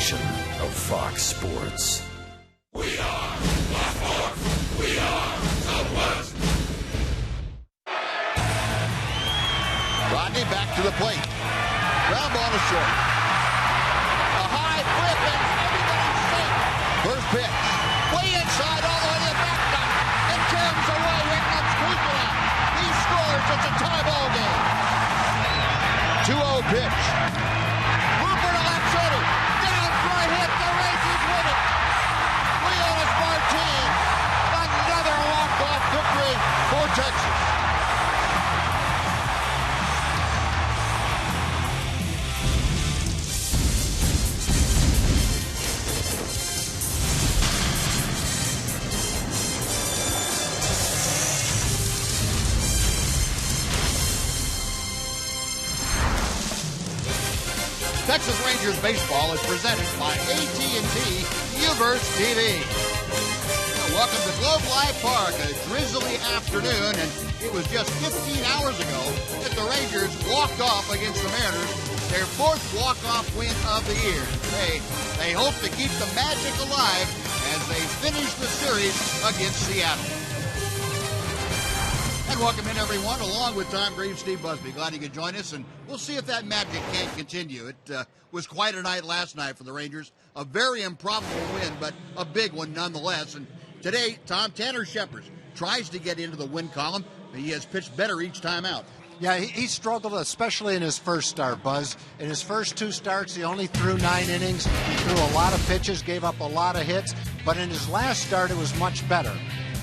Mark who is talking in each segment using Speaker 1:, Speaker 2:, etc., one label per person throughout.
Speaker 1: station of Fox Sports.
Speaker 2: We are Baltimore. We are Southwest.
Speaker 3: Rodney back to the plate. Ground ball to short. A high flip and everybody's safe. First pitch. Way inside all the way to the backstop. And carries away. Here comes Cleveland. He scores. It's a tie ball game. 2-0 pitch. Hooper to left center. Down for a hit. The Rangers win it. Leonis Martin. Another walk-off victory for Texas. Texas Rangers baseball is presented by AT Uverse TV. Welcome to Globe Life Park, a drizzly afternoon, and it was just 15 hours ago that the Rangers walked off against the Mariners, their fourth walk-off win of the year. They hope to keep the magic alive as they finish the series against Seattle. And welcome in, everyone, along with Tom Green, Steve Busby. Glad you could join us, and we'll see if that magic can continue. It was quite a night last night for the Rangers. A very improbable win, but a big one nonetheless. And today, Tanner Shepard tries to get into the win column. He has pitched better each time out.
Speaker 4: Yeah, he struggled, especially in his first start, Buzz. In his first two starts, he only threw 9 innings. He threw a lot of pitches, gave up a lot of hits. But in his last start, it was much better.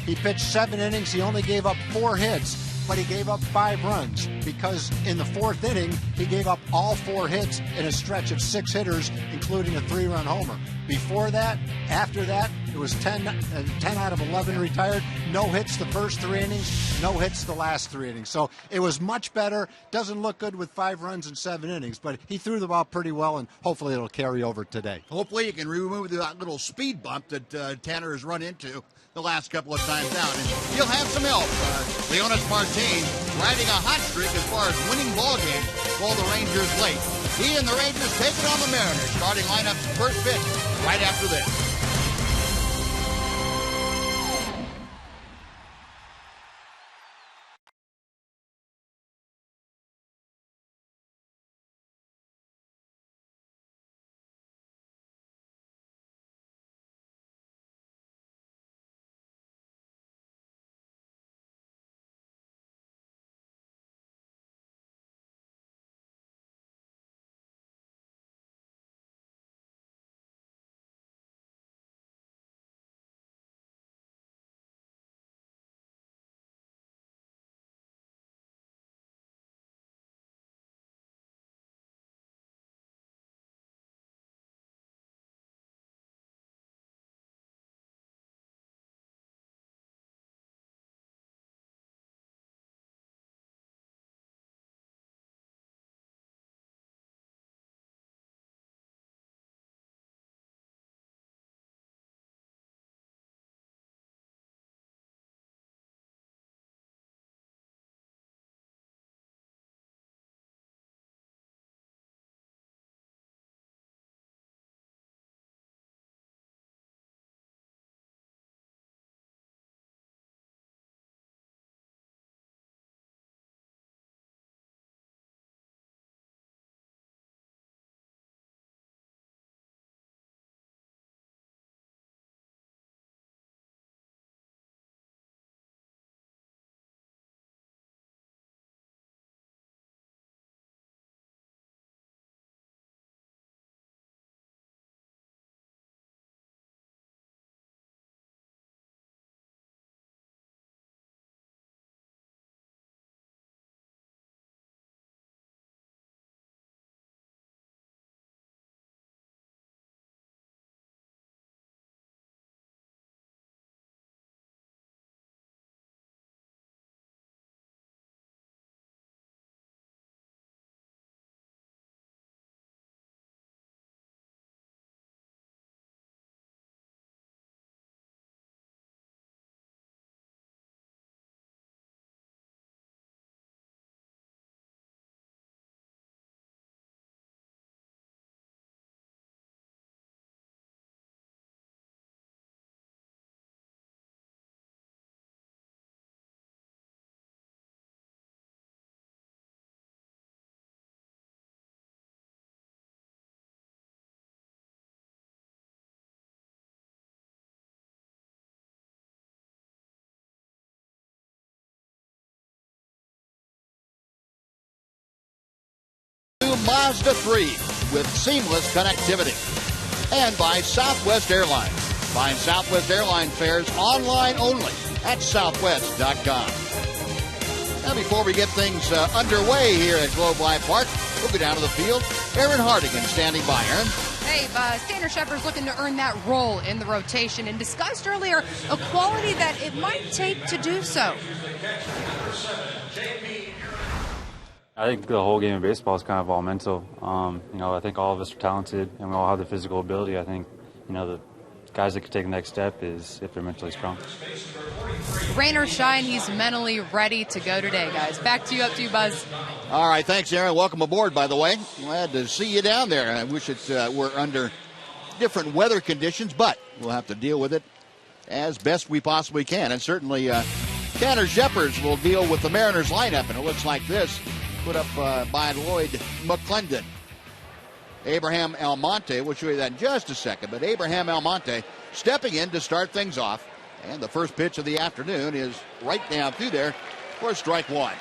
Speaker 4: He pitched 7 innings. He only gave up 4 hits, but he gave up 5 runs because in the 4th inning, he gave up all 4 hits in a stretch of 6 hitters, including a 3-run homer. Before that, after that, it was 10 out of 11 retired. No hits the first 3 innings, no hits the last 3 innings. So it was much better. Doesn't look good with 5 runs in 7 innings, but he threw the ball pretty well, and hopefully it'll carry over today.
Speaker 3: Hopefully you can remove that little speed bump that Tanner has run into the last couple of times out, and he'll have some help. Leonis Martin riding a hot streak as far as winning ball games while the Rangers late. He and the Rangers taking on the Mariners. Starting lineups first pitch right after this. best of 3 with seamless connectivity. And by Southwest Airlines. Find Southwest Airlines fares online only at southwest.com. Now, before we get things underway here at Globe Life Park, we'll go down to the field. Aaron Hardigan standing by. Aaron.
Speaker 5: Hey, Tanner Shepard's looking to earn that role in the rotation and discussed earlier a quality that it might take to do so.
Speaker 6: I think the whole game of baseball is kind of all mental. I think all of us are talented and we all have the physical ability. I think, the guys that could take the next step is if they're mentally strong.
Speaker 5: Rain or shine, he's mentally ready to go today, guys. Back to you, Buzz.
Speaker 3: All right, thanks, Aaron. Welcome aboard, by the way. Glad to see you down there. I wish it were under different weather conditions, but we'll have to deal with it as best we possibly can. And certainly Tanner Shepard will deal with the Mariners lineup, and it looks like this, put up by Lloyd McClendon. Abraham Almonte, we'll show you that in just a second, but Abraham Almonte stepping in to start things off. And the first pitch of the afternoon is right down through there for strike one.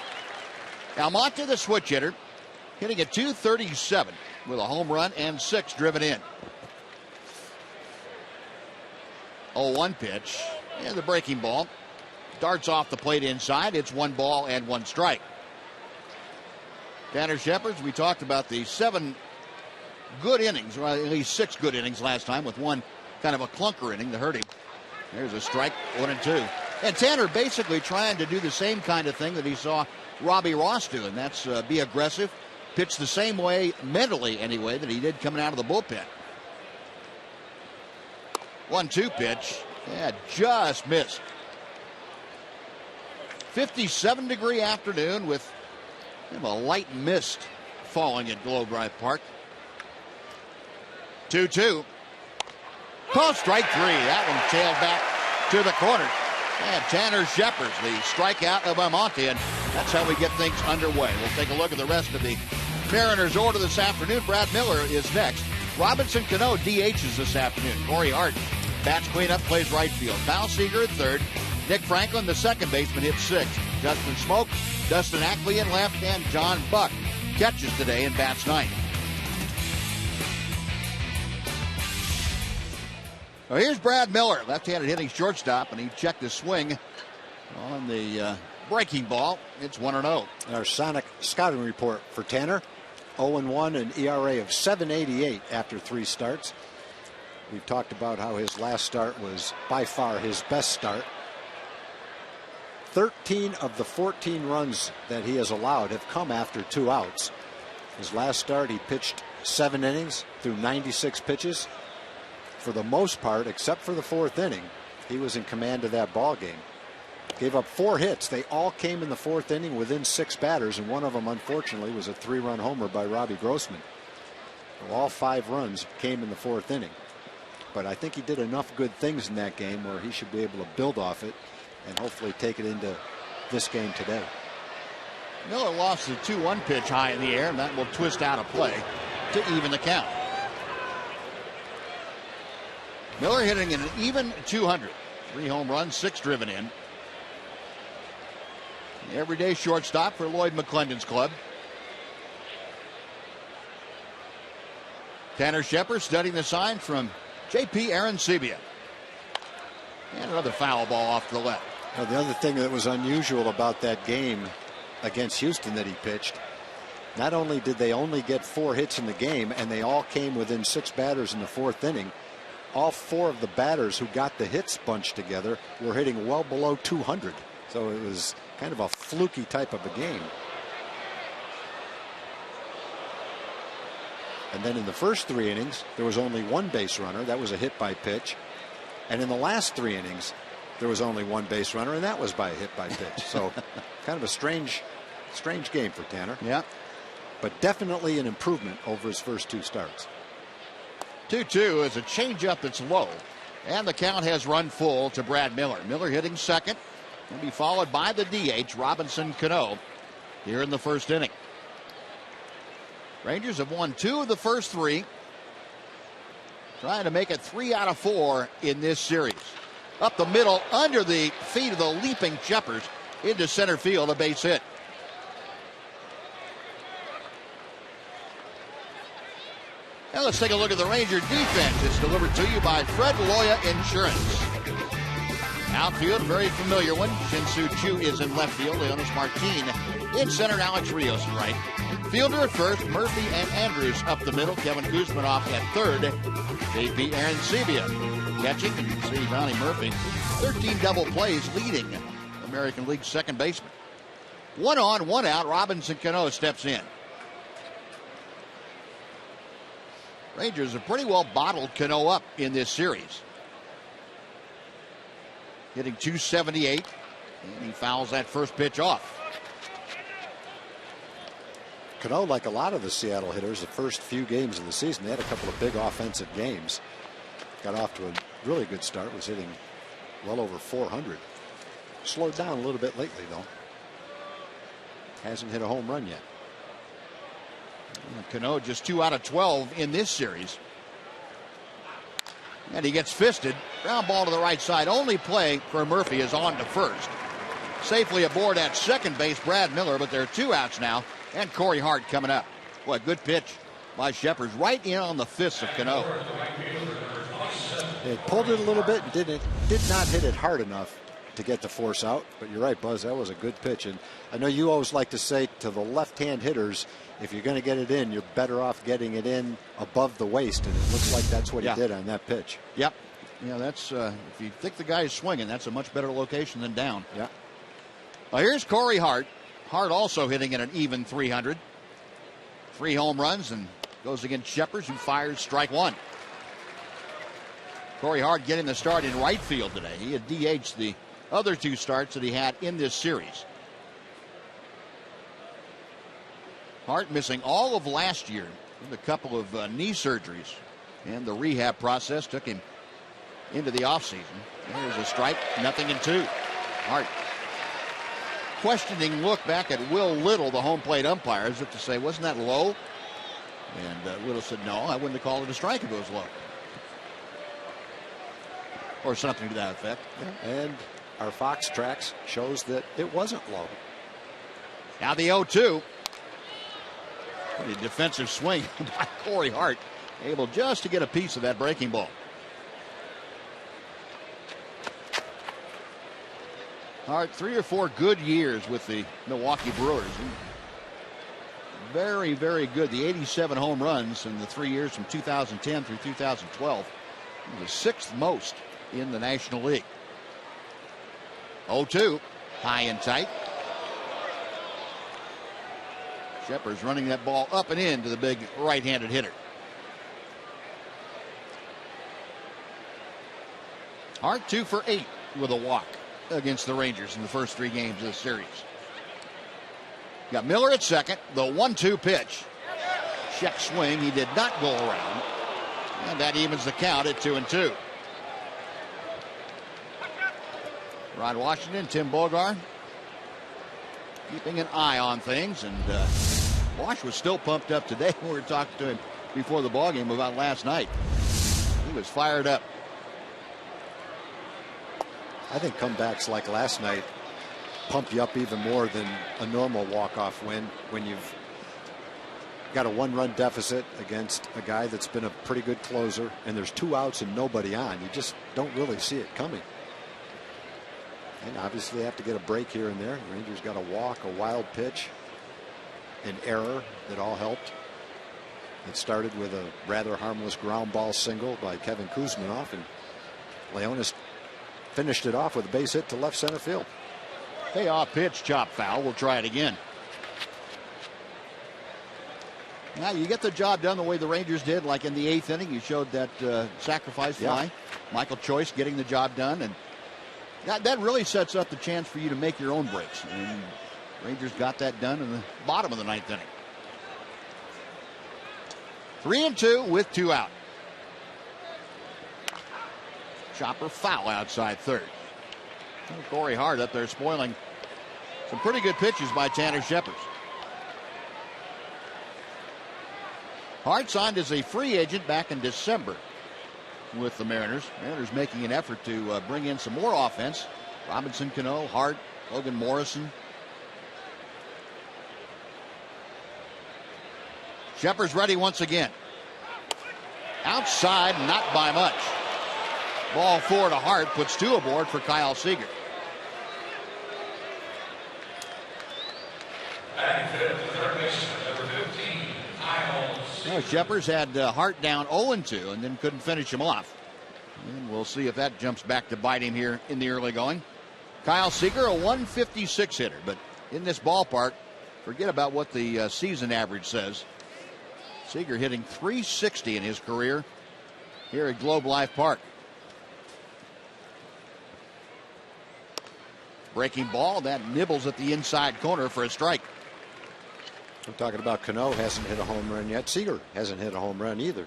Speaker 3: Almonte, the switch hitter, hitting at .237 with a home run and 6 driven in. 0-1 pitch, and the breaking ball darts off the plate inside. It's 1 ball and 1 strike. Tanner Shepard, we talked about the 7 good innings, or at least 6 good innings last time, with 1 kind of a clunker inning that hurt him. There's a strike, 1-2. And Tanner basically trying to do the same kind of thing that he saw Robbie Ross do, and that's be aggressive, pitch the same way, mentally anyway, that he did coming out of the bullpen. 1-2 pitch, yeah, just missed. 57-degree afternoon with a light mist falling at Globe Life Park. 2-2. Call strike 3. That one tailed back to the corner. And Tanner Shepard, the strikeout of Almonte, and that's how we get things underway. We'll take a look at the rest of the Mariners order this afternoon. Brad Miller is next. Robinson Cano DHs this afternoon. Corey Hart bats cleanup, plays right field. Kyle Seager at third. Nick Franklin, the second baseman, hits 6th. Justin Smoke, Dustin Ackley in left, and John Buck catches today and bats 9th. Well, here's Brad Miller, left-handed hitting shortstop, and he checked his swing on the breaking ball. It's 1-0.
Speaker 4: Our Sonic scouting report for Tanner: 0-1, an ERA of 7.88 after 3 starts. We've talked about how his last start was by far his best start. 13 of the 14 runs that he has allowed have come after 2 outs. His last start, he pitched 7 innings through 96 pitches. For the most part, except for the 4th inning, he was in command of that ball game. Gave up 4 hits. They all came in the 4th inning within 6 batters, and one of them, unfortunately, was a 3-run homer by Robbie Grossman. So all 5 runs came in the 4th inning. But I think he did enough good things in that game where he should be able to build off it and hopefully take it into this game today.
Speaker 3: Miller lost the 2-1 pitch high in the air, and that will twist out of play to even the count. Miller hitting an even 200. 3 home runs, 6 driven in. The everyday shortstop for Lloyd McClendon's club. Tanner Shepard studying the sign from J.P. Arancibia. And another foul ball off to the left.
Speaker 4: Now, the other thing that was unusual about that game against Houston that he pitched, not only did they only get 4 hits in the game, and they all came within 6 batters in the 4th inning, all 4 of the batters who got the hits bunched together were hitting well below 200. So it was kind of a fluky type of a game. And then in the first 3 innings, there was only 1 base runner. That was a hit by pitch. And in the last 3 innings, there was only 1 base runner, and that was by a hit by pitch. So kind of a strange game for Tanner.
Speaker 3: Yeah.
Speaker 4: But definitely an improvement over his first 2 starts.
Speaker 3: 2-2 is a changeup that's low. And the count has run full to Brad Miller. Miller hitting second. Will be followed by the DH, Robinson Cano, here in the first inning. Rangers have won 2 of the first 3. Trying to make it 3 out of 4 in this series. Up the middle, under the feet of the leaping Shepard, into center field, a base hit. Now let's take a look at the Ranger defense. It's delivered to you by Fred Loya Insurance. Outfield, very familiar one. Shin-Soo Choo is in left field. Leonis Martin in center. Alex Rios in right. Fielder at first. Murphy and Andrews up the middle. Kevin Kuzmanoff at third. JP Arancibia catching. And you can see Donnie Murphy. 13 double plays leading American League second baseman. 1 on, 1 out. Robinson Cano steps in. Rangers have pretty well bottled Cano up in this series. Hitting .278, and he fouls that first pitch off.
Speaker 4: Cano, like a lot of the Seattle hitters, the first few games of the season, they had a couple of big offensive games. Got off to a really good start, was hitting well over 400. Slowed down a little bit lately, though. Hasn't hit a home run yet.
Speaker 3: Cano just 2 out of 12 in this series. And he gets fisted. Ground ball to the right side. Only play for Murphy is on to first. Safely aboard at second base, Brad Miller, but there are 2 outs now. And Corey Hart coming up. Boy, good pitch by Shepherd, right in on the fist of Cano.
Speaker 4: It pulled it a little bit and did not hit it hard enough to get the force out. But you're right, Buzz, that was a good pitch. And I know you always like to say to the left-hand hitters, if you're going to get it in, you're better off getting it in above the waist. And it looks like that's what he did on that pitch.
Speaker 3: Yep. Yeah, that's if you think the guy's swinging, that's a much better location than down.
Speaker 4: Yeah.
Speaker 3: Well, here's Corey Hart. Hart also hitting at an even 300. 3 home runs and goes against Shepherd, who fires strike 1. Corey Hart getting the start in right field today. He had DH'd the other 2 starts that he had in this series. Hart missing all of last year with a couple of knee surgeries, and the rehab process took him into the offseason. There's a strike, 0-2. Hart questioning look back at Will Little, the home plate umpire, as if to say, wasn't that low? And Little said, no, I wouldn't have called it a strike if it was low. Or something to that effect.
Speaker 4: Yeah. And our Fox tracks shows that it wasn't low.
Speaker 3: Now the 0-2. A defensive swing by Corey Hart, able just to get a piece of that breaking ball. Hart, 3 or 4 good years with the Milwaukee Brewers. Very, very good. The 87 home runs in the 3 years from 2010 through 2012. The 6th most in the National League. 0-2, high and tight. Shepherd's running that ball up and in to the big right-handed hitter. Hart 2 for 8 with a walk against the Rangers in the first 3 games of the series. Got Miller at second. The 1-2 pitch. Check swing. He did not go around. And that evens the count at 2-2. Rod Washington, Tim Bogar keeping an eye on things, and Wash was still pumped up today. We were talking to him before the ballgame about last night. He was fired up.
Speaker 4: I think comebacks like last night pump you up even more than a normal walk-off win when you've got a 1-run deficit against a guy that's been a pretty good closer, and there's 2 outs and nobody on. You just don't really see it coming. And obviously they have to get a break here and there. The Rangers got a walk, a wild pitch, an error that all helped. It started with a rather harmless ground ball single by Kevin Kuzmanoff, and Leonis finished it off with a base hit to left center field.
Speaker 3: Payoff pitch, chop foul. We'll try it again. Now you get the job done the way the Rangers did, like in the 8th inning. You showed that sacrifice fly. Michael Choice getting the job done, and that really sets up the chance for you to make your own breaks. And Rangers got that done in the bottom of the 9th inning. 3-2 with 2 out. Chopper foul outside third. Corey Hart up there spoiling some pretty good pitches by Tanner Shepherd. Hart signed as a free agent back in December with the Mariners. Mariners making an effort to bring in some more offense. Robinson Cano, Hart, Logan Morrison. Shepherd's ready once again. Outside, not by much. Ball 4 to Hart, puts 2 aboard for Kyle Seager. Shepard had Hart down 0-2 and then couldn't finish him off. And we'll see if that jumps back to bite him here in the early going. Kyle Seager, a 156 hitter, but in this ballpark, forget about what the season average says. Seager hitting .360 in his career here at Globe Life Park. Breaking ball, that nibbles at the inside corner for a strike.
Speaker 4: I'm talking about Cano, hasn't hit a home run yet. Seager hasn't hit a home run either.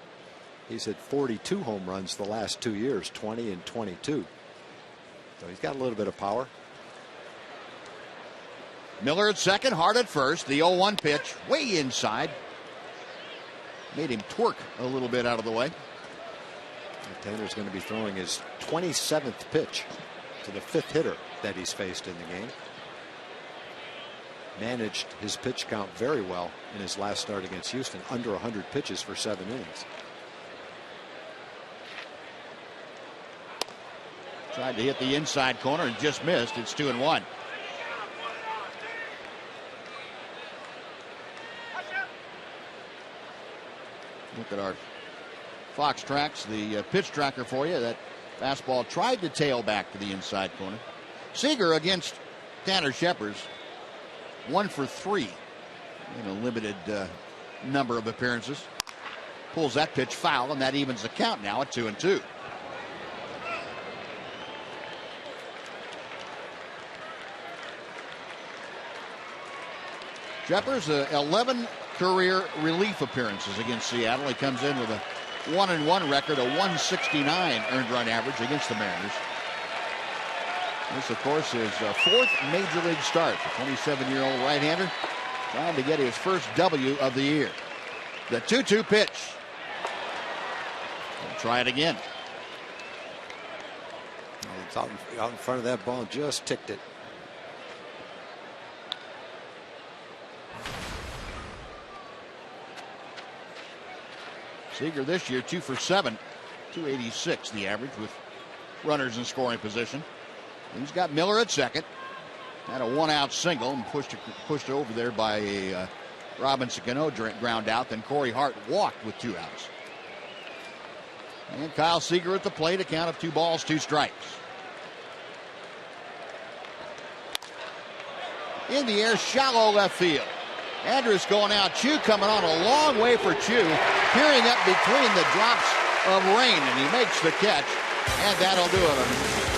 Speaker 4: He's hit 42 home runs the last 2 years, 20 and 22. So he's got a little bit of power.
Speaker 3: Miller at second, Hart at first. The 0-1 pitch, way inside. Made him twerk a little bit out of the way.
Speaker 4: Tanner's going to be throwing his 27th pitch to the 5th hitter that he's faced in the game. Managed his pitch count very well in his last start against Houston, under 100 pitches for 7 innings.
Speaker 3: Tried to hit the inside corner and just missed. It's 2-1. Look at our Fox tracks, the pitch tracker for you. That fastball tried to tail back to the inside corner. Seager against Tanner Shepard, 1 for 3 in a limited number of appearances. Pulls that pitch foul, and that evens the count now at 2-2. Shepard's 11 career relief appearances against Seattle. He comes in with a 1-1 record, a 169 earned run average against the Mariners. This, of course, is a 4th major league start. The 27-year-old right-hander trying to get his first W of the year. The 2-2 pitch. We'll try it again.
Speaker 4: It's out in front of that ball, just ticked it.
Speaker 3: Seager this year 2 for 7, 286 the average with runners in scoring position. He's got Miller at second. Had a 1-out single and pushed over there by a Robinson Cano ground out. Then Corey Hart walked with 2 outs. And Kyle Seager at the plate, a count of 2 balls, 2 strikes. In the air, shallow left field. Andrus going out. Chu coming on a long way for Chu. Peering up between the drops of rain, and he makes the catch. And that'll do it. A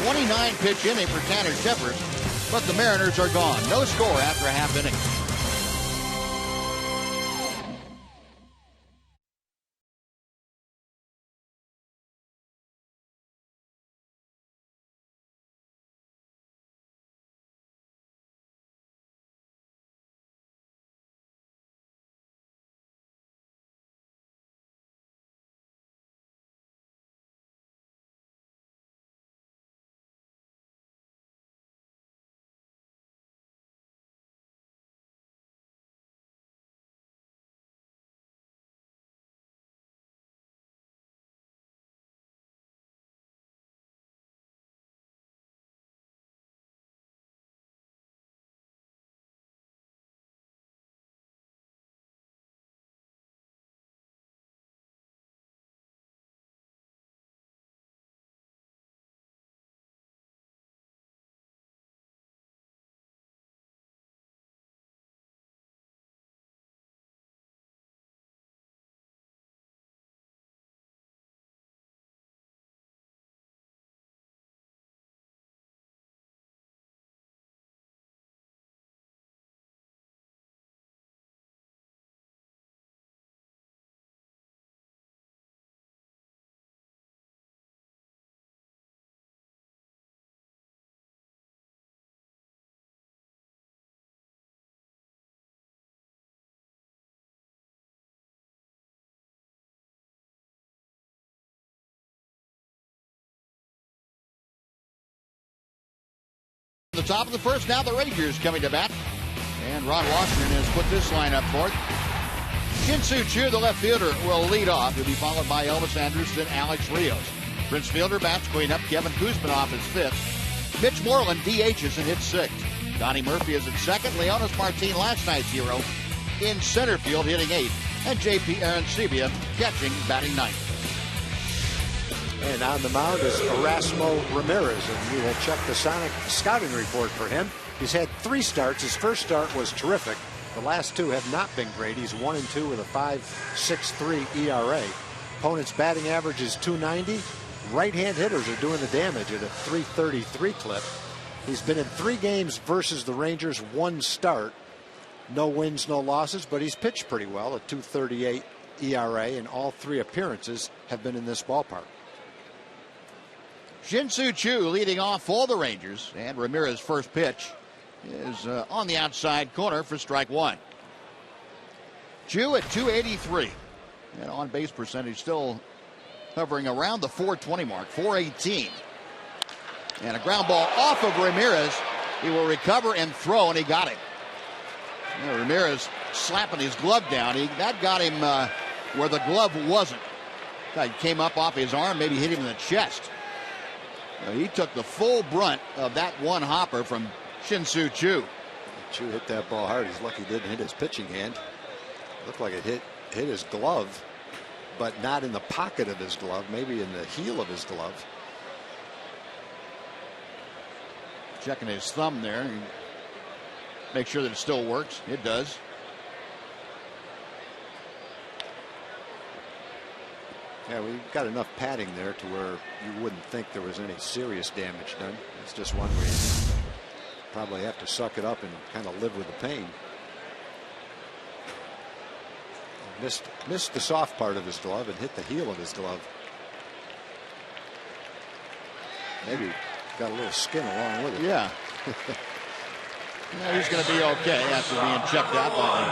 Speaker 3: 29-pitch inning for Tanner Shepard. But the Mariners are gone. No score after a half inning. The top of the first, now the Rangers coming to bat. And Ron Washington has put this lineup forth. Shin-Soo Choo, the left fielder, will lead off. He'll be followed by Elvis Andrus and Alex Rios. Prince Fielder bats cleanup. Kevin Kuzmanoff is fifth. Mitch Moreland DHs and hits sixth. Donnie Murphy is at second. Leonis Martin, last night's hero, in center field, hitting eighth. And J.P. Arancibia catching, batting ninth.
Speaker 4: And on the mound is Erasmo Ramirez, and we will check the Sonic scouting report for him. He's had 3 starts. His first start was terrific. The last 2 have not been great. He's 1-2 with a 5.63 ERA. Opponent's batting average is .290. Right-hand hitters are doing the damage at a .333 clip. He's been in 3 games versus the Rangers, 1 start. No wins, no losses, but he's pitched pretty well, a .238 ERA, and all 3 appearances have been in this ballpark.
Speaker 3: Shin-Soo Choo leading off for the Rangers, and Ramirez's first pitch is on the outside corner for strike 1. Choo at .283, and on-base percentage still hovering around the .420 mark, .418. And a ground ball off of Ramirez. He will recover and throw, and he got it. Ramirez slapping his glove down. That got him where the glove wasn't. That came up off his arm, maybe hit him in the chest. He took the full brunt of that one hopper from Shin-Soo Choo.
Speaker 4: Choo hit that ball hard. He's lucky he didn't hit his pitching hand. Looked like it hit his glove, but not in the pocket of his glove, maybe in the heel of his glove.
Speaker 3: Checking his thumb there. Make sure that it still works. It does.
Speaker 4: Yeah, we got enough padding there to where you wouldn't think there was any serious damage done. It's just one where you probably have to suck it up and kind of live with the pain. Missed the soft part of his glove and hit the heel of his glove. Maybe got a little skin along with it.
Speaker 3: Yeah. He's going to be okay after being checked out by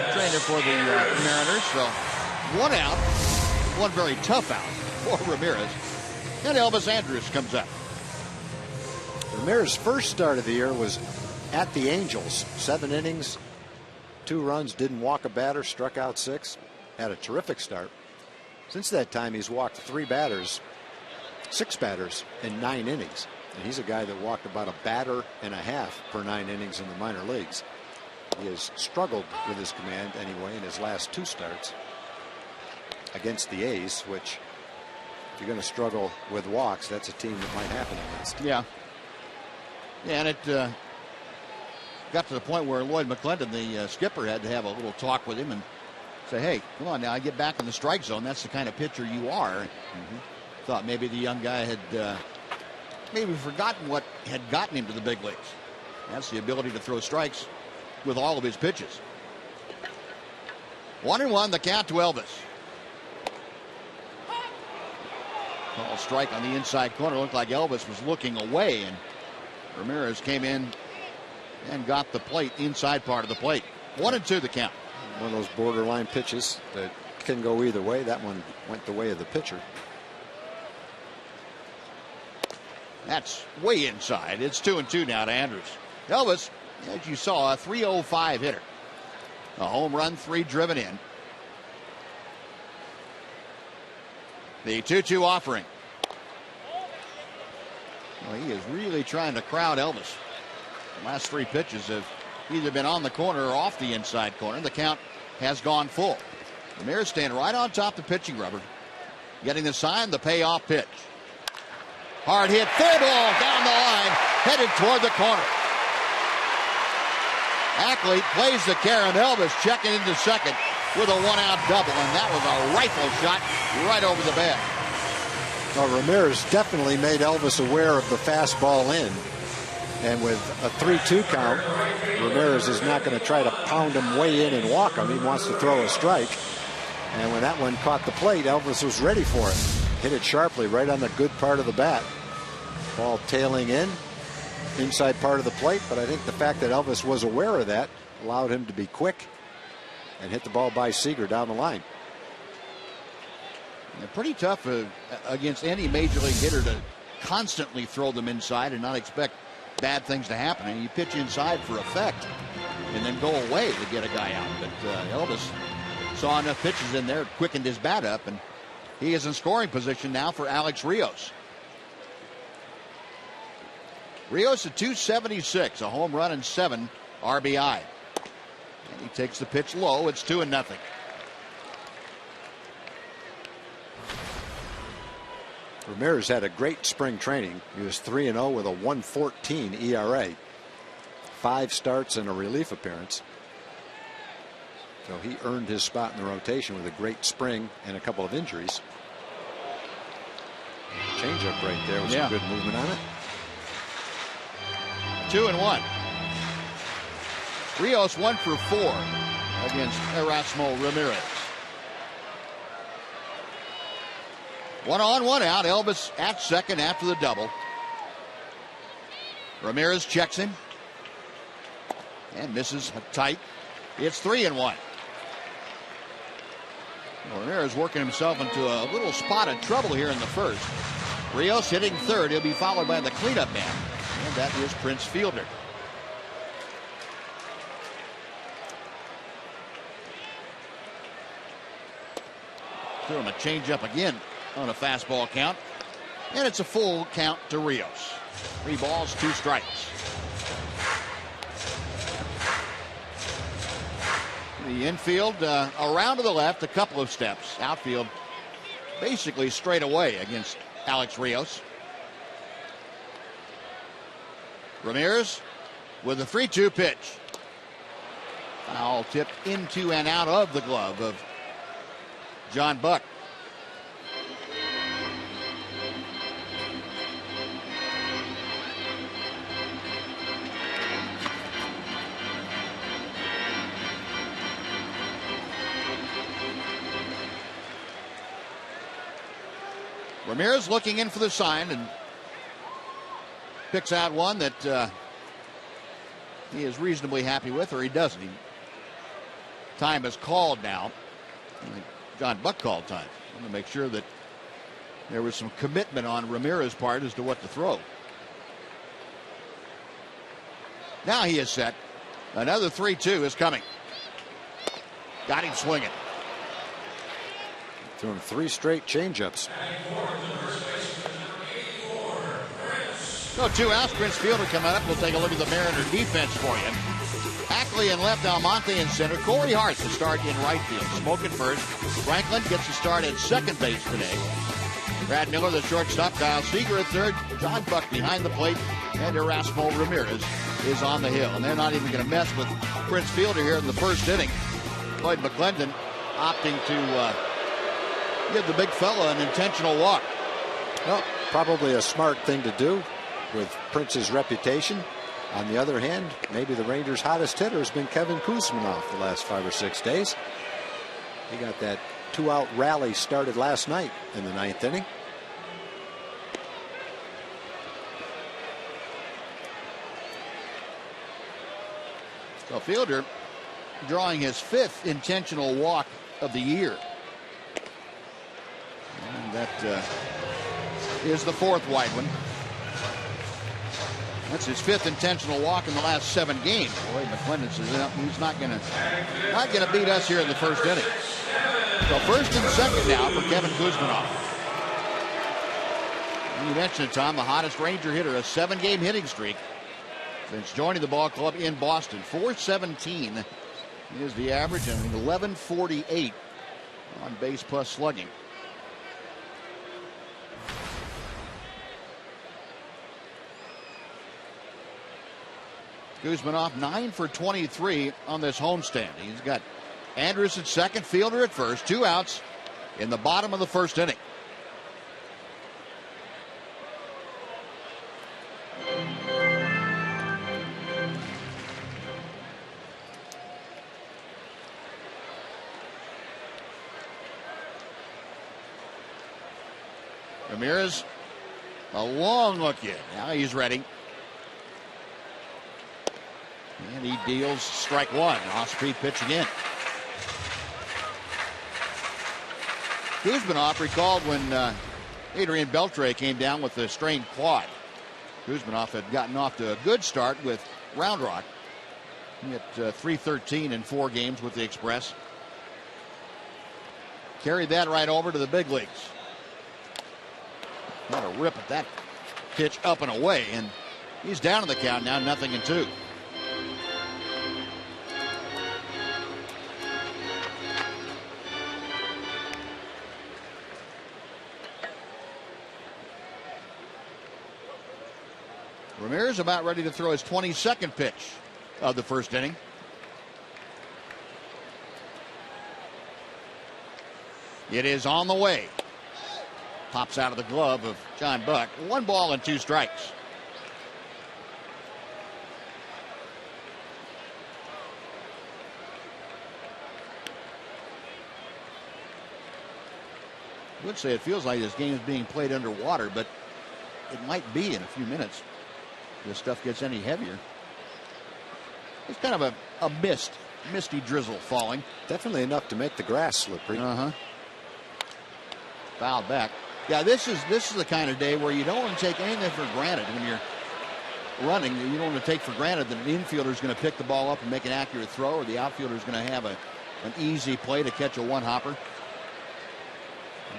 Speaker 3: the trainer for the Mariners. So 1 out. One very tough out for Ramirez. And Elvis Andrus comes out.
Speaker 4: Ramirez's first start of the year was at the Angels. 7 innings, 2 runs, didn't walk a batter, struck out 6. Had a terrific start. Since that time, he's walked 6 batters in 9 innings. And he's a guy that walked about a batter and a half per 9 innings in the minor leagues. He has struggled with his command anyway in his last 2 starts against the A's, which if you're going to struggle with walks, that's a team that might happen against.
Speaker 3: Yeah. Yeah, and it got to the point where Lloyd McClendon, the skipper, had to have a little talk with him and say, hey, come on now, get back in the strike zone. That's the kind of pitcher you are. Thought maybe the young guy had maybe forgotten what had gotten him to the big leagues. That's the ability to throw strikes with all of his pitches. 1-1, the count to Elvis. Call strike on the inside corner. Looked like Elvis was looking away, and Ramirez came in and got the plate, inside part of the plate. 1-2 the count.
Speaker 4: One of those borderline pitches that can go either way. That one went the way of the pitcher.
Speaker 3: That's way inside. It's 2-2 now to Andrus. Elvis, as you saw, a .305 hitter. A home run, 3 driven in. The 2-2 offering. Well, he is really trying to crowd Elvis. The last 3 pitches have either been on the corner or off the inside corner. The count has gone full. Ramirez staying right on top of the pitching rubber. Getting the sign, the payoff pitch. Hard hit, fair ball down the line, headed toward the corner. Ackley plays the carom. Elvis checking into second with a 1-out double, and that was a rifle shot right over the bat.
Speaker 4: Well, Ramirez definitely made Elvis aware of the fastball in. And with a 3-2 count, Ramirez is not going to try to pound him way in and walk him. He wants to throw a strike. And when that one caught the plate, Elvis was ready for it. Hit it sharply right on the good part of the bat. Ball tailing in, inside part of the plate. But I think the fact that Elvis was aware of that allowed him to be quick and hit the ball by Seager down the line.
Speaker 3: They're pretty tough against any major league hitter to constantly throw them inside and not expect bad things to happen. And you pitch inside for effect. and then go away to get a guy out. But Elvis saw enough pitches in there, quickened his bat up, and he is in scoring position now for Alex Rios. Rios at 276, a home run and 7 RBI. And he takes the pitch low. It's 2-0.
Speaker 4: Ramirez had a great spring training. He was 3-0 with a 1.14 ERA. 5 starts and a relief appearance. So he earned his spot in the rotation with a great spring and a couple of injuries. Changeup right there with some good movement on it.
Speaker 3: 2-1. Rios 1 for 4 against Erasmo Ramirez. 1 on, 1 out. Elvis at second after the double. Ramirez checks him and misses tight. It's 3-1. Ramirez working himself into a little spot of trouble here in the first. Rios hitting third. He'll be followed by the cleanup man, and that is Prince Fielder. Threw him a changeup again on a fastball count, and it's a full count to Rios. 3 balls, 2 strikes. The infield around to the left, a couple of steps. Outfield basically straight away against Alex Rios. Ramirez with a 3-2 pitch. Foul tipped into and out of the glove of John Buck. Ramirez looking in for the sign and picks out one that he is reasonably happy with, or he doesn't. Time is called now. John Buck called time. I want to make sure that there was some commitment on Ramirez's part as to what to throw. Now he is set. Another 3-2 is coming. Got him swinging.
Speaker 4: Threw him 3 straight changeups.
Speaker 3: So 2 outs. Prince Fielder coming up. We'll take a look at the Mariner defense for you. Ackley in left, Almonte in center. Corey Hart to start in right field. Smoke at first. Franklin gets a start at second base today. Brad Miller, the shortstop. Kyle Seager at third. John Buck behind the plate. And Erasmo Ramirez is on the hill. And they're not even going to mess with Prince Fielder here in the first inning. Lloyd McClendon opting to give the big fella an intentional walk.
Speaker 4: Well, probably a smart thing to do with Prince's reputation. On the other hand, maybe the Rangers' hottest hitter has been Kevin Kuzminoff the last 5 or 6 days. He got that 2-out rally started last night in the 9th inning.
Speaker 3: So Fielder drawing his 5th intentional walk of the year. And that is the 4th wide one. That's his 5th intentional walk in the last 7 games. Boy, McClendon says he's not going to beat us here in the first inning. So first and second now for Kevin Kuzminoff. You mentioned it, Tom, the hottest Ranger hitter, a 7-game hitting streak since joining the ball club in Boston. .417 is the average, and 1148 on base plus slugging. Kuzminoff 9 for 23 on this homestand. He's got Andrus at second, Fielder at first, 2 outs in the bottom of the first inning. Ramirez, a long look in. Now he's ready. And he deals strike 1. Off-speed pitch again. Kuzminoff recalled when Adrian Beltre came down with a strained quad. Kuzminoff had gotten off to a good start with Round Rock. He hit .313 in 4 games with the Express. Carried that right over to the big leagues. Not a rip at that pitch up and away, and he's down in the count now, 0-2. Ramirez about ready to throw his 22nd pitch of the first inning. It is on the way. Pops out of the glove of John Buck. 1 ball and 2 strikes. I would say it feels like this game is being played underwater, but it might be in a few minutes. If this stuff gets any heavier. It's kind of a misty drizzle falling.
Speaker 4: Definitely enough to make the grass slippery.
Speaker 3: Fouled back. Yeah, this is the kind of day where you don't want to take anything for granted when you're running. You don't want to take for granted that an infielder is going to pick the ball up and make an accurate throw, or the outfielder is going to have an easy play to catch a one-hopper.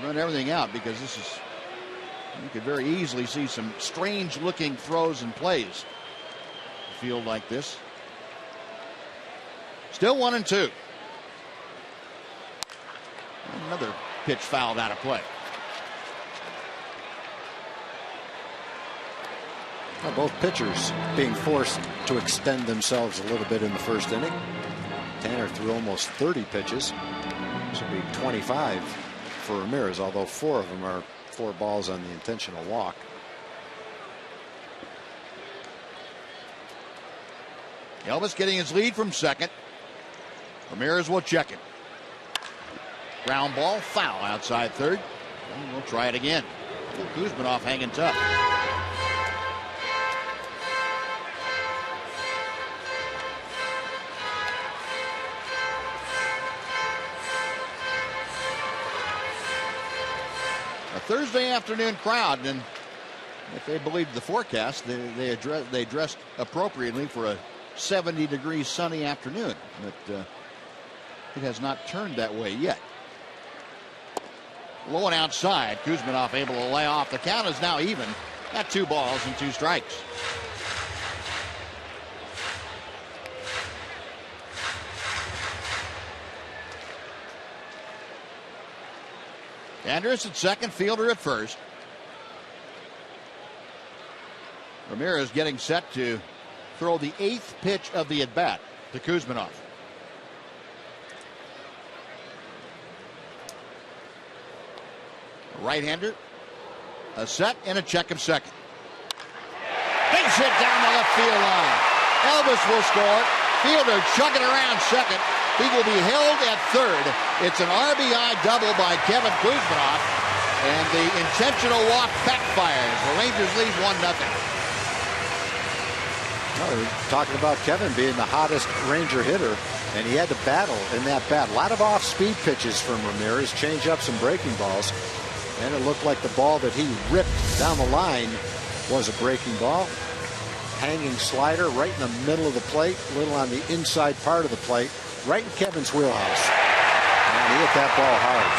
Speaker 3: Run everything out, because you could very easily see some strange-looking throws and plays. A field like this. Still 1-2. Another pitch fouled out of play.
Speaker 4: Well, both pitchers being forced to extend themselves a little bit in the first inning. Tanner threw almost 30 pitches. This will be 25 for Ramirez, although 4 of them are 4 balls on the intentional walk.
Speaker 3: Elvis getting his lead from second. Ramirez will check it. Ground ball, foul outside third. And we'll try it again. Kuzminoff hanging tough. A Thursday afternoon crowd, and if they believed the forecast, they dressed appropriately for a 70-degree sunny afternoon. But it has not turned that way yet. Low and outside. Kuzminoff able to lay off. The count is now even at 2 balls and 2 strikes. Andrus at second, Fielder at first. Ramirez getting set to throw the 8th pitch of the at-bat to Kuzminoff. Right-hander, a set and a check of second. Big hit down the left field line. Elvis will score. Fielder chugging around second. He will be held at third. It's an RBI double by Kevin Kuzminoff, and the intentional walk backfires. The Rangers lead 1-0.
Speaker 4: Well, we're talking about Kevin being the hottest Ranger hitter, and he had to battle in that bat. A lot of off-speed pitches from Ramirez, change-ups and breaking balls. And it looked like the ball that he ripped down the line was a breaking ball. Hanging slider right in the middle of the plate, a little on the inside part of the plate, right in Kevin's wheelhouse. And he hit that ball hard.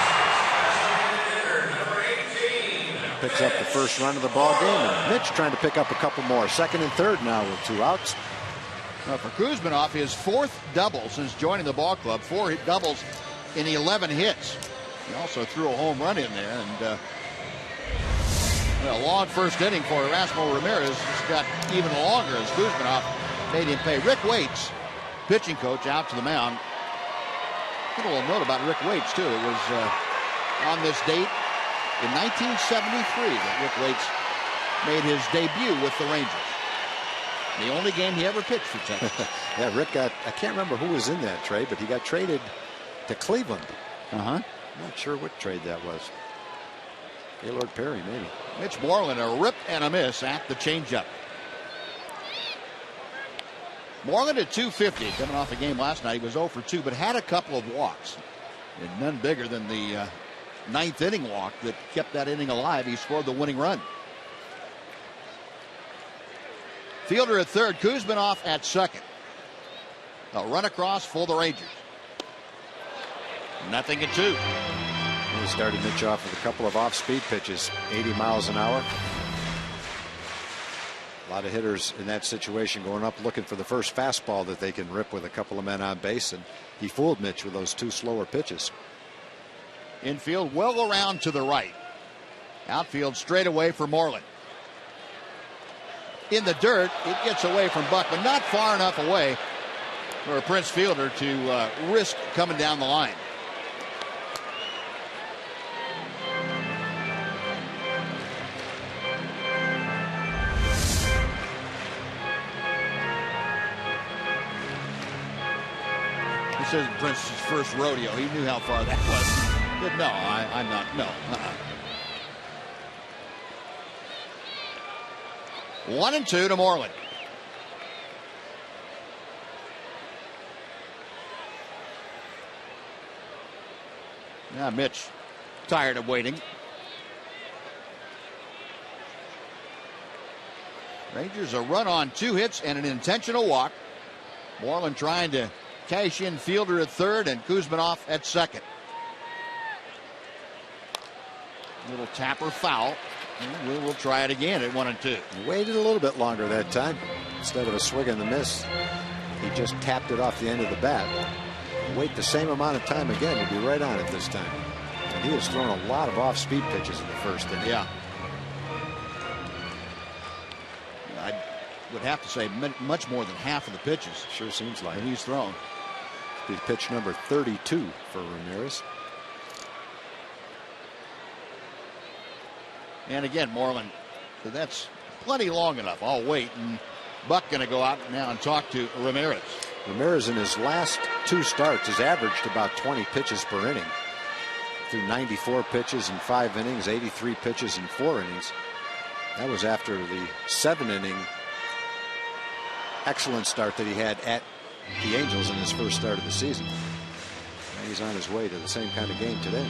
Speaker 4: Picks up the first run of the ball game, and Mitch trying to pick up a couple more. Second and third now with 2 outs.
Speaker 3: For Kuzminoff, his 4th double since joining the ball club. 4 doubles in 11 hits. He also threw a home run in there, and a long first inning for Erasmo Ramirez. It's got even longer as Kuzminoff made him pay. Rick Waits, pitching coach, out to the mound. A little note about Rick Waits, too. It was on this date in 1973 that Rick Waits made his debut with the Rangers. The only game he ever pitched for Texas.
Speaker 4: Yeah, Rick got, I can't remember who was in that trade, but he got traded to Cleveland. I'm not sure what trade that was. Gaylord Perry, maybe.
Speaker 3: Mitch Moreland, a rip and a miss at the changeup. Moreland at 250, coming off the game last night. He was 0 for 2, but had a couple of walks. And none bigger than the 9th inning walk that kept that inning alive. He scored the winning run. Fielder at third, Kuzminoff at second. A run across for the Rangers. 0-2.
Speaker 4: He started Mitch off with a couple of off-speed pitches, 80 miles an hour. A lot of hitters in that situation going up looking for the first fastball that they can rip with a couple of men on base, and he fooled Mitch with those two slower pitches.
Speaker 3: Infield well around to the right. Outfield straight away for Moreland. In the dirt, it gets away from Buck, but not far enough away for a Prince fielder to risk coming down the line. This isn't Prince's first rodeo. He knew how far that was. But no, I'm not. No. 1-2 to Moreland. Now Mitch tired of waiting. Rangers a run on 2 hits and an intentional walk. Moreland trying to cash in fielder at third and Kuzminoff at second. Little tapper foul. We'll try it again at 1-2.
Speaker 4: He waited a little bit longer that time. Instead of a swing and the miss, he just tapped it off the end of the bat. Wait the same amount of time again, he'd be right on it this time. And he has thrown a lot of off-speed pitches in the first inning.
Speaker 3: Yeah. I would have to say much more than half of the pitches.
Speaker 4: Sure seems like
Speaker 3: that he's thrown.
Speaker 4: Be pitch number 32 for Ramirez.
Speaker 3: And again, Moreland, that's plenty long enough. I'll wait. And Buck going to go out now and talk to Ramirez.
Speaker 4: Ramirez in his last 2 starts has averaged about 20 pitches per inning. Through 94 pitches in 5 innings, 83 pitches in 4 innings. That was after the 7-inning excellent start that he had at the Angels in his first start of the season. And he's on his way to the same kind of game today.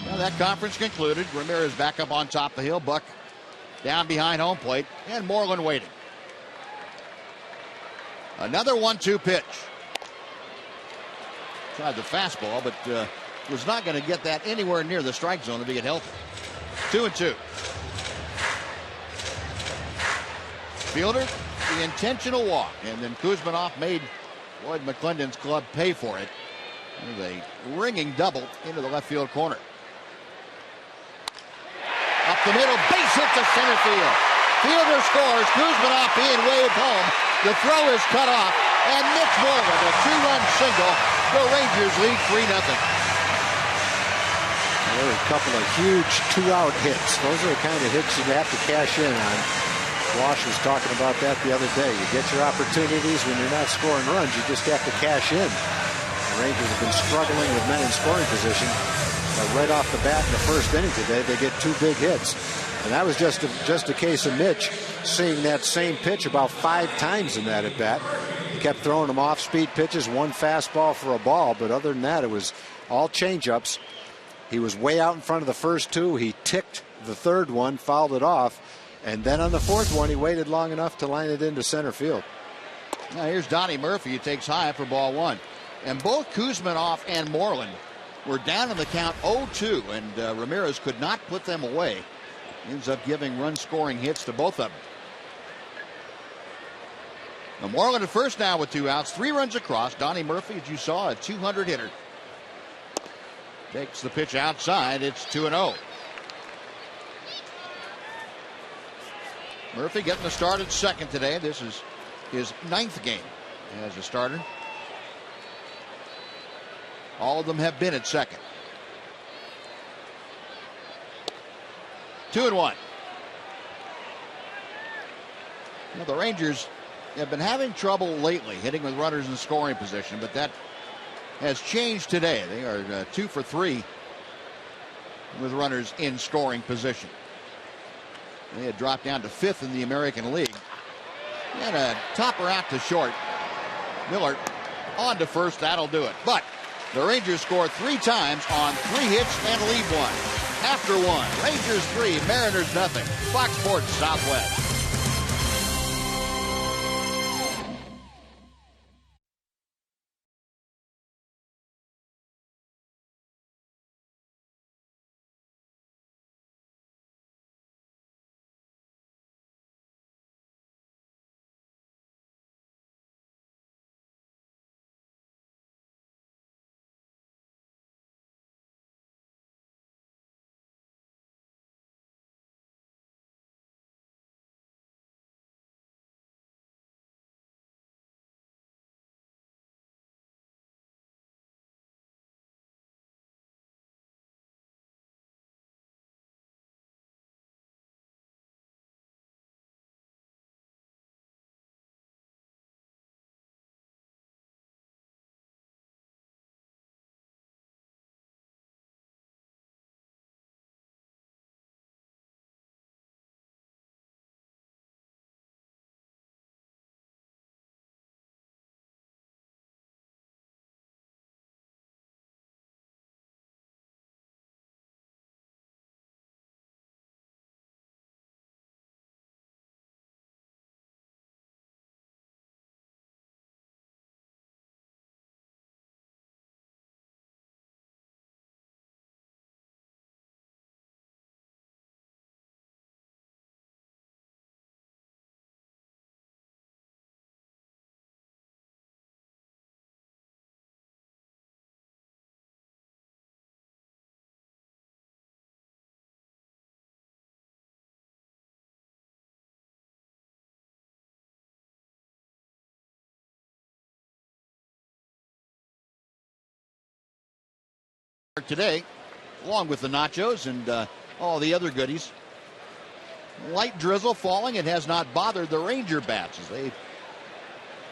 Speaker 3: Well, that conference concluded. Ramirez back up on top of the hill. Buck down behind home plate. And Moreland waiting. Another 1-2 pitch. Tried the fastball, but was not going to get that anywhere near the strike zone to get healthy. 2-2. Fielder, the intentional walk. And then Kuzminoff made Lloyd McClendon's club pay for it with a ringing double into the left field corner. Up the middle, base hit to center field. Fielder scores, Kuzminoff being waved home. The throw is cut off, and Mitch Moreland, a 2-run single. The Rangers lead 3-0.
Speaker 4: There were a couple of huge 2-out hits. Those are the kind of hits you have to cash in on. Walsh was talking about that the other day. You get your opportunities when you're not scoring runs. You just have to cash in. The Rangers have been struggling with men in scoring position. But right off the bat in the first inning today, they get 2 big hits. And that was just a case of Mitch seeing that same pitch about 5 times in that at bat. He kept throwing them off-speed pitches, 1 fastball for a ball. But other than that, it was all change-ups. He was way out in front of the first 2. He ticked the third one, fouled it off. And then on the fourth one, he waited long enough to line it into center field.
Speaker 3: Now here's Donnie Murphy, who takes high for ball 1. And both Kuzminoff and Moreland were down in the count 0-2, and Ramirez could not put them away. Ends up giving run-scoring hits to both of them. Now Moreland at first now with 2 outs, 3 runs across. Donnie Murphy, as you saw, a 200 hitter. Takes the pitch outside. It's 2-0. Murphy getting the start at second today. This is his 9th game as a starter. All of them have been at second. 2-1. Now the Rangers have been having trouble lately hitting with runners in scoring position, but that has changed today. They are 2 for 3 with runners in scoring position. They had dropped down to 5th in the American League. And a topper out to short. Miller on to first. That'll do it. But the Rangers scored 3 times on 3 hits and lead 1. After 1, Rangers 3, Mariners nothing. Fox Sports Southwest. today, along with the nachos and all the other goodies. Light drizzle falling. It has not bothered the Ranger bats as they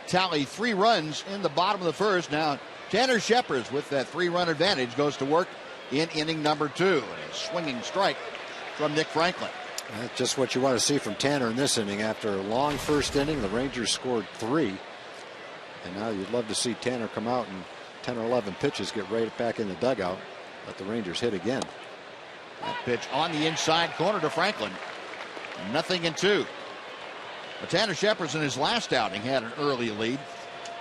Speaker 3: tally 3 runs in the bottom of the first. Now Tanner Shepard with that 3-run advantage goes to work in inning number 2. And a swinging strike from Nick Franklin.
Speaker 4: That's just what you want to see from Tanner in this inning. After a long first inning, the Rangers scored 3. And now you'd love to see Tanner come out and 10 or 11 pitches, get right back in the dugout. Let the Rangers hit again.
Speaker 3: That pitch on the inside corner to Franklin. 0-2. But Tanner Shepard in his last outing had an early lead.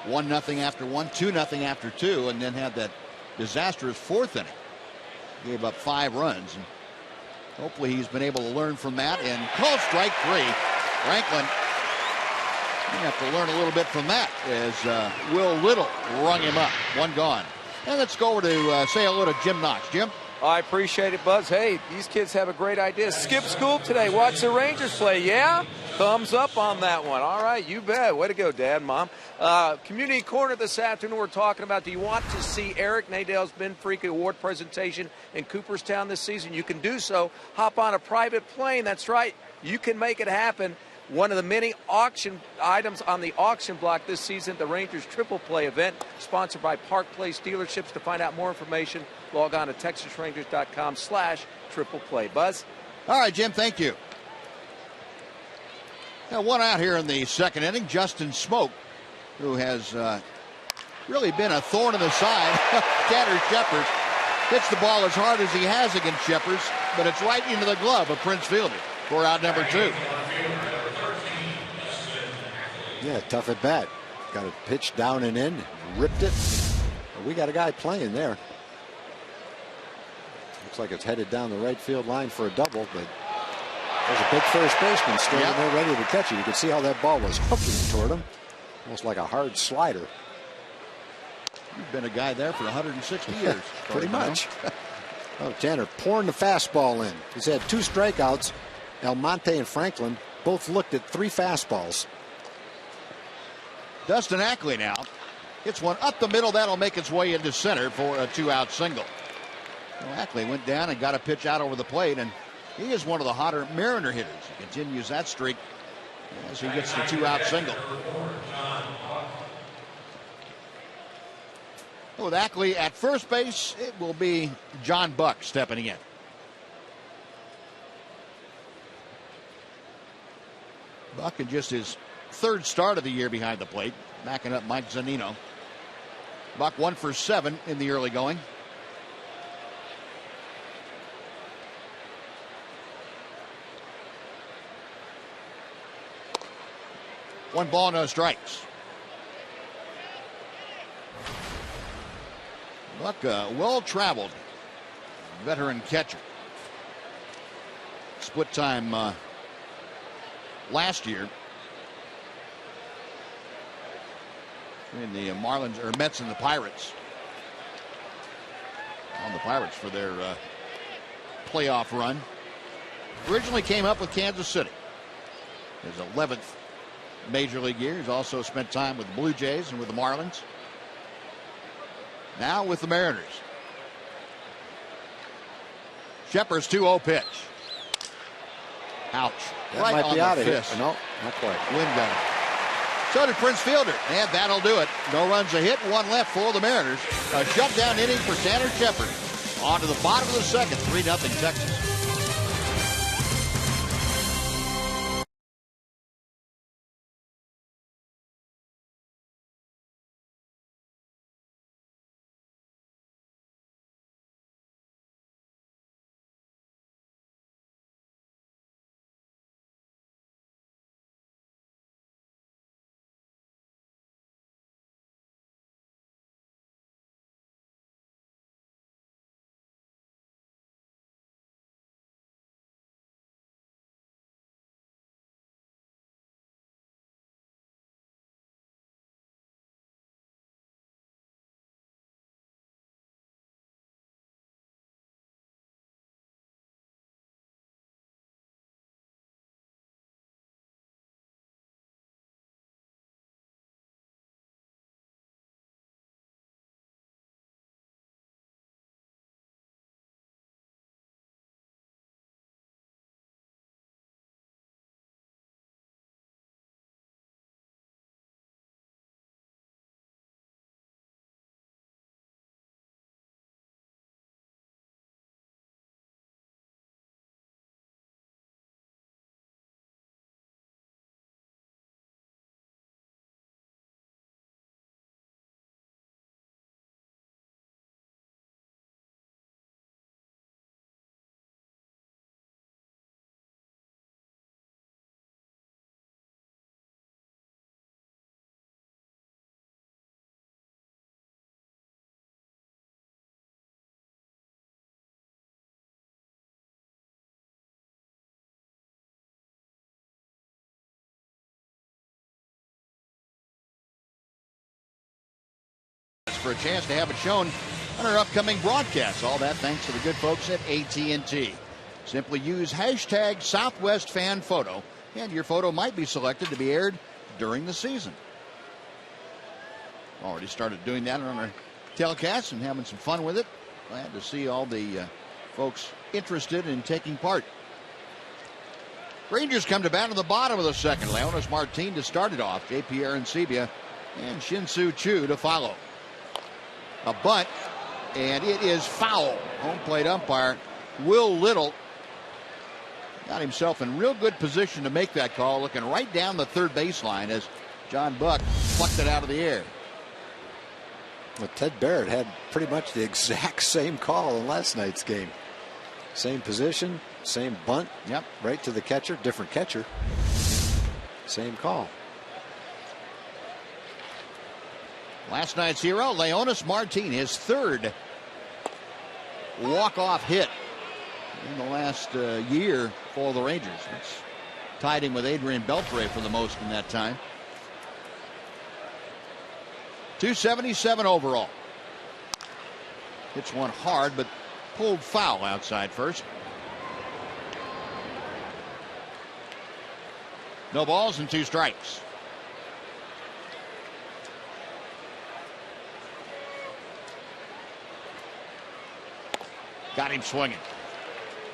Speaker 3: 1-0 after 1, 2-0 after 2, and then had that disastrous 4th inning. Gave up 5 runs. And hopefully he's been able to learn from that and call strike 3. Franklin, you have to learn a little bit from that as Will Little rung him up. 1 gone. And let's go over to say hello to Jim Knox. Jim?
Speaker 7: I appreciate it, Buzz. Hey, these kids have a great idea. Skip school today. Watch the Rangers play. Yeah? Thumbs up on that one. All right, you bet. Way to go, Dad, Mom. Community Corner this afternoon, we're talking about, do you want to see Eric Nadale's Ben Freak Award presentation in Cooperstown this season? You can do so. Hop on a private plane. That's right. You can make it happen. One of the many auction items on the auction block this season, the Rangers Triple Play event, sponsored by Park Place Dealerships. To find out more information, log on to TexasRangers.com/Triple Play. Buzz?
Speaker 3: All right, Jim, thank you. Now, 1 out here in the second inning. Justin Smoke, who has really been a thorn in the side. Tanner Shepard hits the ball as hard as he has against Shepard, but it's right into the glove of Prince Fielder for out number 2.
Speaker 4: Yeah, tough at bat. Got a pitch down and in, ripped it. But we got a guy playing there. Looks like it's headed down the right field line for a double, but there's a big first baseman standing there ready to catch it. You can see how that ball was hooking toward him, almost like a hard slider.
Speaker 3: You've been a guy there for 160 years.
Speaker 4: Pretty much. Oh, Tanner pouring the fastball in. He's had 2 strikeouts. Almonte and Franklin both looked at 3 fastballs.
Speaker 3: Dustin Ackley now hits one up the middle. That'll make its way into center for a 2-out single. Well, Ackley went down and got a pitch out over the plate, and he is one of the hotter Mariner hitters. He continues that streak as he gets the 2-out single. With Ackley at first base, it will be John Buck stepping in. Buck in just his 3rd start of the year behind the plate, backing up Mike Zunino. Buck 1 for 7 in the early going. One ball, no strikes. Buck, well-traveled veteran catcher. Split time last year in the Marlins or Mets and the Pirates. On the Pirates for their playoff run. Originally came up with Kansas City. His 11th major league year. He's also spent time with the Blue Jays and with the Marlins. Now with the Mariners. Shepard's 2-0 pitch. Ouch.
Speaker 4: That
Speaker 3: right
Speaker 4: might
Speaker 3: on
Speaker 4: be
Speaker 3: the
Speaker 4: out of here.
Speaker 3: fist.
Speaker 4: No, not quite.
Speaker 3: Wind gun. So did Prince Fielder, and that'll do it. No runs a hit, 1 left for the Mariners. A shutdown inning for Tanner Shepard. On to the bottom of the second, 3-0 Texas. for a chance to have it shown on our upcoming broadcast. All that thanks to the good folks at AT&T. Simply use hashtag SouthwestFanPhoto, and your photo might be selected to be aired during the season. Already started doing that on our telecast and having some fun with it. Glad to see all the folks interested in taking part. Rangers come to bat in the bottom of the second. Leonis Martin to start it off. J.P. Arancibia and Shin-Soo Choo to follow. A bunt, and it is foul. Home plate umpire Will Little got himself in real good position to make that call, looking right down the third baseline as John Buck plucked it out of the air.
Speaker 8: Well, Ted Barrett had pretty much the exact same call in last night's game. Same position, same bunt.
Speaker 3: Yep.
Speaker 8: Right to the catcher, different catcher. Same call.
Speaker 3: Last night's hero, Leonis Martin, his third walk-off hit in the last year for the Rangers. It's tied him with Adrian Beltre for the most in that time. 277 overall. Hits one hard, but pulled foul outside first. No balls and 2 strikes. Got him swinging.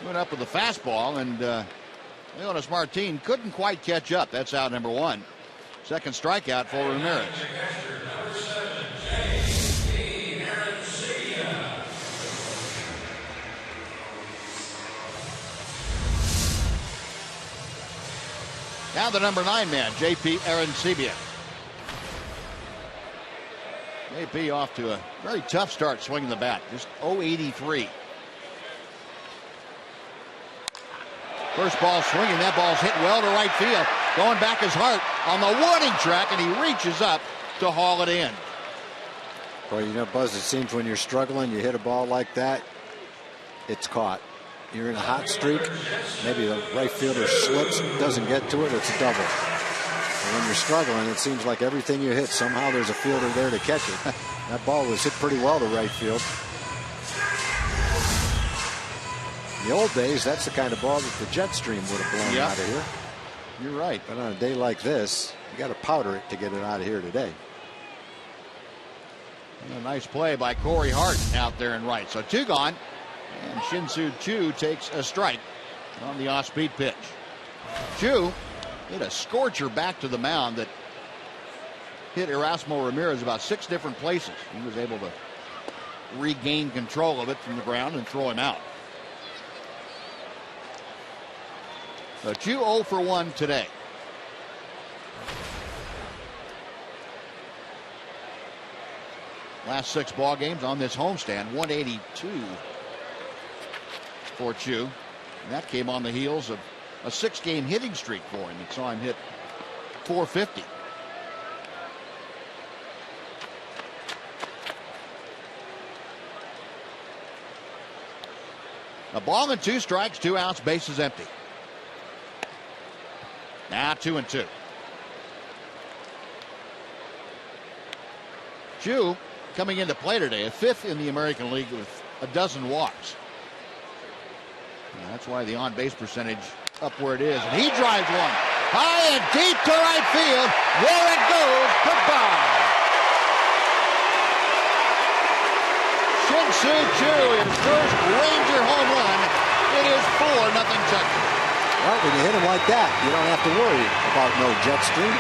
Speaker 3: Went up with a fastball, and Leonis Martin couldn't quite catch up. That's out number 1. Second strikeout for Ramirez. Now the number 9 man, J.P. Arancibia. J.P. off to a very tough start swinging the bat. Just 0-83. First ball swinging. That ball's hit well to right field. Going back his heart on the warning track, and he reaches up to haul it in.
Speaker 8: Well, you know, Buzz, it seems when you're struggling, you hit a ball like that, it's caught. You're in a hot streak, maybe the right fielder slips, doesn't get to it, it's a double. And when you're struggling, it seems like everything you hit, somehow there's a fielder there to catch it. That ball was hit pretty well to right field. In the old days, that's the kind of ball that the jet stream would have blown out of here.
Speaker 3: You're right.
Speaker 8: But on a day like this, you got to powder it to get it out of here today.
Speaker 3: And a nice play by Corey Hart out there in right. So 2 gone. And Shin-Soo Choo takes a strike on the off-speed pitch. Choo hit a scorcher back to the mound that hit Erasmo Ramirez about 6 different places. He was able to regain control of it from the ground and throw him out. So Choo 0 for 1 today. Last 6 ball games on this homestand, 182 for Choo. And that came on the heels of a 6-game hitting streak for him. It saw him hit 450. A ball and 2 strikes, 2 outs, bases empty. Now 2-2. Choo coming into play today, a 5th in the American League with a dozen walks. And that's why the on-base percentage up where it is. And he drives one high and deep to right field. There it goes. Goodbye. Shin-Soo Choo, his first Ranger home run. It is 4-0 Texas.
Speaker 8: Well, when you hit him like that, you don't have to worry about no jet stream.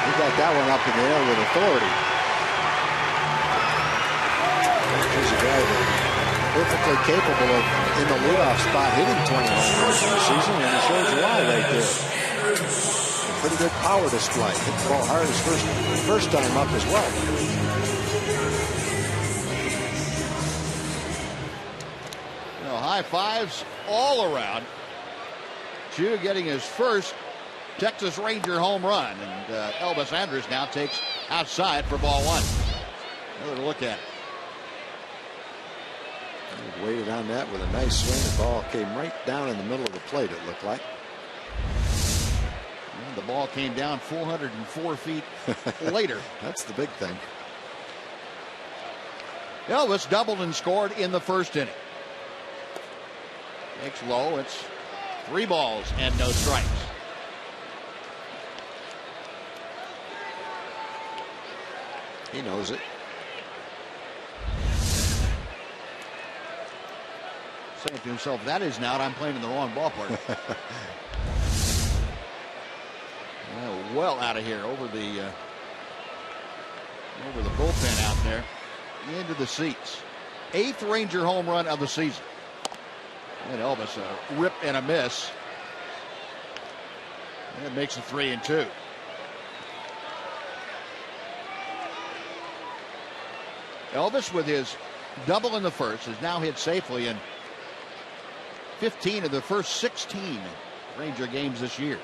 Speaker 8: He got that one up in the air with authority. Here's a guy that perfectly capable of, in the leadoff spot, hitting 20 home runs in the season, and it shows you why right there. A pretty good power display. Hit the ball hard his first time up as well.
Speaker 3: You know, high fives all around. Choo getting his first Texas Ranger home run, and Elvis Andrus now takes outside for ball 1. Another look at it.
Speaker 8: He waited on that with a nice swing. The ball came right down in the middle of the plate, it looked like.
Speaker 3: And the ball came down 404 feet later.
Speaker 8: That's the big thing.
Speaker 3: Elvis doubled and scored in the first inning. Makes low. It's 3 balls and no strikes.
Speaker 8: He knows it.
Speaker 3: Saying to himself, that isn't out. I'm playing in the wrong ballpark. Well out of here over the bullpen out there. Into the seats. 8th Ranger home run of the season. And Elvis a rip and a miss. And it makes it 3-2. Elvis with his double in the first has now hit safely in 15 of the first 16 Ranger games this year.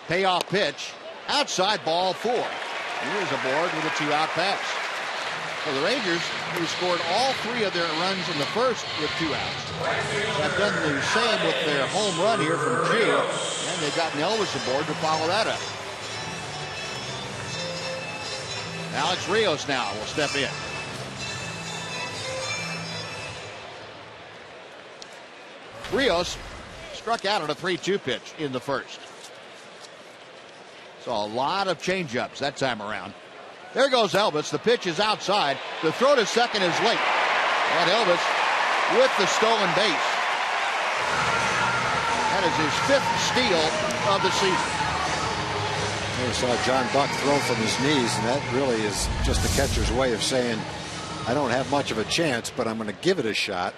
Speaker 3: Payoff pitch. Outside, ball 4. Here's a board with a 2-out pass. For the Rangers, who scored all 3 of their runs in the first with 2 outs, have done the same with their home run here from Jew, and they've gotten Elvis aboard to follow that up. Alex Rios now will step in. Rios struck out on a 3-2 pitch in the first. So a lot of changeups that time around. There goes Elvis. The pitch is outside. The throw to second is late. And Elvis with the stolen base. That is his 5th steal of the season.
Speaker 8: We saw John Buck throw from his knees, and that really is just the catcher's way of saying, I don't have much of a chance, but I'm going to give it a shot.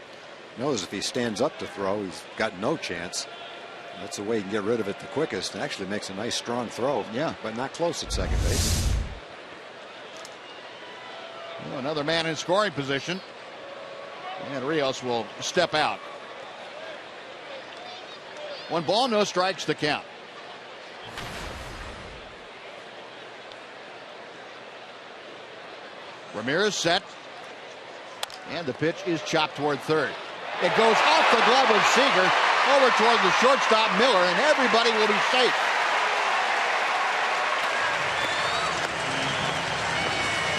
Speaker 8: Knows if he stands up to throw, he's got no chance. That's the way you can get rid of it the quickest. It actually makes a nice strong throw.
Speaker 3: Yeah.
Speaker 8: But not close at second base.
Speaker 3: Well, another man in scoring position. And Rios will step out. 1 ball, no strikes to count. Ramirez set. And the pitch is chopped toward third. It goes off the glove of Seager over toward the shortstop Miller, and everybody will be safe.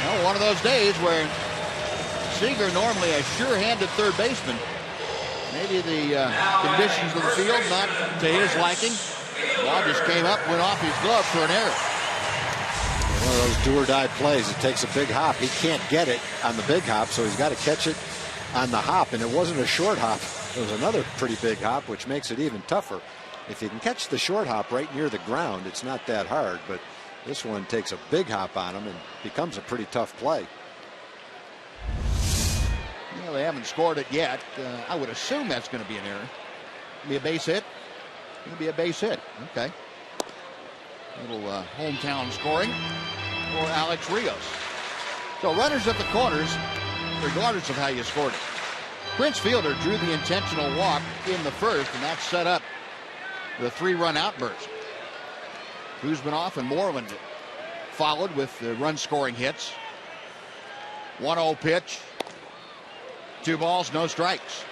Speaker 3: Well, one of those days where Seager, normally a sure-handed third baseman, maybe the conditions of the field not to his liking. Ball just came up, went off his glove for an error.
Speaker 8: One of those do-or-die plays. It takes a big hop. He can't get it on the big hop, so he's got to catch it on the hop, and it wasn't a short hop. It was another pretty big hop, which makes it even tougher. If you can catch the short hop right near the ground, it's not that hard, but this one takes a big hop on him and becomes a pretty tough play.
Speaker 3: Well, they haven't scored it yet. I would assume that's going to be an error. Be a base hit. It'll be a base hit. Okay. Little hometown scoring for Alex Rios. So runners at the corners, regardless of how you scored it. Prince Fielder drew the intentional walk in the first, and that set up the 3-run outburst. Kuzminoff and Moreland followed with the run-scoring hits. 1-0 pitch. 2 balls, no strikes.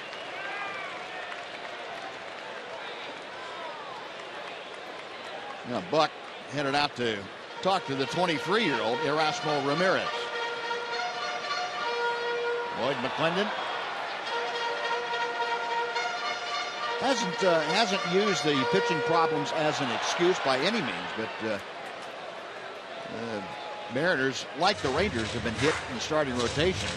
Speaker 3: Now Buck headed out to talk to the 23-year-old Erasmo Ramirez. Lloyd McClendon hasn't used the pitching problems as an excuse by any means, but Mariners, like the Rangers, have been hit in starting rotation,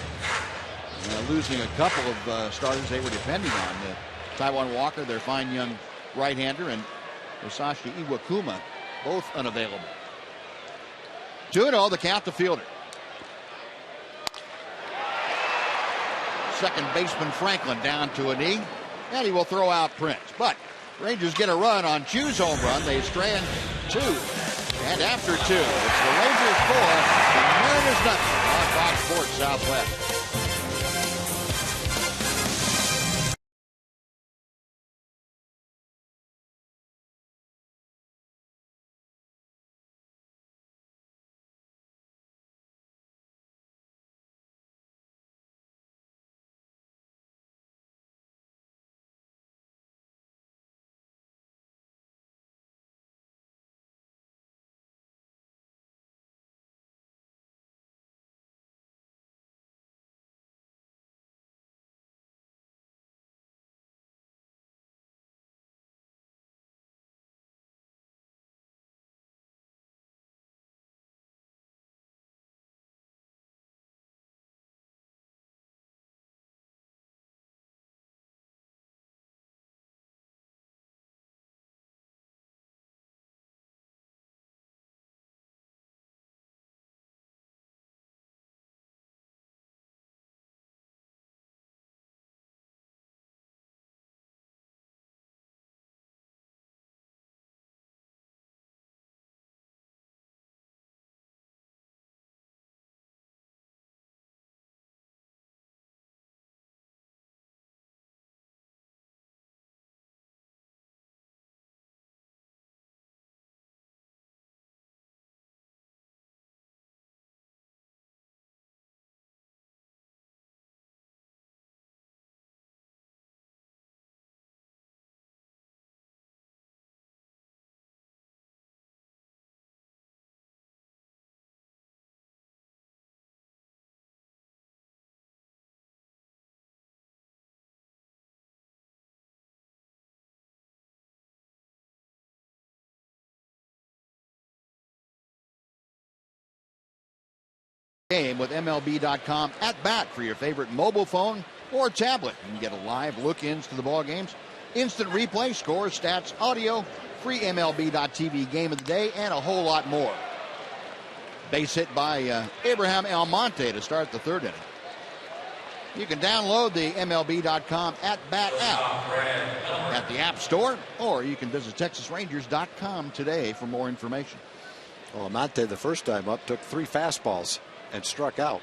Speaker 3: losing a couple of starters they were depending on. Taijuan Walker, their fine young right-hander, and Masashi Iwakuma, both unavailable. 2-0, the count to Fielder. Second baseman Franklin down to a knee, and he will throw out Prince. But Rangers get a run on Chu's home run. They strand 2. And after 2, it's the Rangers 4, the Mariners nothing on Fox Sports Southwest. Game with MLB.com at bat for your favorite mobile phone or tablet. You can get a live look-ins to the ball games, instant replay, scores, stats, audio, free MLB.TV game of the day, and a whole lot more. Base hit by Abraham Almonte to start the third inning. You can download the MLB.com at bat app at the App Store, or you can visit TexasRangers.com today for more information.
Speaker 8: Well, Almonte the first time up took 3 fastballs and struck out.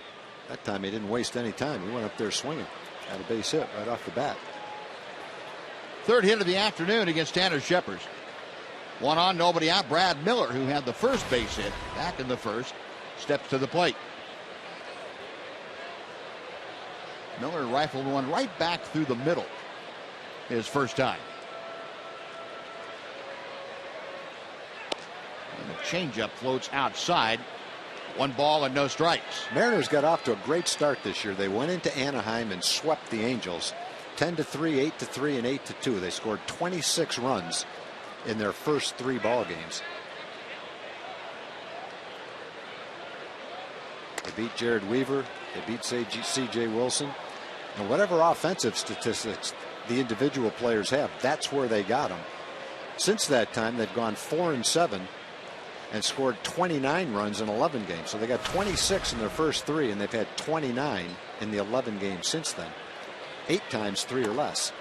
Speaker 8: That time he didn't waste any time. He went up there swinging. Had a base hit right off the bat.
Speaker 3: Third hit of the afternoon against Tanner Scheppers. 1 on, nobody out. Brad Miller, who had the first base hit back in the first, steps to the plate. Miller rifled one right back through the middle his first time. And the changeup floats outside. 1 ball and no strikes.
Speaker 8: Mariners got off to a great start this year. They went into Anaheim and swept the Angels 10-3, 8-3, and 8-2. They scored 26 runs in their first 3 ball games. They beat Jared Weaver. They beat C.J. Wilson. And whatever offensive statistics the individual players have, that's where they got them. Since that time, they've gone 4-7. And scored 29 runs in 11 games. So they got 26 in their first 3, and they've had 29 in the 11 games since then. 8 times 3 or less.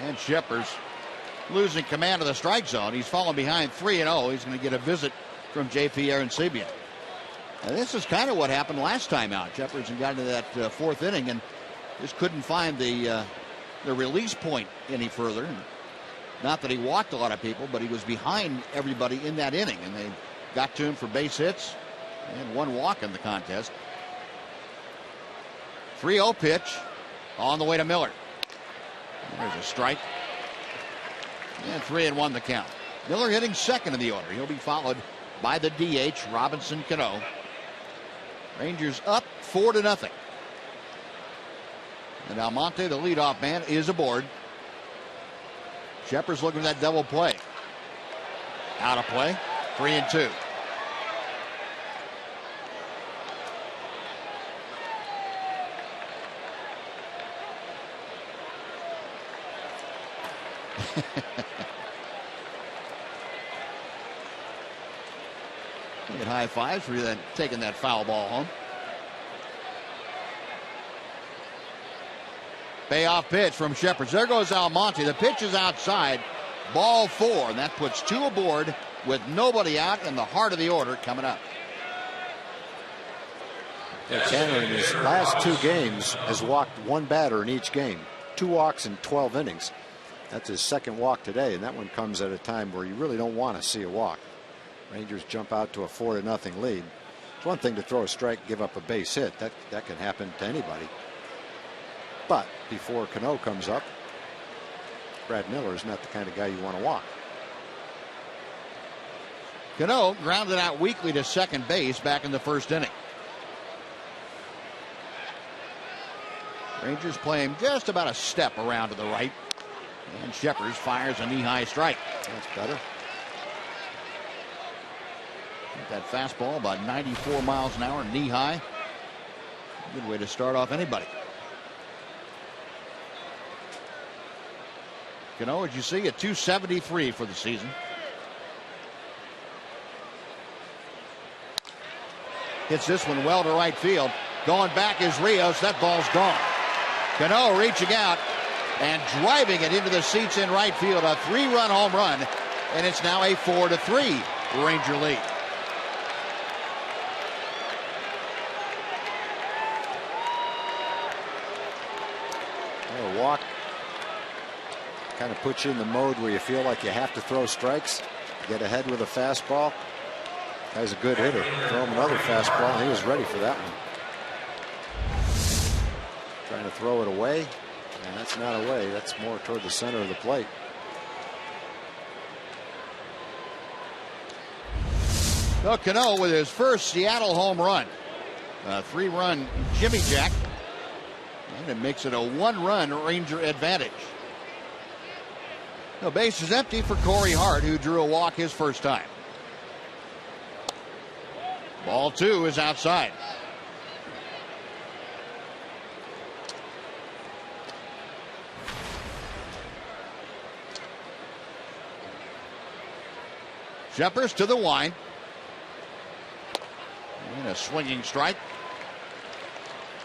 Speaker 3: And Scheppers losing command of the strike zone. He's fallen behind 3-0. He's going to get a visit from J.P. Arancibia. And this is kind of what happened last time out. Scheppers got into that 4th inning and just couldn't find the release point any further. Not that he walked a lot of people, but he was behind everybody in that inning, and they got to him for base hits and 1 walk in the contest. 3-0 pitch on the way to Miller. There's a strike. And 3-1 the count. Miller hitting second in the order. He'll be followed by the DH, Robinson Cano. Rangers up 4-0. And Almonte, the leadoff man, is aboard. Scheppers looking at that double play. Out of play. 3-2. Get high fives for you taking that foul ball home. Payoff pitch from Scheppers. There goes Almonte. The pitch is outside. Ball 4, and that puts 2 aboard with nobody out in the heart of the order coming up.
Speaker 8: Yeah, Tanner in his last 2 games has walked 1 batter in each game. 2 walks in 12 innings. That's his 2nd walk today, and that one comes at a time where you really don't want to see a walk. Rangers jump out to a 4-0 lead. It's one thing to throw a strike, give up a base hit. That can happen to anybody. But before Cano comes up, Brad Miller is not the kind of guy you want to walk.
Speaker 3: Cano grounded out weakly to second base back in the first inning. Rangers play him just about a step around to the right. And Scheppers fires a knee-high strike.
Speaker 8: That's better.
Speaker 3: That fastball about 94 miles an hour, knee-high. Good way to start off anybody. Cano, as you see, at 273 for the season. Hits this one well to right field. Going back is Rios. That ball's gone. Cano reaching out and driving it into the seats in right field. A 3-run home run. And it's now a 4-3 Ranger lead.
Speaker 8: A walk kind of puts you in the mode where you feel like you have to throw strikes, get ahead with a fastball. Guy's a good hitter. Throw him another fastball, and he was ready for that one. Trying to throw it away, and that's not away. That's more toward the center of the plate.
Speaker 3: So Cano with his first Seattle home run. A 3-run Jimmy Jack. And it makes it a 1-run Ranger advantage. The base is empty for Corey Hart, who drew a walk his first time. Ball 2 is outside. Shepard to the line. And a swinging strike.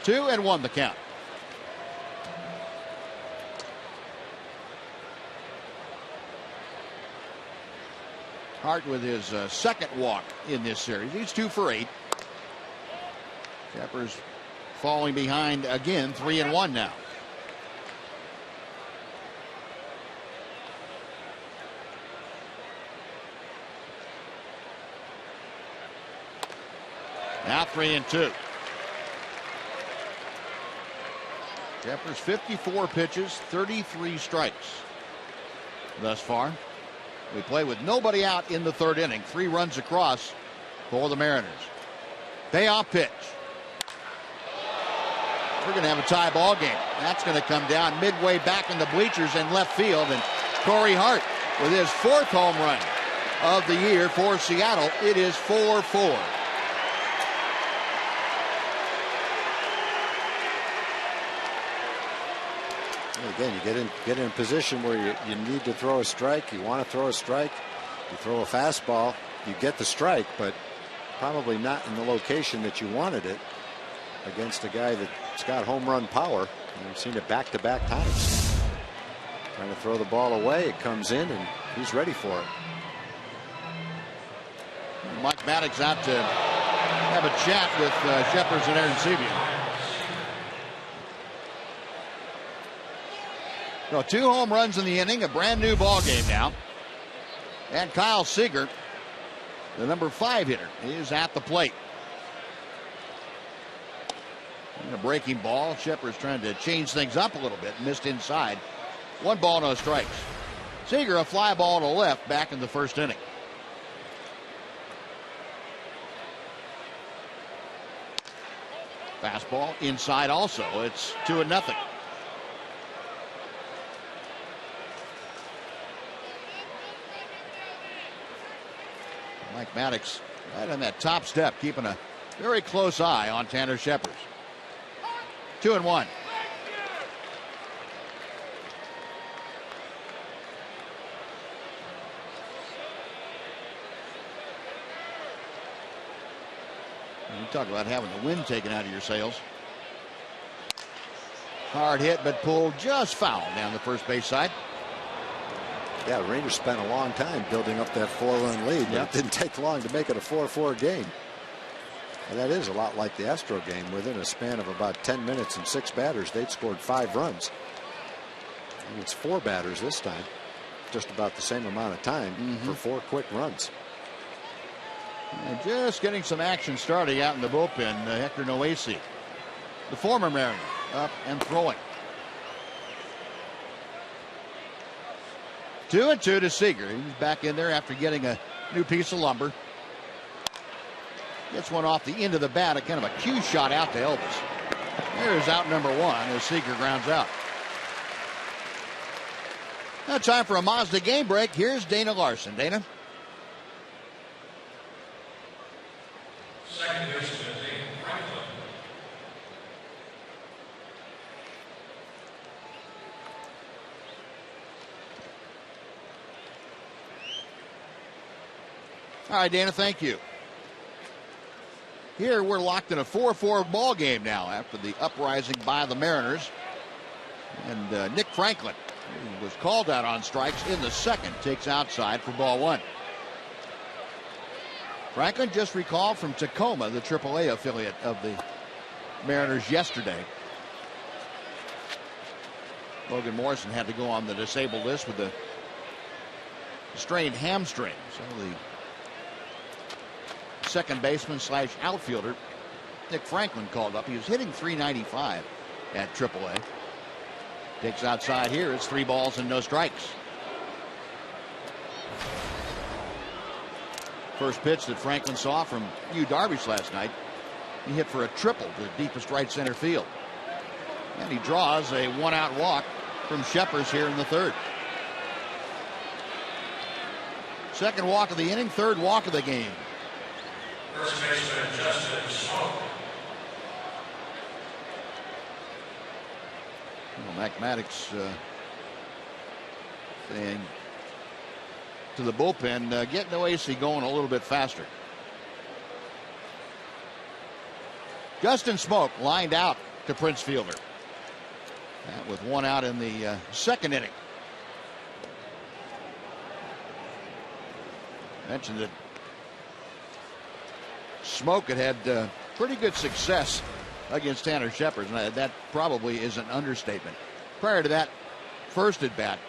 Speaker 3: 2-1 the count. Hart with his second walk in this series. He's 2 for 8. Shepard's falling behind again, 3-1 now. Now 3-2. Shepard's 54 pitches, 33 strikes thus far. We play with nobody out in the third inning. 3 runs across for the Mariners. Payoff pitch. We're going to have a tie ball game. That's going to come down midway back in the bleachers in left field. And Corey Hart with his 4th home run of the year for Seattle. It is 4-4.
Speaker 8: Again, you get in a position where you need to throw a strike. You want to throw a strike. You throw a fastball. You get the strike, but probably not in the location that you wanted it against a guy that's got home run power. And we've seen it back-to-back times. Trying to throw the ball away. It comes in, and he's ready for it.
Speaker 3: Mike Maddox out to have a chat with Shepard and Aaron Sevier. So 2 home runs in the inning, a brand new ball game now. And Kyle Seager, the number 5 hitter, is at the plate. And a breaking ball. Shepard's trying to change things up a little bit. Missed inside. 1 ball, no strikes. Seager, a fly ball to left back in the first inning. Fastball inside also. It's 2-0. Mike Maddox right on that top step, keeping a very close eye on Tanner Shepard. 2-1. You talk about having the wind taken out of your sails. Hard hit, but pulled just foul down the first base side.
Speaker 8: Yeah, the Rangers spent a long time building up that 4-run lead, but it didn't take long to make it a 4-4 game. And that is a lot like the Astro game. Within a span of about 10 minutes and 6 batters, they'd scored 5 runs. And it's 4 batters this time. Just about the same amount of time for 4 quick runs.
Speaker 3: And just getting some action starting out in the bullpen. Hector Noesi, the former Mariner, up and throwing. 2-2 to Seager. He's back in there after getting a new piece of lumber. Gets one off the end of the bat, a kind of a cue shot out to Elvis. There's out number 1 as Seager grounds out. Now time for a Mazda game break. Here's Dana Larson. Dana?
Speaker 2: Second baseman, Franklin.
Speaker 3: All right, Dana, thank you. Here we're locked in a 4-4 ball game now after the uprising by the Mariners. And Nick Franklin, who was called out on strikes in the second, takes outside for ball 1. Franklin just recalled from Tacoma, the AAA affiliate of the Mariners, yesterday. Logan Morrison had to go on the disabled list with a strained hamstring. So the second baseman / outfielder Nick Franklin called up. He was hitting .395 at AAA. Takes outside here. It's 3 balls and no strikes. First pitch that Franklin saw from Yu Darvish last night. He hit for a triple to deepest right center field. And he draws a 1-out walk from Shepard here in the third. Second walk of the inning, third walk of the game.
Speaker 2: First baseman, Justin Smoke.
Speaker 3: Well, Mac Maddox saying to the bullpen, get Noesi going a little bit faster. Justin Smoke lined out to Prince Fielder. That with one out in the second inning. Mentioned that Smoke had pretty good success against Tanner Shepard, and that probably is an understatement. Prior to that first at bat,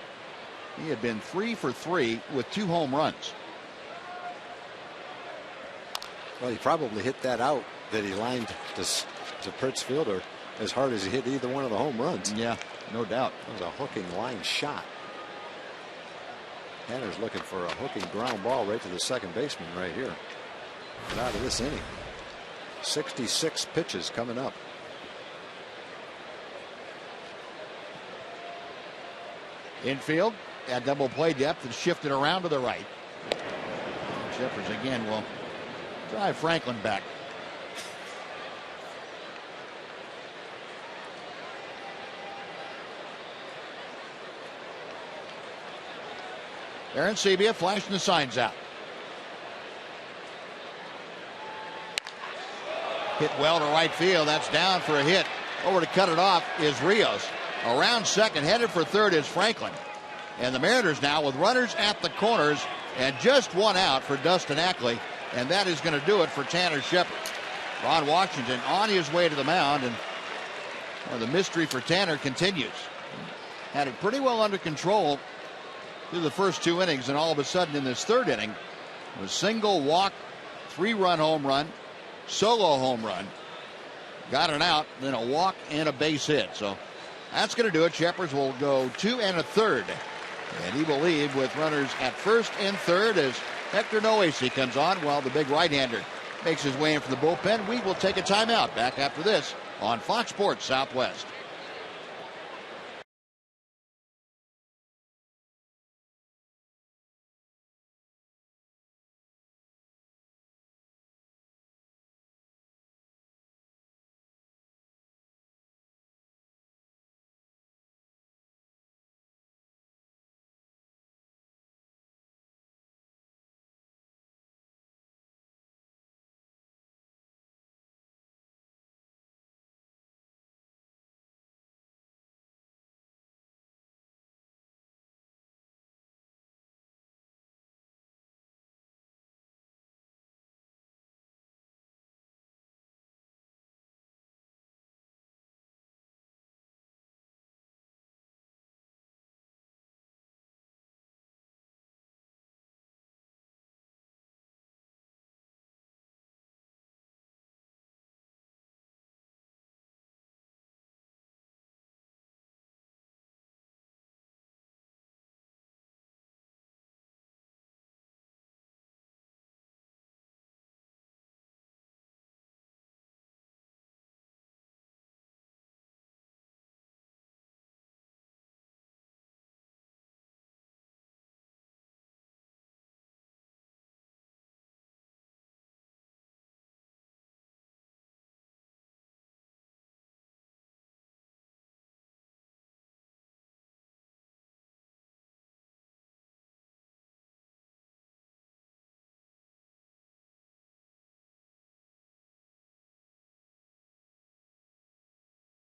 Speaker 3: he had been 3 for 3 with 2 home runs.
Speaker 8: Well, he probably hit that out that he lined to Prince Fielder as hard as he hit either one of the home runs.
Speaker 3: Yeah, no doubt.
Speaker 8: It was a hooking line shot. Tanner's looking for a hooking ground ball right to the second baseman right here. Get out of this inning. 66 pitches coming up.
Speaker 3: Infield at double play depth and shifted around to the right. Shepard again will drive Franklin back. Aaron Sebia flashing the signs out. Hit well to right field. That's down for a hit. Over to cut it off is Rios. Around second, headed for third is Franklin. And the Mariners now with runners at the corners and just one out for Dustin Ackley. And that is going to do it for Tanner Shepard. Ron Washington on his way to the mound, and the mystery for Tanner continues. Had it pretty well under control through the first 2 innings, and all of a sudden in this third inning, a single walk, 3-run home run, solo home run, got an out, then a walk and a base hit. So that's going to do it. Shepard will go 2 1/3, and he will leave with runners at first and third as Hector Noesi comes on while the big right-hander makes his way in from the bullpen. We will take a timeout. Back after this on Fox Sports Southwest.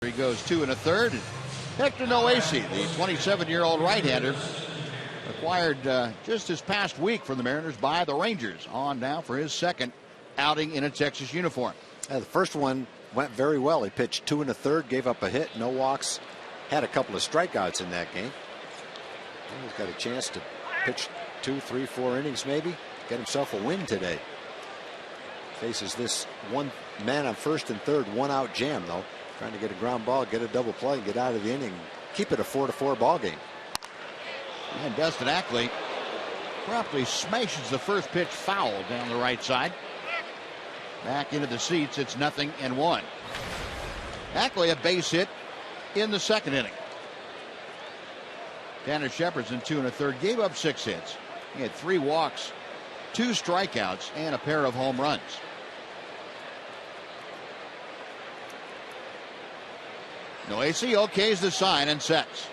Speaker 3: He goes 2 1/3. Hector Noesi, the 27-year-old right-hander, acquired just this past week from the Mariners by the Rangers, on now for his second outing in a Texas uniform.
Speaker 8: The first one went very well. He pitched 2 1/3, gave up a hit, no walks, had a couple of strikeouts in that game. He's got a chance to pitch 2, 3, 4 innings maybe, get himself a win today. Faces this one man on first and third, 1-out jam though. Trying to get a ground ball, get a double play, get out of the inning, keep it a 4-4 ball game.
Speaker 3: And Dustin Ackley promptly smashes the first pitch foul down the right side. Back into the seats, it's 0-1. Ackley a base hit in the second inning. Tanner Shepard's in 2 1/3, gave up 6 hits. He had 3 walks, 2 strikeouts, and a pair of home runs. Noesi okays the sign and sets.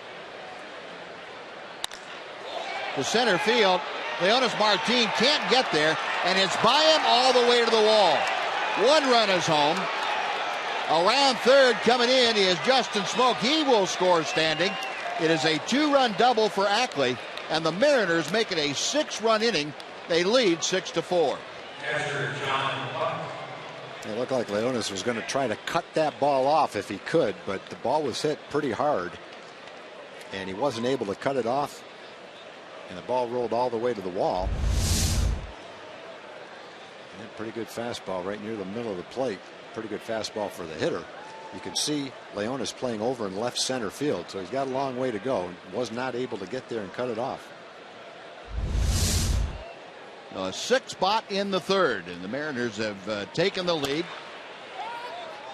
Speaker 3: To center field, Leonis Martin can't get there, and it's by him all the way to the wall. 1 run is home. Around third coming in is Justin Smoke. He will score standing. It is a 2-run double for Ackley, and the Mariners make it a 6-run inning. They lead 6-4.
Speaker 8: It looked like Leonis was going to try to cut that ball off if he could, but the ball was hit pretty hard, and he wasn't able to cut it off, and the ball rolled all the way to the wall. And a pretty good fastball right near the middle of the plate. Pretty good fastball for the hitter. You can see Leonis playing over in left center field, so he's got a long way to go. Was not able to get there and cut it off.
Speaker 3: A 6th spot in the 3rd, and the Mariners have taken the lead.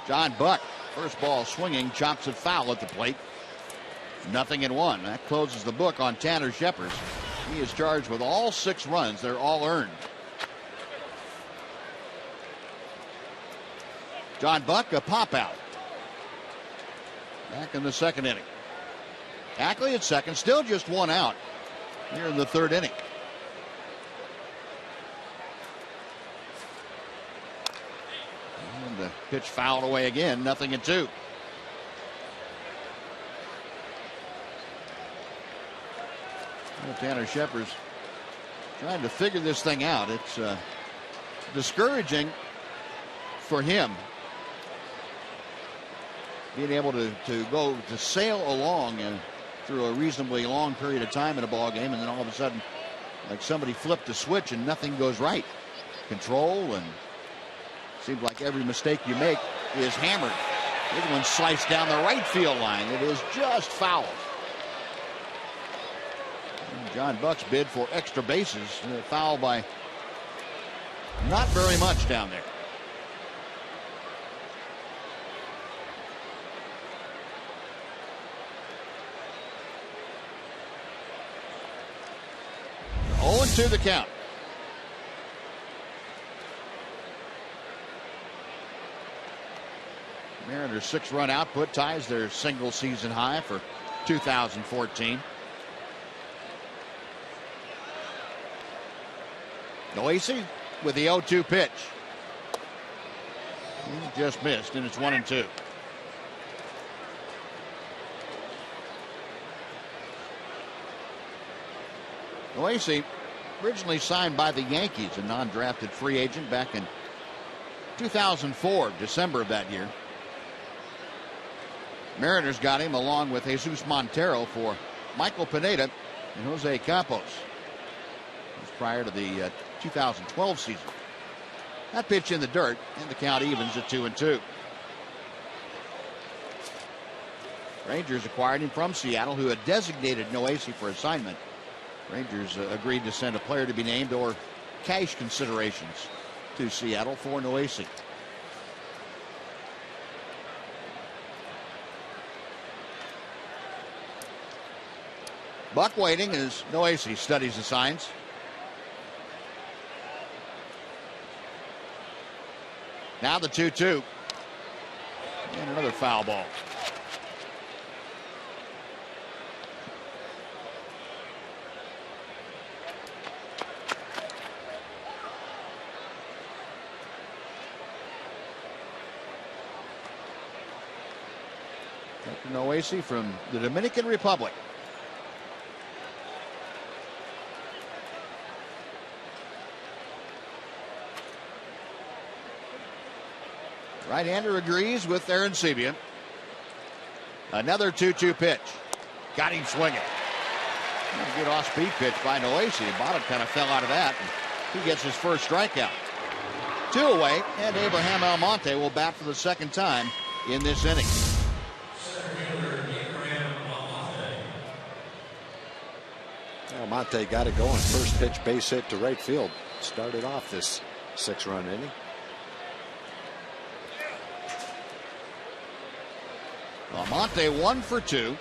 Speaker 3: John Buck, first ball swinging, chops it foul at the plate. 0-1. That closes the book on Tanner Scheppers. He is charged with all 6 runs. They're all earned. John Buck, a pop out. Back in the 2nd inning. Ackley at second, still just 1 out here in the 3rd inning. And the pitch fouled away again, 0-2. Well, Tanner Scheppers trying to figure this thing out. It's discouraging for him, being able to go to sail along and through a reasonably long period of time in a ball game, and then all of a sudden, like somebody flipped a switch and nothing goes right. Control, and seems like every mistake you make is hammered. This one sliced down the right field line. It is just foul. And John Buck's bid for extra bases, foul by not very much down there. To the count. Mariners' 6-run output ties their single season high for 2014. Noesi with the 0-2 pitch. He just missed, and it's 1-2. Noesi, originally signed by the Yankees, a non-drafted free agent back in 2004, December of that year. Mariners got him along with Jesus Montero for Michael Pineda and Jose Campos. It was prior to the 2012 season. That pitch in the dirt, and the count evens at 2-2. Rangers acquired him from Seattle, who had designated Noesi for assignment. Rangers agreed to send a player to be named or cash considerations to Seattle for Noesi. Buck waiting as Noesi studies the signs. Now the 2-2. And another foul ball. Noesi from the Dominican Republic. Right-hander agrees with Aaron Sebia. Another 2-2 pitch. Got him swinging. A good off-speed pitch by Noesi. The bottom kind of fell out of that. He gets his first strikeout. 2 away, and Abraham Almonte will bat for the 2nd time in this inning.
Speaker 8: Almonte got it going. First pitch base hit to right field. Started off this 6-run inning.
Speaker 3: Almonte 1 for 2.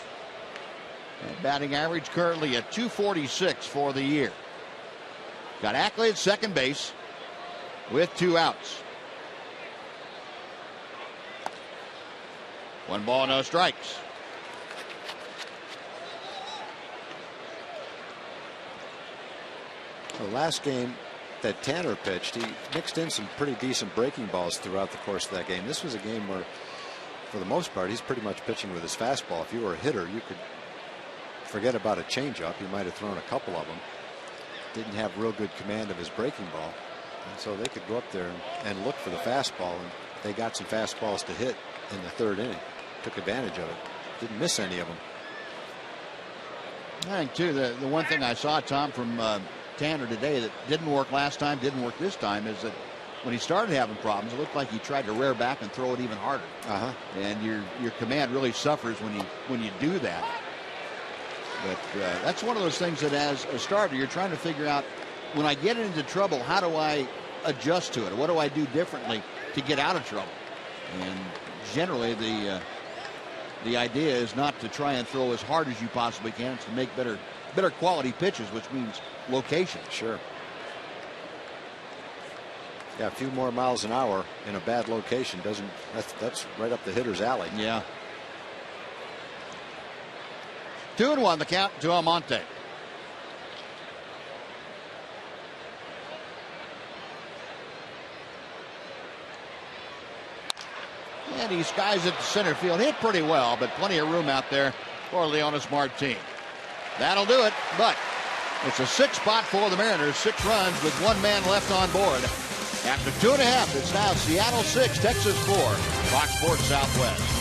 Speaker 3: And batting average currently at .246 for the year. Got Ackley at second base with 2 outs. 1 ball, no strikes.
Speaker 8: The last game that Tanner pitched, he mixed in some pretty decent breaking balls throughout the course of that game. This was a game where, for the most part, he's pretty much pitching with his fastball. If you were a hitter, you could forget about a changeup. He might have thrown a couple of them. Didn't have real good command of his breaking ball. And so they could go up there and look for the fastball, and they got some fastballs to hit in the third inning. Took advantage of it. Didn't miss any of them.
Speaker 9: I think, too, the one thing I saw, Tom, from Tanner today that didn't work last time, didn't work this time, is that when he started having problems, it looked like he tried to rear back and throw it even harder. And your command really suffers when you do that. But that's one of those things that, as a starter, you're trying to figure out, when I get into trouble, how do I adjust to it? What do I do differently to get out of trouble? And generally, the idea is not to try and throw as hard as you possibly can. It's to make better quality pitches, which means location.
Speaker 8: Sure. Yeah, a few more miles an hour in a bad location that's right up the hitter's alley.
Speaker 9: Yeah. 2-1 the count to Almonte. And he skies it to center field. Hit pretty well, but plenty of room out there for Leonis Martin. That'll do it, but it's a 6-spot for the Mariners. 6 runs with 1 man left on board. After 2.5, it's now Seattle 6, Texas 4. Fox Sports Southwest.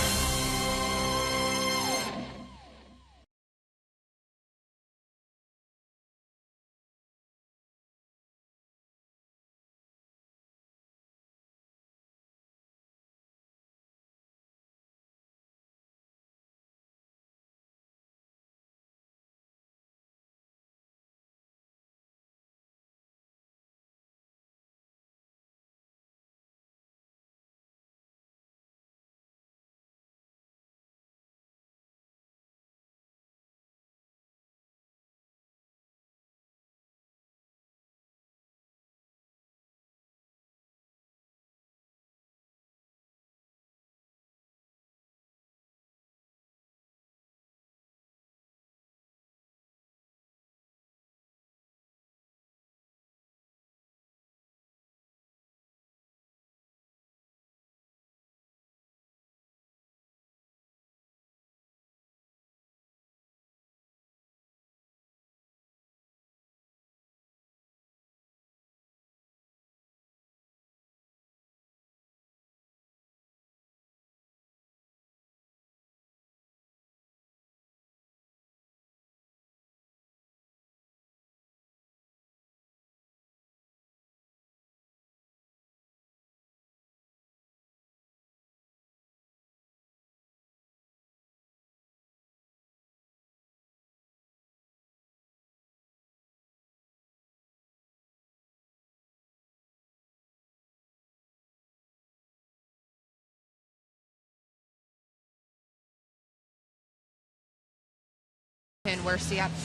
Speaker 5: Where Seattle.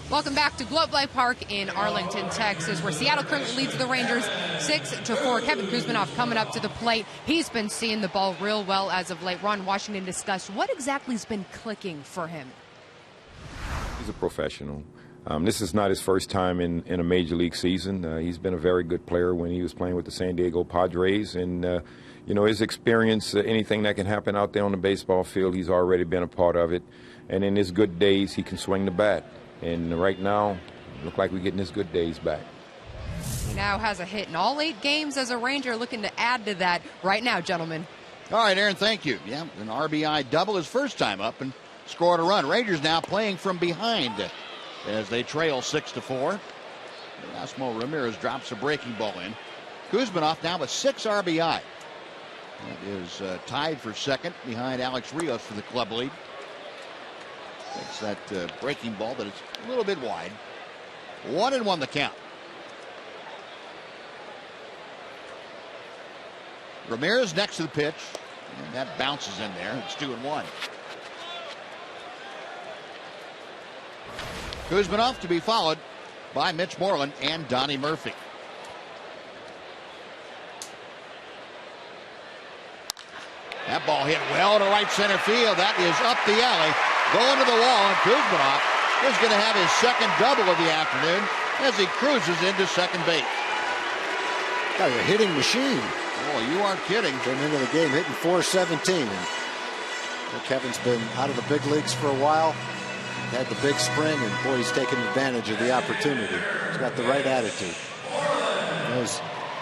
Speaker 5: Welcome back to Globe Life Park in Arlington, Texas, where Seattle currently leads the Rangers 6-4. Kevin Kuzminoff coming up to the plate. He's been seeing the ball real well as of late. Ron Washington discussed what exactly has been clicking for him.
Speaker 10: He's a professional. This is not his first time in a major league season. He's been a very good player when he was playing with the San Diego Padres, and his experience, anything that can happen out there on the baseball field, he's already been a part of it. And in his good days, he can swing the bat. And right now, it looks like we're getting his good days back.
Speaker 5: He now has a hit in all 8 games as a Ranger, looking to add to that right now, gentlemen.
Speaker 9: All right, Aaron, thank you. Yeah, an RBI double his first time up and scored a run. Rangers now playing from behind as they trail 6-4. Erasmo Ramirez drops a breaking ball in. Kuzminoff now with 6 RBI. That is tied for second behind Alex Rios for the club lead. It's that breaking ball that is a little bit wide. 1-1 the count. Ramirez next to the pitch, and that bounces in there. It's 2-1. Kuzminoff to be followed by Mitch Moreland and Donnie Murphy. That ball hit well to right center field. That is up the alley, going to the wall, and Kuzminoff is going to have his second double of the afternoon as he cruises into second base.
Speaker 8: Got a hitting machine.
Speaker 9: Oh, you aren't kidding.
Speaker 8: Came into the game hitting .417. Kevin's been out of the big leagues for a while. Had the big spring, and boy, he's taking advantage of the opportunity. He's got the right attitude. He knows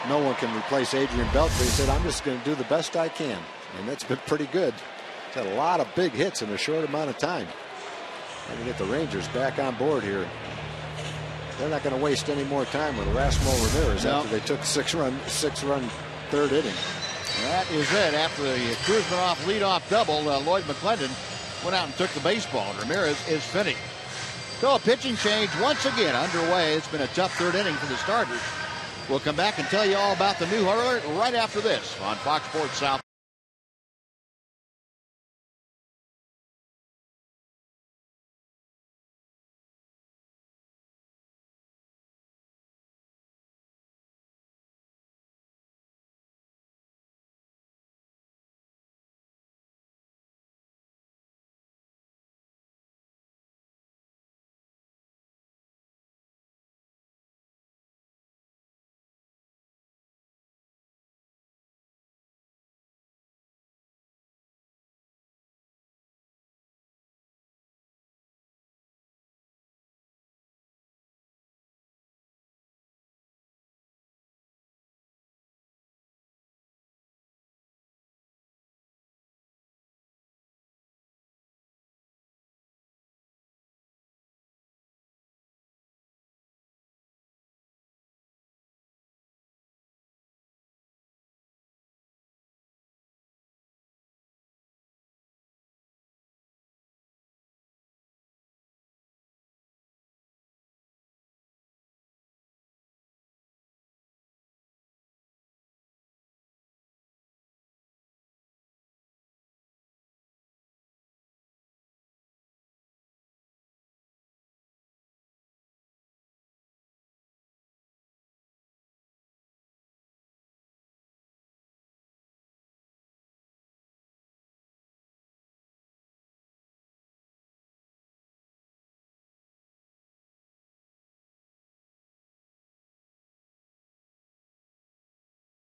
Speaker 8: no one can replace Adrian Beltre. He said, I'm just going to do the best I can. And that's been pretty good. He's had a lot of big hits in a short amount of time. And to get the Rangers back on board here. They're not going to waste any more time with Erasmo Ramirez after they took a six-run third inning.
Speaker 9: That is it. After the Kuzminoff leadoff double, Lloyd McClendon went out and took the baseball. Ramirez is finished. So a pitching change once again underway. It's been a tough third inning for the starters. We'll come back and tell you all about the new hurler right after this on Fox Sports South.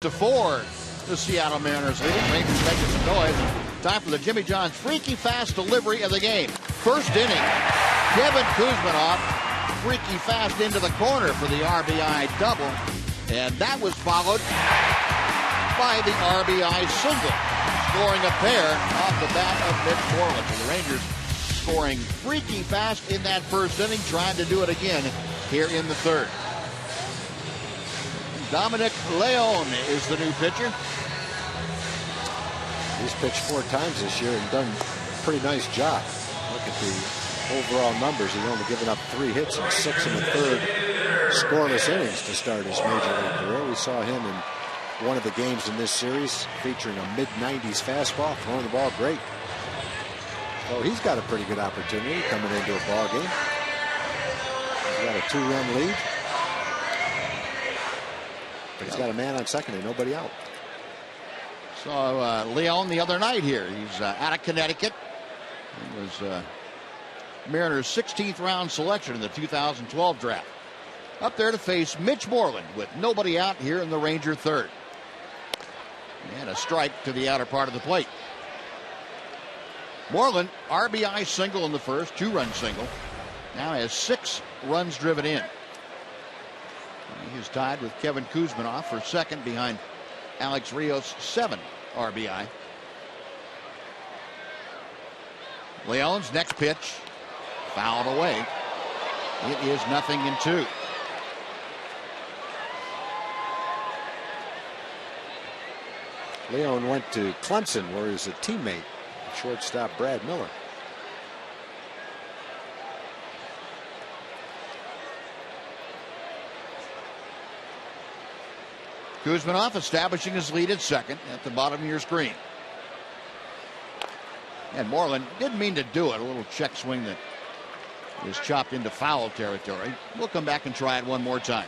Speaker 9: To 4, the Seattle Mariners lead. Rangers making some noise. Time for the Jimmy John's freaky fast delivery of the game. First inning, Kevin Kuzminoff freaky fast into the corner for the RBI double, and that was followed by the RBI single, scoring a pair off the bat of Mitch Moreland. So the Rangers scoring freaky fast in that first inning, trying to do it again here in the third. Dominic Leone is the new pitcher.
Speaker 8: He's pitched 4 times this year and done a pretty nice job. Look at the overall numbers. He's only given up 3 hits and 6 in the third scoreless innings to start his major league career. We saw him in one of the games in this series featuring a mid-90s fastball, throwing the ball great. So he's got a pretty good opportunity coming into a ball game. He's got a 2-run lead. But he's got a man on second and nobody out.
Speaker 9: So Leone the other night here. He's out of Connecticut. He was Mariners' 16th round selection in the 2012 draft. Up there to face Mitch Moreland with nobody out here in the Ranger third. And a strike to the outer part of the plate. Moreland, RBI single in the first, 2-run single. Now has 6 runs driven in. He is tied with Kevin Kuzminoff for second behind Alex Rios' 7 RBI. Leone's next pitch fouled away. It is 0-2.
Speaker 8: Leone went to Clemson where he was a teammate, shortstop Brad Miller.
Speaker 9: Kuzminoff establishing his lead at second at the bottom of your screen. And Moreland didn't mean to do it. A little check swing that is chopped into foul territory. We'll come back and try it one more time.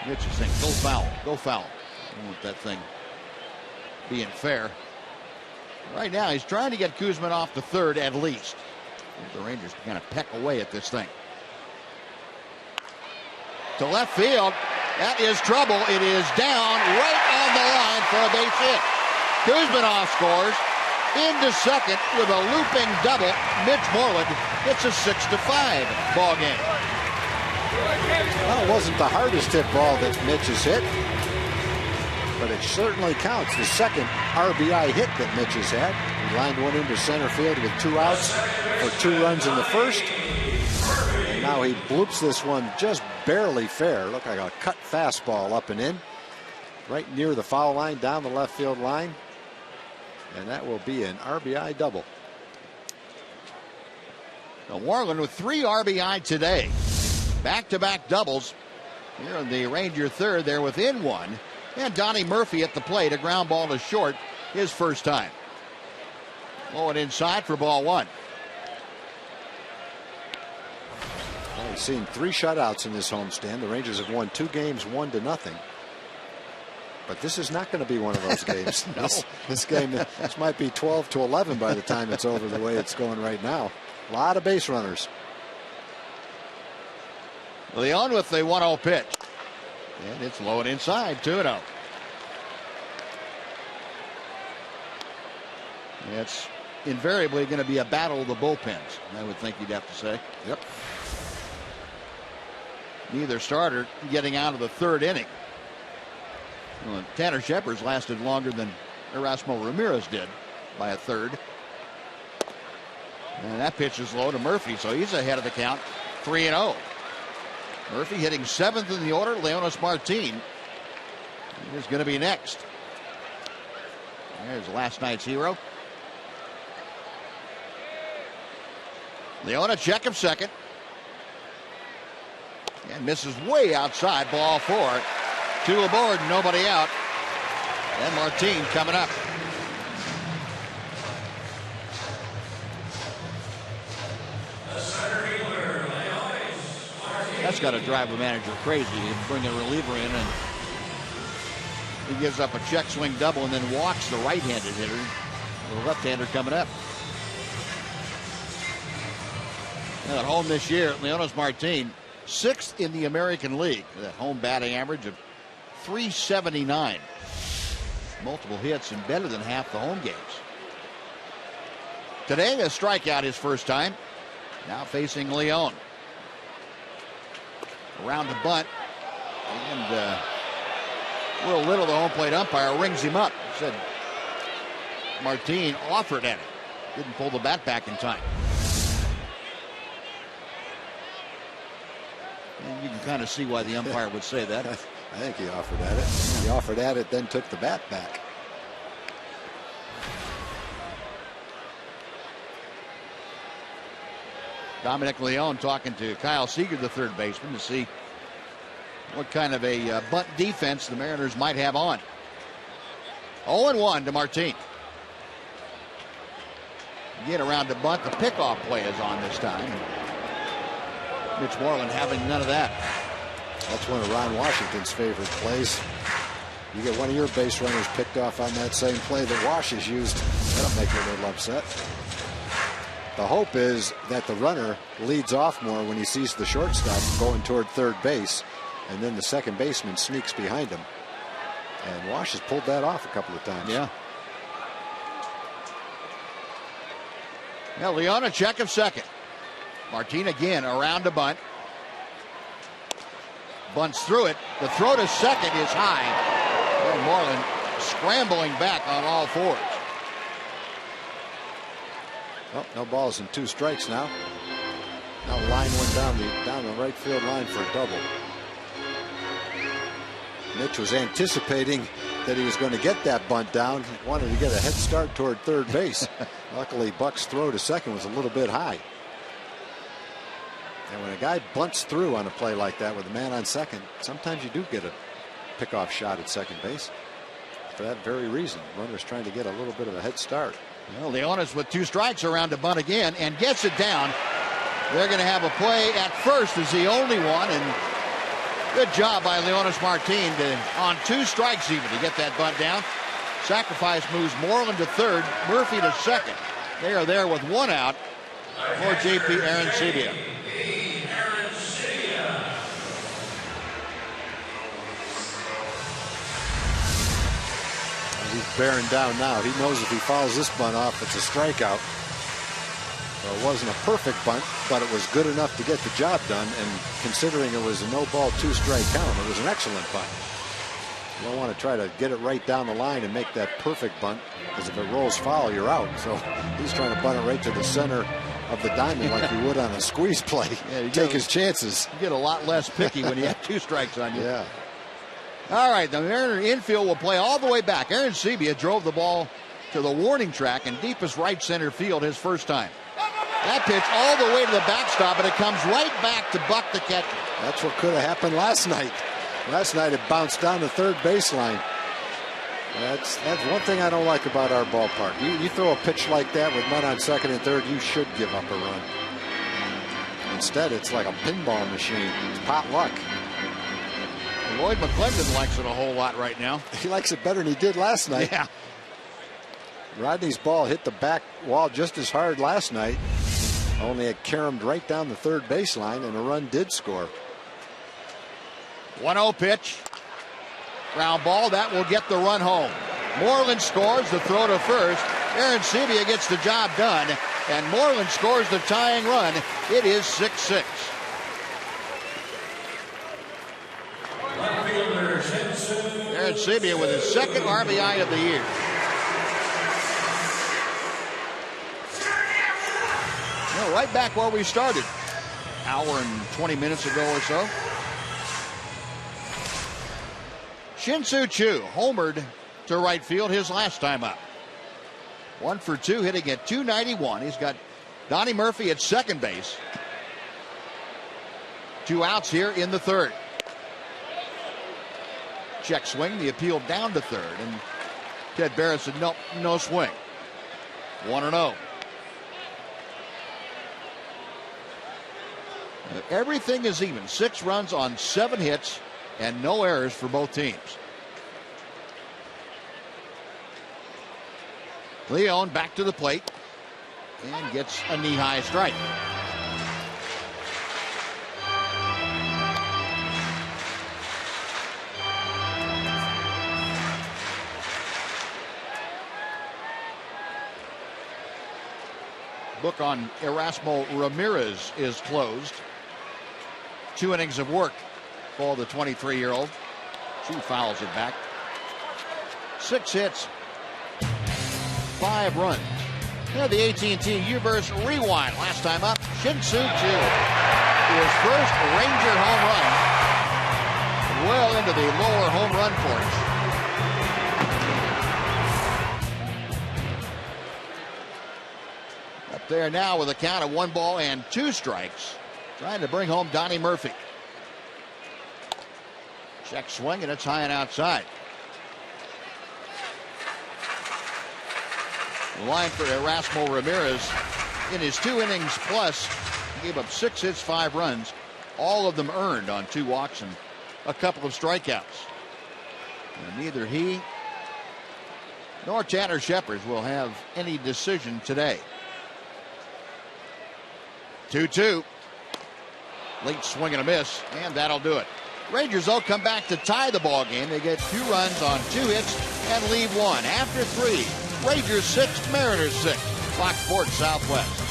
Speaker 9: Mitch is saying, go foul, go foul. don't want that thing being fair. Right now, he's trying to get Koosman off to third at least. The Rangers kind of peck away at this thing. To left field. That is trouble. It is down right on the line for a base hit. Koosman scores into second with a looping double. Mitch Moreland. It's a 6-5 ball game.
Speaker 8: Well, it wasn't the hardest hit ball that Mitch has hit, but it certainly counts. The second RBI hit that Mitch has had. He lined one into center field with 2 outs for 2 runs in the first. And now he bloops this one just barely fair. Looked like a cut fastball up and in. Right near the foul line, down the left field line. And that will be an RBI double.
Speaker 9: Now Moreland with 3 RBI today. Back-to-back doubles. Here in the Ranger third, they're within 1. And Donnie Murphy at the plate, a ground ball to short, his first time. Low and inside for ball 1.
Speaker 8: Well, we've seen 3 shutouts in this homestand. The Rangers have won 2 games, 1-0. But this is not going to be one of those games.
Speaker 9: No.
Speaker 8: This might be 12-11 by the time it's over, the way it's going right now. A lot of base runners.
Speaker 9: Leon with the 1-0 pitch. And it's low and inside, 2-0. It's invariably going to be a battle of the bullpens, I would think you'd have to say.
Speaker 8: Yep.
Speaker 9: Neither starter getting out of the third inning. Well, Tanner Shepard's lasted longer than Erasmo Ramirez did by a third. And that pitch is low to Murphy, so he's ahead of the count, 3-0. Murphy hitting 7th in the order. Leonis Martin is going to be next. There's last night's hero. Leona, check of second. And misses way outside, ball 4. 2 aboard, nobody out. And Martin coming up. That's got to drive a manager crazy. You bring a reliever in and he gives up a check swing double and then walks the right-handed hitter. The left-hander coming up. And at home this year, Leonis Martin, 6th in the American League. That home batting average of .379. Multiple hits and better than half the home games. Today, a strikeout his first time. Now facing Leon. Around the bunt. And Will Little, the home plate umpire, rings him up. Said Martin offered at it. Didn't pull the bat back in time. And you can kind of see why the umpire would say that.
Speaker 8: I think he offered at it. He offered at it, then took the bat back.
Speaker 9: Dominic Leone talking to Kyle Seager, the third baseman, to see what kind of a bunt defense the Mariners might have on. 0-1 to Martin. Get around the bunt. The pickoff play is on this time. Mitch Moreland having none of that.
Speaker 8: That's one of Ron Washington's favorite plays. You get one of your base runners picked off on that same play that Wash has used. That'll make you a little upset. The hope is that the runner leads off more when he sees the shortstop going toward third base, and then the second baseman sneaks behind him. And Wash has pulled that off a couple of times.
Speaker 9: Yeah. Now Leona, check of second. Martin again around the bunt. Bunts through it. The throw to second is high. And Moreland scrambling back on all fours.
Speaker 8: Well, no balls and 2 strikes now. Now line one down the right field line for a double. Mitch was anticipating that he was going to get that bunt down. He wanted to get a head start toward third base. Luckily, Buck's throw to second was a little bit high. And when a guy bunts through on a play like that with a man on second, sometimes you do get a pickoff shot at second base. For that very reason, runner's trying to get a little bit of a head start.
Speaker 9: Well, Leonis with 2 strikes around to bunt again and gets it down. They're going to have a play at first as the only one, and Good job by Leonis Martin on 2 strikes even to get that bunt down. Sacrifice moves Moreland to third, Murphy to second. They are there with 1 out for J.P. Arancibia.
Speaker 8: He's bearing down now. He knows if he fouls this bunt off, it's a strikeout. Well, it wasn't a perfect bunt, but it was good enough to get the job done. And considering it was a no-ball 2-strike count, it was an excellent bunt. You don't want to try to get it right down the line and make that perfect bunt, because if it rolls foul, you're out. So he's trying to bunt it right to the center of the diamond like you would on a squeeze play. Yeah, take his chances.
Speaker 9: You get a lot less picky when you have 2 strikes on you.
Speaker 8: Yeah.
Speaker 9: All right, the Mariner infield will play all the way back. Arancibia drove the ball to the warning track in deepest right center field his first time. That pitch all the way to the backstop, and it comes right back to Buck the catcher.
Speaker 8: That's what could have happened last night. Last night it bounced down the third baseline. That's one thing I don't like about our ballpark. You throw a pitch like that with men on second and third, you should give up a run. Instead, it's like a pinball machine. It's pot luck.
Speaker 9: Lloyd McClendon likes it a whole lot right now.
Speaker 8: He likes it better than he did last night.
Speaker 9: Yeah.
Speaker 8: Rodney's ball hit the back wall just as hard last night. Only it caromed right down the third baseline, and a run did score.
Speaker 9: 1-0 pitch. Ground ball. That will get the run home. Moreland scores the throw to first. Arancibia gets the job done, and Moreland scores the tying run. It is 6-6. Arancibia with his second RBI of the year. Well, right back where we started. Hour and 20 minutes ago or so. Shin-Soo Choo homered to right field his last time up. 1 for 2, hitting at .291. He's got Donnie Murphy at second base. 2 outs here in the third. Check swing, the appeal down to third, and Ted Barrett said no swing. 1-0. Everything is even. 6 runs on 7 hits and no errors for both teams. Leon back to the plate and gets a knee-high strike. Book on Erasmo Ramirez is closed. 2 innings of work for the 23-year-old. Choo fouls it back. 6 hits, 5 runs. Here the AT&T U-verse rewind. Last time up, Shin-Soo Choo. His first Ranger home run. Well into the lower home run porch. Up there now with a count of 1 ball and 2 strikes. Trying to bring home Donnie Murphy. Check swing, and it's high and outside. The line for Erasmo Ramirez in his 2 innings plus, he gave up 6 hits, 5 runs, all of them earned on 2 walks and a couple of strikeouts. And neither he nor Tanner Shepard will have any decision today. 2-2. Late swing and a miss, and that'll do it. Rangers, though, come back to tie the ball game. They get 2 runs on 2 hits and leave 1. After 3, Rangers 6, Mariners 6. Fox Sports Southwest.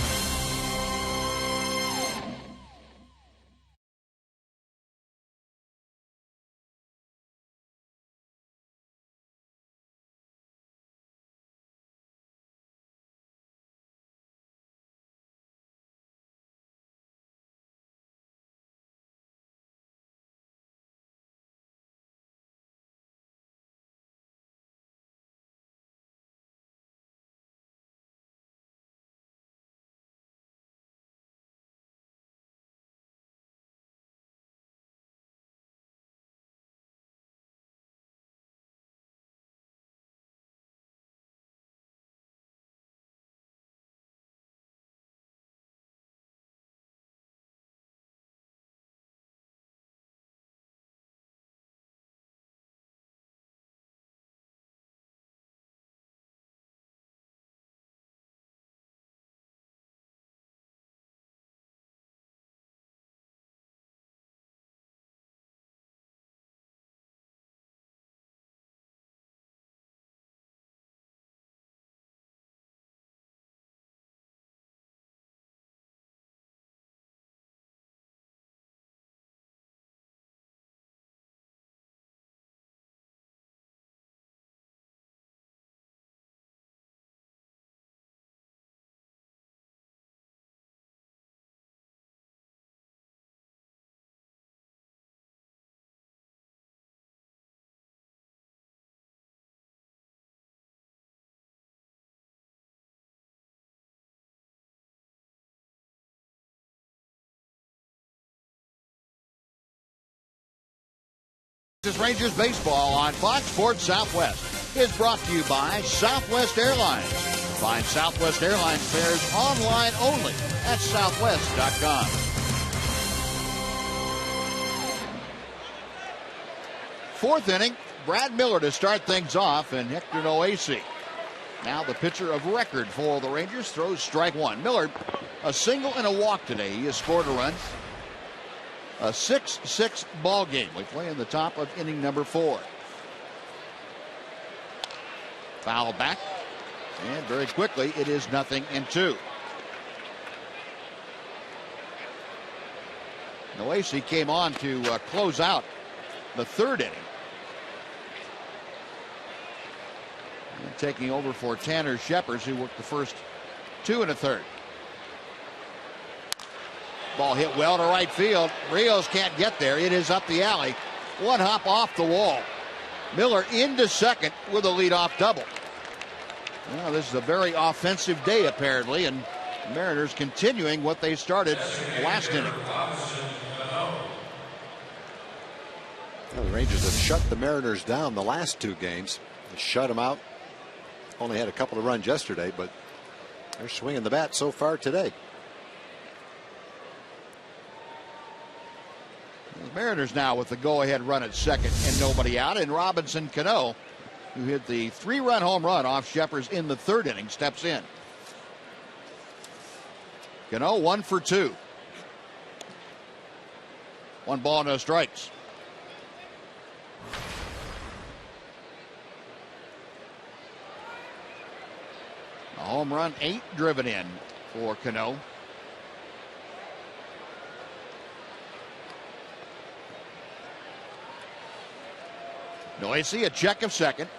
Speaker 9: Texas Rangers baseball on Fox Sports Southwest is brought to you by Southwest Airlines. Find Southwest Airlines fares online only at southwest.com. Fourth inning, Brad Miller to start things off, and Hector Noesi, now the pitcher of record for the Rangers, throws strike one. Miller, a single and a walk today. He has scored a run. A 6-6 ball game. We play in the top of inning number 4. Foul back, and very quickly it is 0-2. Noesi came on to close out the third inning. And taking over for Tanner Scheppers, who worked the first 2 1/3. Ball hit well to right field. Rios can't get there. It is up the alley. One hop off the wall. Miller into second with a leadoff double. Well, this is a very offensive day, apparently, and the Mariners continuing what they started last inning.
Speaker 8: Well, the Rangers have shut the Mariners down the last 2 games. They shut them out. Only had a couple of runs yesterday, but they're swinging the bat so far today.
Speaker 9: The Mariners now with the go-ahead run at second and nobody out, and Robinson Cano, who hit the 3-run home run off Scheppers in the third inning, steps in. Cano 1 for 2. 1 ball, no strikes. A home run, 8 driven in for Cano. Noesi a check of second.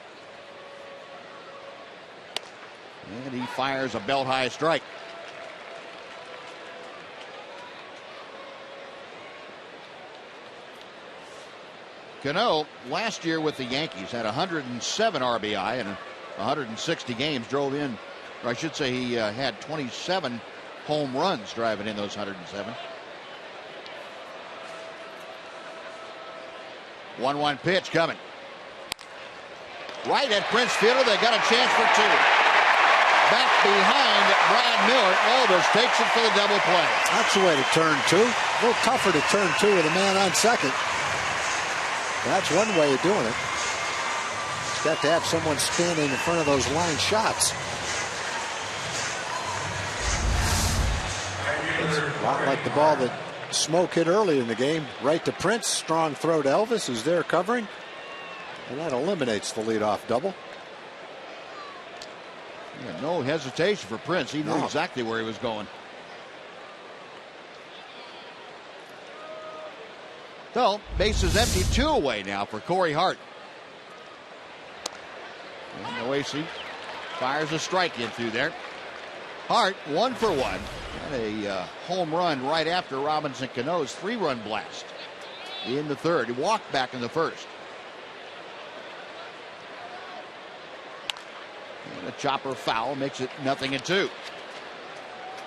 Speaker 9: And he fires a belt-high strike. Cano, last year with the Yankees, had 107 RBI in 160 games, drove in, or I should say he had 27 home runs driving in those 107. 1-1 pitch coming. Right at Prince Fielder, they got a chance for 2. Back behind Brad Miller. Elvis takes it for the double play.
Speaker 8: That's the way to turn 2. A little tougher to turn 2 with a man on second. That's one way of doing it. You've got to have someone standing in front of those line shots. It's a lot like the ball that Smoke hit early in the game. Right to Prince. Strong throw to Elvis, who's there covering. And that eliminates the leadoff double.
Speaker 9: Yeah, no hesitation for Prince. He knew exactly where he was going. So, bases empty, 2 away now for Corey Hart. And Noesi fires a strike in through there. Hart 1 for 1. And a home run right after Robinson Cano's 3-run blast in the third. He walked back in the first. And a chopper foul makes it 0-2.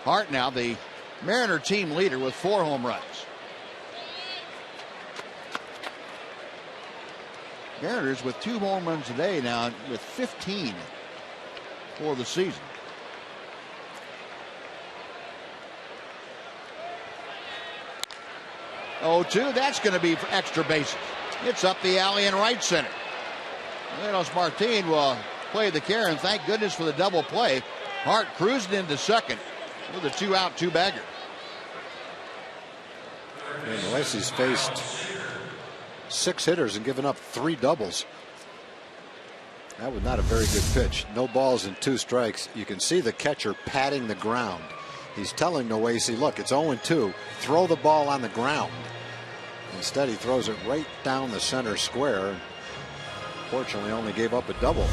Speaker 9: Hart now the Mariner team leader with 4 home runs. Mariners with 2 home runs today now with 15 for the season. Oh, 2, that's going to be for extra bases. It's up the alley in right center. Lenos Martin will play the care, and thank goodness for the double play. Hart cruising into second with a 2-out, 2-bagger.
Speaker 8: And Noesi's faced 6 hitters and given up 3 doubles. That was not a very good pitch. No balls and 2 strikes. You can see the catcher patting the ground. He's telling Noesi, look, it's 0-2. Throw the ball on the ground. Instead, he throws it right down the center square. Fortunately, only gave up a double.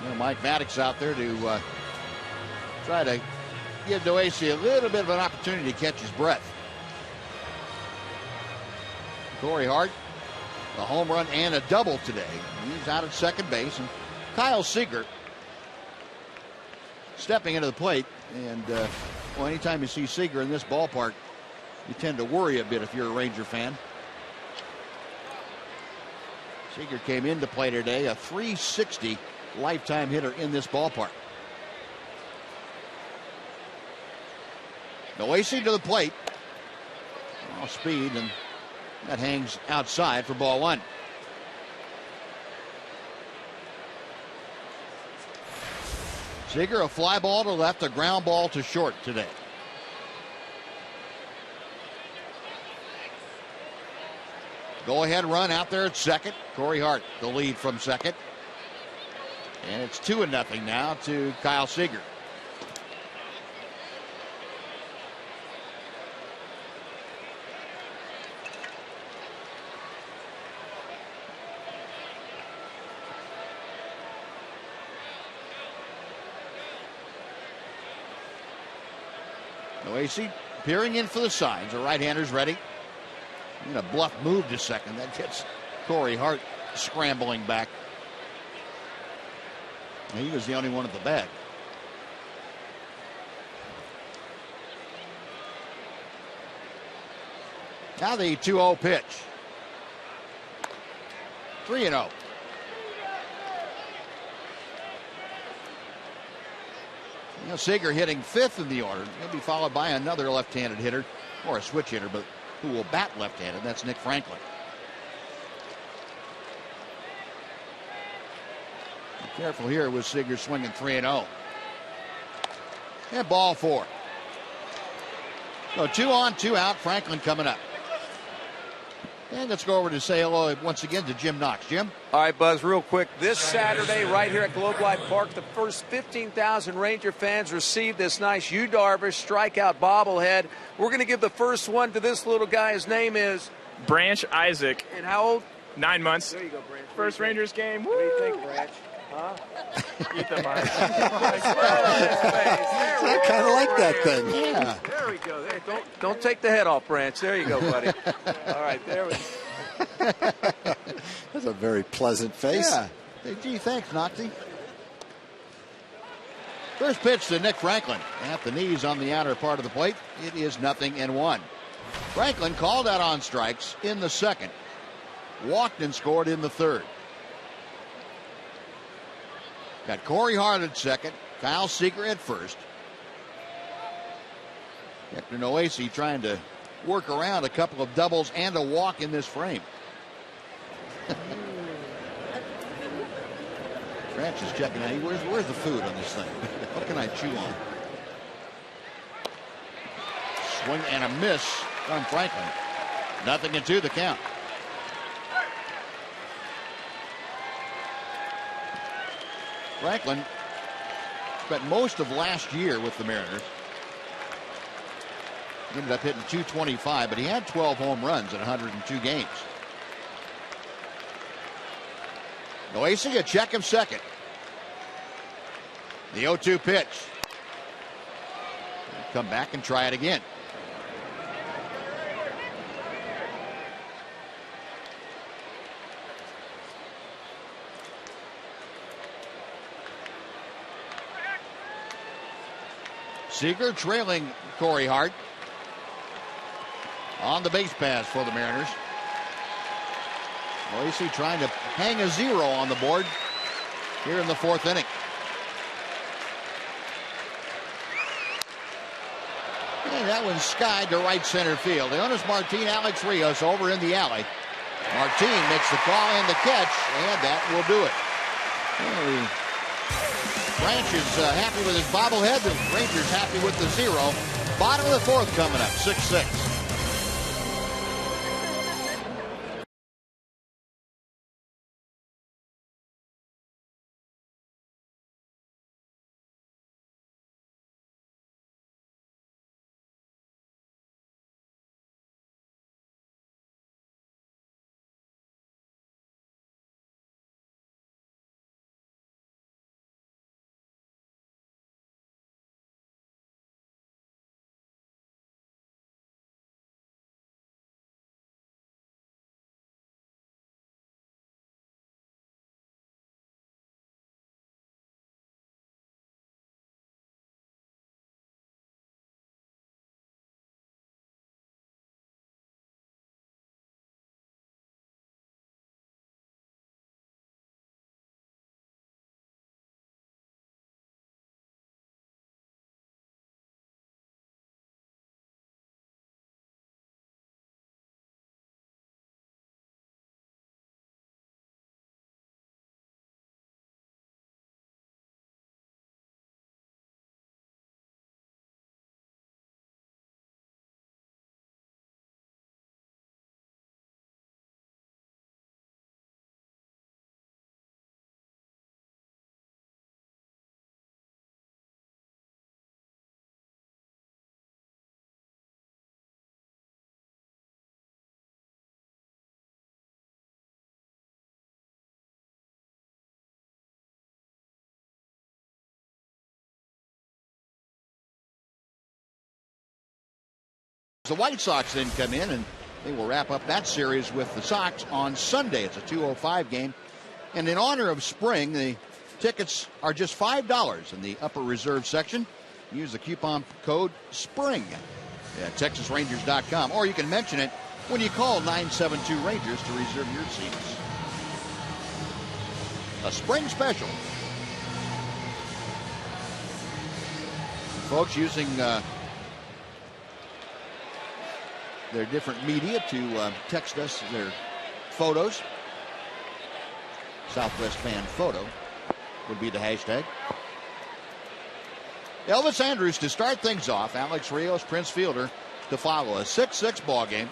Speaker 9: You know, Mike Maddox out there to try to give Noesi a little bit of an opportunity to catch his breath. Corey Hart, a home run and a double today. He's out at second base. And Kyle Seager stepping into the plate. And well, anytime you see Seager in this ballpark, you tend to worry a bit if you're a Ranger fan. Seager came into play today, a .360 lifetime hitter in this ballpark. Noesi to the plate. All speed, and that hangs outside for ball one. Seager, a fly ball to left, a ground ball to short today. Go-ahead run out there at second. Corey Hart, the lead from second. And it's 2-0 now to Kyle Seager. Noesi peering in for the signs. The right-hander's ready. And a bluff move to second. That gets Corey Hart scrambling back. He was the only one at the bag. Now the 2-0 pitch. 3-0. Seager hitting fifth in the order. He'll be followed by another left-handed hitter, or a switch hitter, but who will bat left-handed. That's Nick Franklin. Be careful here with Seager swinging 3-0. And ball four. So 2 on, 2 out. Franklin coming up. And let's go over to say hello once again to Jim Knox. Jim?
Speaker 7: All right, Buzz, real quick. This Saturday, right here at Globe Life Park, the first 15,000 Ranger fans receive this nice Yu Darvish strikeout bobblehead. We're going to give the first one to this little guy. His name is
Speaker 11: Branch Isaac.
Speaker 7: And how old?
Speaker 11: 9 months.
Speaker 7: There you go, Branch.
Speaker 11: First Rangers game. Woo!
Speaker 7: What do you think, Branch? Huh?
Speaker 11: Eat the mark.
Speaker 8: I kind of like that thing.
Speaker 9: Yeah.
Speaker 7: There we go. There, don't take the head off, Branch. There you go, buddy. All right, there we go.
Speaker 8: That's a very pleasant face.
Speaker 9: Yeah. Hey, gee, thanks, Noxie. First pitch to Nick Franklin. At the knees on the outer part of the plate. It is 0-1. Franklin called out on strikes in the second. Walked and scored in the third. Got Corey Hart at second. Kyle Seager at first. Hector Noesi trying to work around a couple of doubles and a walk in this frame. Branch is checking out. Where's the food on this thing? What can I chew on? Swing and a miss from Franklin. 0-2 the count. Franklin spent most of last year with the Mariners. He ended up hitting .225, but he had 12 home runs in 102 games. Noesi a check of second. The 0-2 pitch. Come back and try it again. Seager trailing Corey Hart on the base pass for the Mariners. Noesi trying to hang a 0 on the board here in the fourth inning. And that one's skied to right center field. Leonis Martin, Alex Rios over in the alley. Martin makes the call and the catch, and that will do it. Well, Branch is happy with his bobblehead. The Rangers happy with the 0. Bottom of the fourth coming up, 6-6. The White Sox then come in, and they will wrap up that series with the Sox on Sunday. It's a 2:05 game. And in honor of spring, the tickets are just $5 in the upper reserve section. Use the coupon code SPRING at TexasRangers.com, or you can mention it when you call 972-RANGERS to reserve your seats. A spring special. Folks using their different media to text us their photos. Southwest Fan Photo would be the hashtag. Elvis Andrus to start things off. Alex Rios, Prince Fielder to follow. A 6-6 ball game.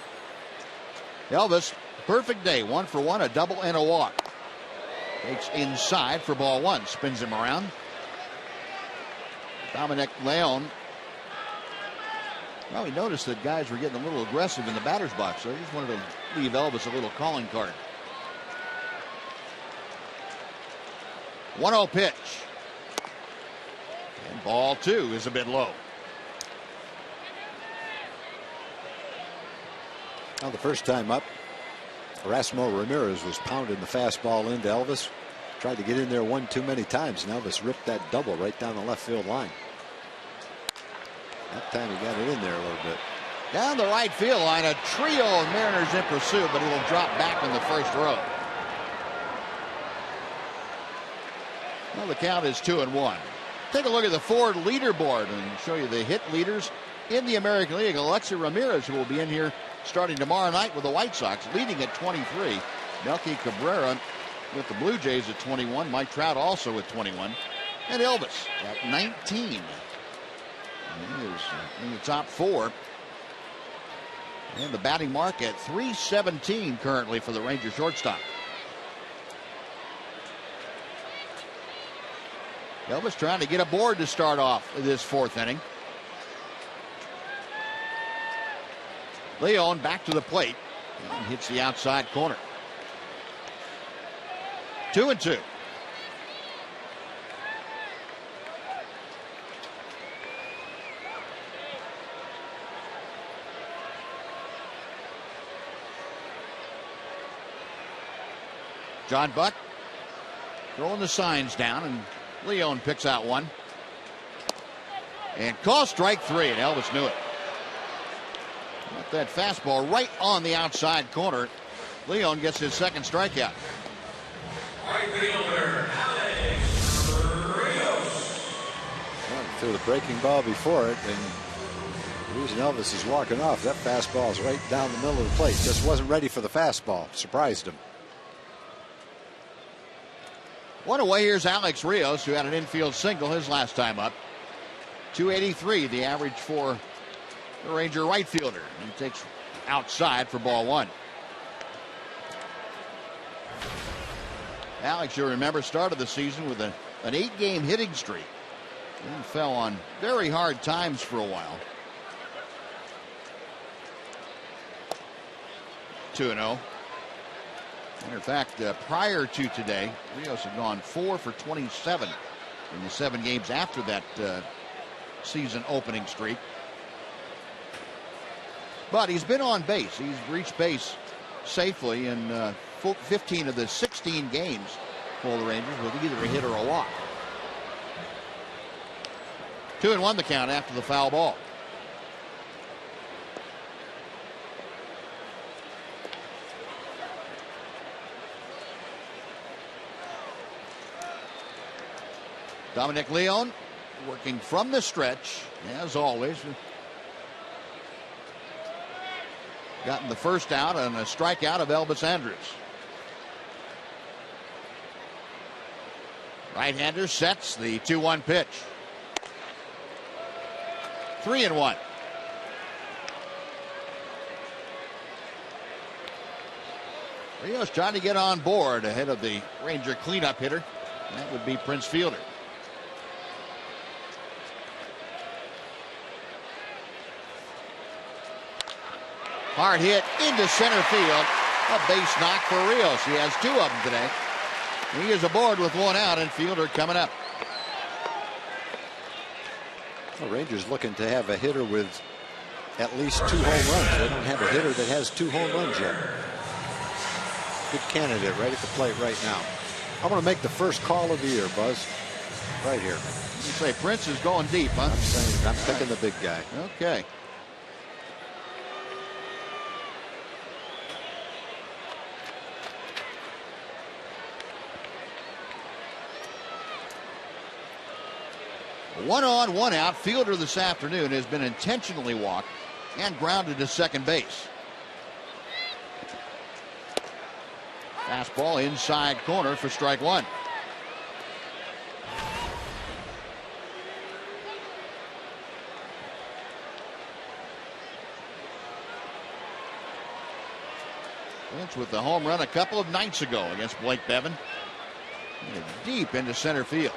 Speaker 9: Elvis, perfect day. 1 for 1, a double and a walk. Takes inside for ball 1. Spins him around. Dominic Leone. Well, we noticed that guys were getting a little aggressive in the batter's box, so I just wanted to leave Elvis a little calling card. 1-0 pitch. And ball 2 is a bit low.
Speaker 8: Now the first time up, Erasmo Ramirez was pounding the fastball into Elvis. Tried to get in there one too many times, and Elvis ripped that double right down the left field line. That time he got it in there a little bit.
Speaker 9: Down the right field line, a trio of Mariners in pursuit, but it'll drop back in the first row. Well, the count is 2-1. Take a look at the Ford leaderboard and show you the hit leaders in the American League. Alexi Ramirez, who will be in here starting tomorrow night with the White Sox, leading at 23. Melky Cabrera with the Blue Jays at 21. Mike Trout also at 21. And Elvis at 19. He is in the top 4. And the batting mark at .317 currently for the Ranger shortstop. Elvis trying to get aboard to start off this 4th inning. Leone back to the plate and hits the outside corner. 2-2. John Buck throwing the signs down, and Leone picks out one. And call strike 3, and Elvis knew it. Got that fastball right on the outside corner. Leone gets his second strikeout.
Speaker 2: Right fielder, Alex Rios.
Speaker 8: Well, threw the breaking ball before it, and the reason Elvis is walking off, that fastball is right down the middle of the plate. Just wasn't ready for the fastball. Surprised him.
Speaker 9: One away, here's Alex Rios, who had an infield single his last time up. 283, the average for the Ranger right fielder. He takes outside for ball 1. Alex, you'll remember, started the season with an 8-game hitting streak. And fell on very hard times for a while. 2-0. Matter of fact, prior to today, Rios had gone 4 for 27 in the 7 games after that season opening streak. But he's been on base. He's reached base safely in 15 of the 16 games for the Rangers with either a hit or a walk. 2-1 the count after the foul ball. Dominic Leone working from the stretch, as always. Gotten the first out on a strikeout of Elvis Andrus. Right-hander sets the 2-1 pitch. 3-1. Rios trying to get on board ahead of the Ranger cleanup hitter. That would be Prince Fielder. Hard hit into center field. A base knock for Rios. He has 2 of them today. He is aboard with 1 out, and Fielder coming up.
Speaker 8: The Rangers looking to have a hitter with at least 2 home runs. They don't have a hitter that has 2 home runs yet. Good candidate right at the plate right now. I'm going to make the first call of the year, Buzz. Right here.
Speaker 9: You say Prince is going deep, huh?
Speaker 8: I'm saying I'm picking the big guy.
Speaker 9: Okay. One on, one out. Fielder this afternoon has been intentionally walked and grounded to second base. Fastball inside corner for strike 1. Prince with the home run a couple of nights ago against Blake Bevan. Deep into center field.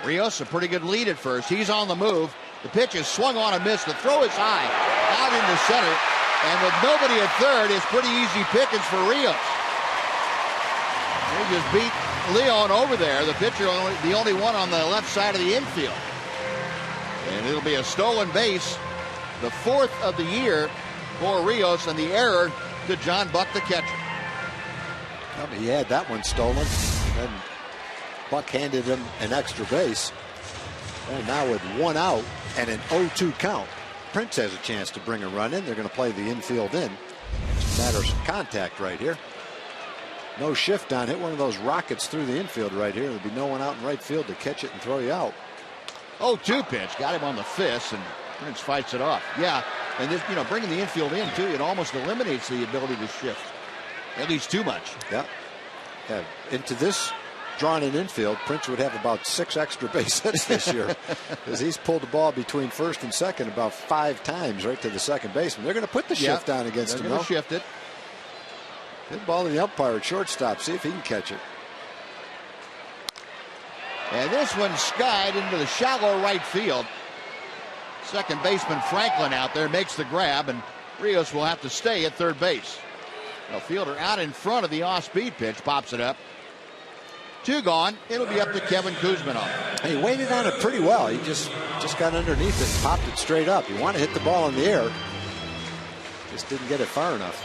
Speaker 9: Rios, a pretty good lead at first. He's on the move. The pitch is swung on and missed. The throw is high, out into center. And with nobody at third, it's pretty easy pickings for Rios. He just beat Leon over there. The pitcher, the only one on the left side of the infield. And it'll be a stolen base, the 4th of the year for Rios, and the error to John Buck, the catcher.
Speaker 8: Well, he had that one stolen. Then Buck handed him an extra base. And now with 1 out and an 0-2 count, Prince has a chance to bring a run in. They're going to play the infield in. It's a matter of contact right here. No shift on. Hit one of those rockets through the infield right here. There'll be no one out in right field to catch it and throw you out.
Speaker 9: 0-2 pitch. Got him on the fist, and Prince fights it off. Yeah, and this, bringing the infield in, too, it almost eliminates the ability to shift. At least too much.
Speaker 8: Yeah. Into this drawn in infield, Prince would have about 6 extra base hits this year, because he's pulled the ball between first and second about 5 times right to the second baseman. They're going to put the shift on against him.
Speaker 9: They're going to shift it.
Speaker 8: Good ball to the umpire at shortstop. See if he can catch it.
Speaker 9: And this one skied into the shallow right field. Second baseman Franklin out there makes the grab, and Rios will have to stay at third base. The fielder out in front of the off-speed pitch, pops it up. 2 gone. It'll be up to Kevin Kuzminoff.
Speaker 8: He waited on it pretty well. He just got underneath it and popped it straight up. You want to hit the ball in the air. Just didn't get it far enough.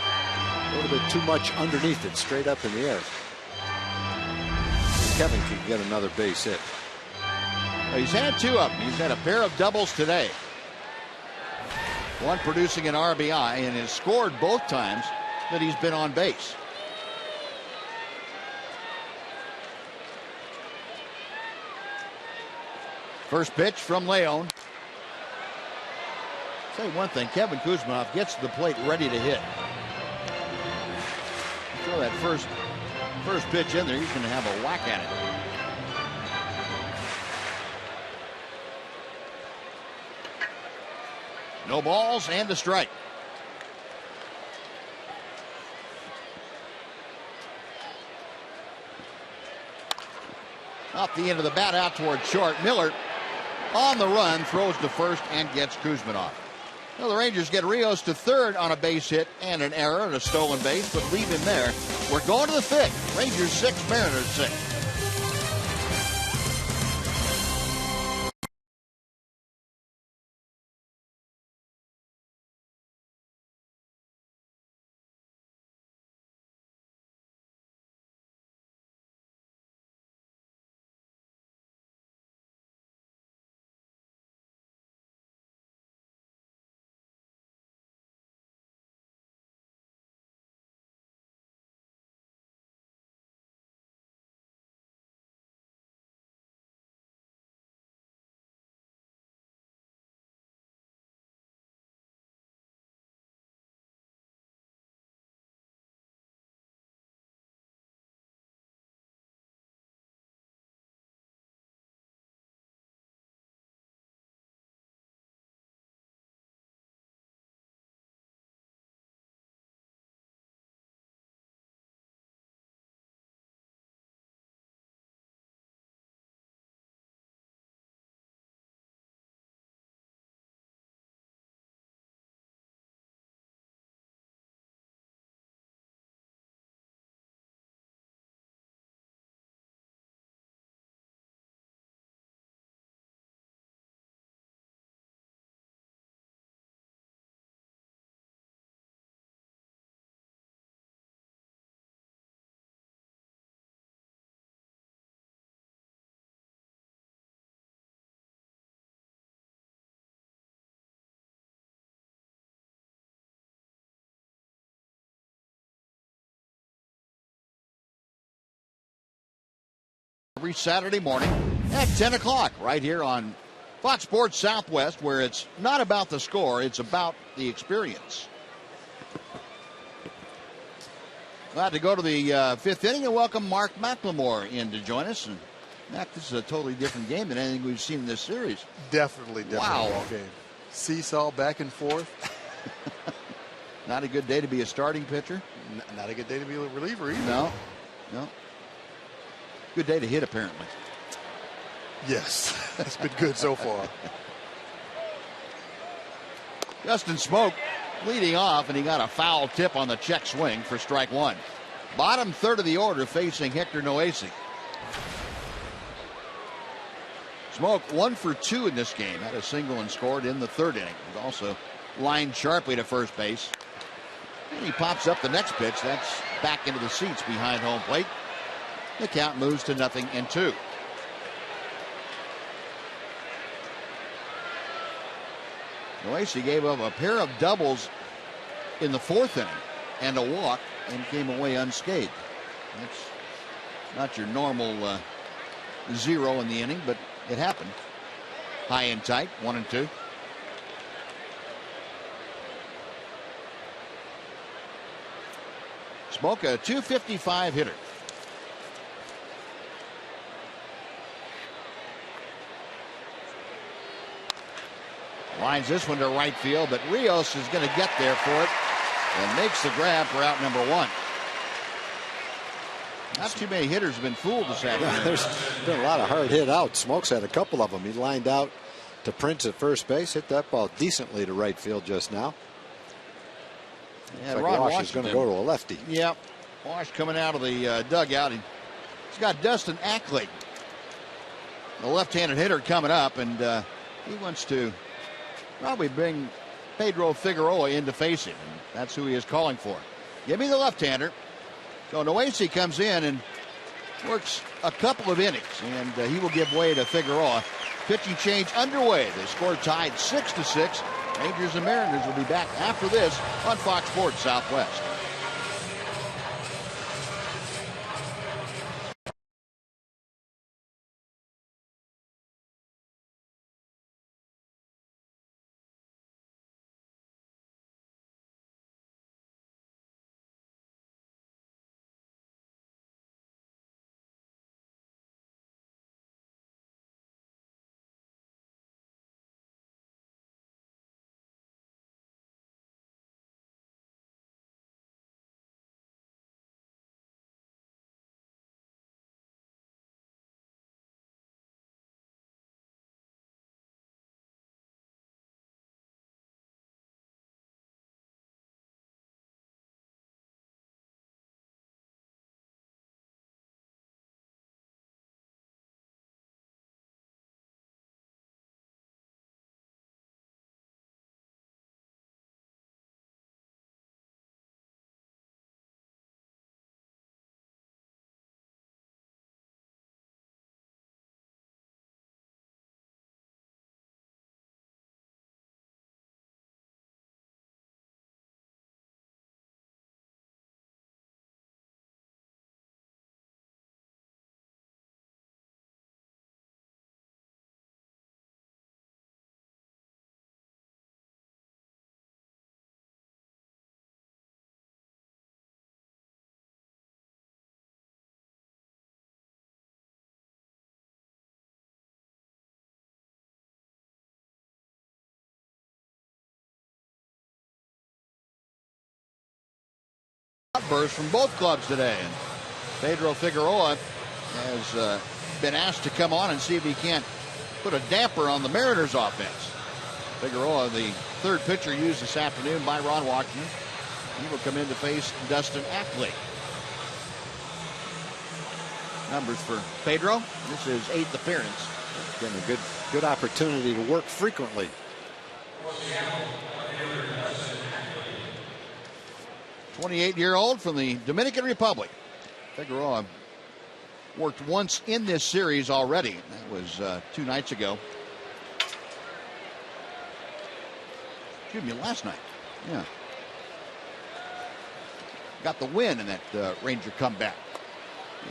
Speaker 8: A little bit too much underneath it, straight up in the air. Kevin can get another base hit.
Speaker 9: He's had 2 of them. He's had a pair of doubles today. One producing an RBI, and has scored both times that he's been on base. First pitch from Leon. Say one thing, Kevin Kuzminoff gets to the plate ready to hit. Throw that first pitch in there, he's going to have a whack at it. No balls and a strike. Off the end of the bat out toward short. Miller on the run, throws to first and gets Kuzminoff. Well, the Rangers get Rios to third on a base hit and an error and a stolen base, but leave him there. We're going to the 5th. Rangers 6, Mariners 6. every Saturday morning at 10 o'clock right here on Fox Sports Southwest, where it's not about the score, it's about the experience. Glad to go to the fifth inning and welcome Mark McLemore in to join us. And Mac, this is a totally different game than anything we've seen in this series.
Speaker 12: Definitely different ball game. Seesaw back and forth.
Speaker 9: Not a good day to be a starting pitcher.
Speaker 12: Not a good day to be a reliever either.
Speaker 9: No. Good day to hit, apparently.
Speaker 12: Yes, it's been good so far.
Speaker 9: Justin Smoke leading off, and he got a foul tip on the check swing for strike one. Bottom third of the order facing Hector Noesi. Smoke 1 for 2 in this game. Had a single and scored in the third inning. Was also lined sharply to first base. And he pops up the next pitch. That's back into the seats behind home plate. The count moves to 0-2. Noesi gave up a pair of doubles in the fourth inning and a walk and came away unscathed. That's not your normal zero in the inning, but it happened. High and tight, 1-2. Smoke a .255 hitter. Lines this one to right field, but Rios is going to get there for it and makes the grab for out number one. Not too many hitters have been fooled this afternoon.
Speaker 8: There's been a lot of hard hit outs. Smoke's had a couple of them. He lined out to Prince at first base, hit that ball decently to right field just now.
Speaker 9: Yeah,
Speaker 8: like
Speaker 9: Ron
Speaker 8: Wash
Speaker 9: Washington
Speaker 8: is going to go to a lefty.
Speaker 9: Yep. Wash coming out of the dugout. He's got Dustin Ackley, the left-handed hitter, coming up, and he wants to probably bring Pedro Figueroa in to face him, and that's who he is calling for. Give me the left-hander. So Noesi comes in and works a couple of innings, and he will give way to Figueroa. Pitching change underway. The score tied 6-6. Rangers and Mariners will be back after this on Fox Sports Southwest. Outburst from both clubs today, and Pedro Figueroa has been asked to come on and see if he can't put a damper on the Mariners offense. Figueroa, the third pitcher used this afternoon by Ron Washington. He will come in to face Dustin Ackley. Numbers for Pedro. This is 8th appearance.
Speaker 8: Getting a good opportunity to work frequently.
Speaker 9: 28-year-old from the Dominican Republic. Figueroa worked once in this series already. That was 2 nights ago. Excuse me, last night. Yeah. Got the win in that Ranger comeback.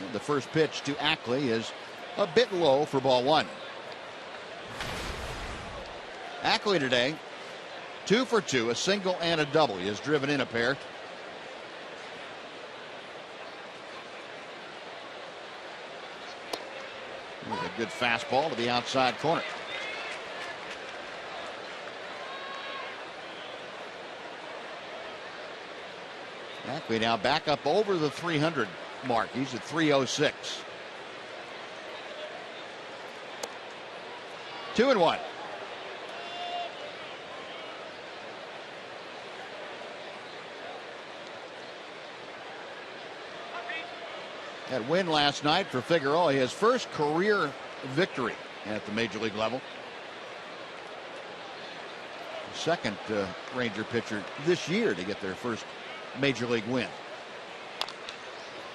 Speaker 9: And the first pitch to Ackley is a bit low for ball one. Ackley today, 2 for 2, a single and a double. He has driven in a pair. Here's a good fastball to the outside corner. Ackley now back up over the 300 mark. He's at 306. 2-1. That win last night for Figueroa, his first career victory at the major league level. Second Ranger pitcher this year to get their first major league win.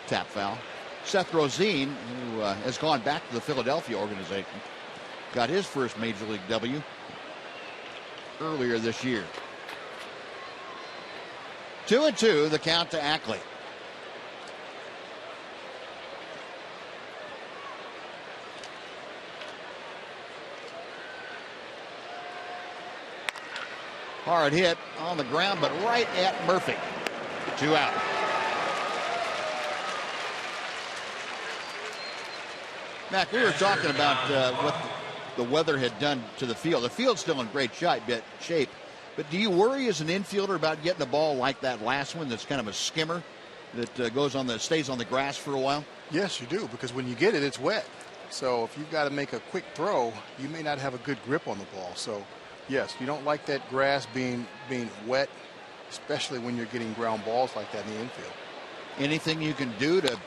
Speaker 9: Tap foul. Seth Rosine, who has gone back to the Philadelphia organization, got his first major league W earlier this year. 2-2, the count to Ackley. Hard hit on the ground, but right at Murphy. 2 out. Mac, we were talking about what the weather had done to the field. The field's still in great shape, but do you worry as an infielder about getting a ball like that last one that's kind of a skimmer that stays on the grass for a while?
Speaker 12: Yes, you do, because when you get it, it's wet. So if you've got to make a quick throw, you may not have a good grip on the ball. So yes, you don't like that grass being wet, especially when you're getting ground balls like that in the infield. Anything you can do to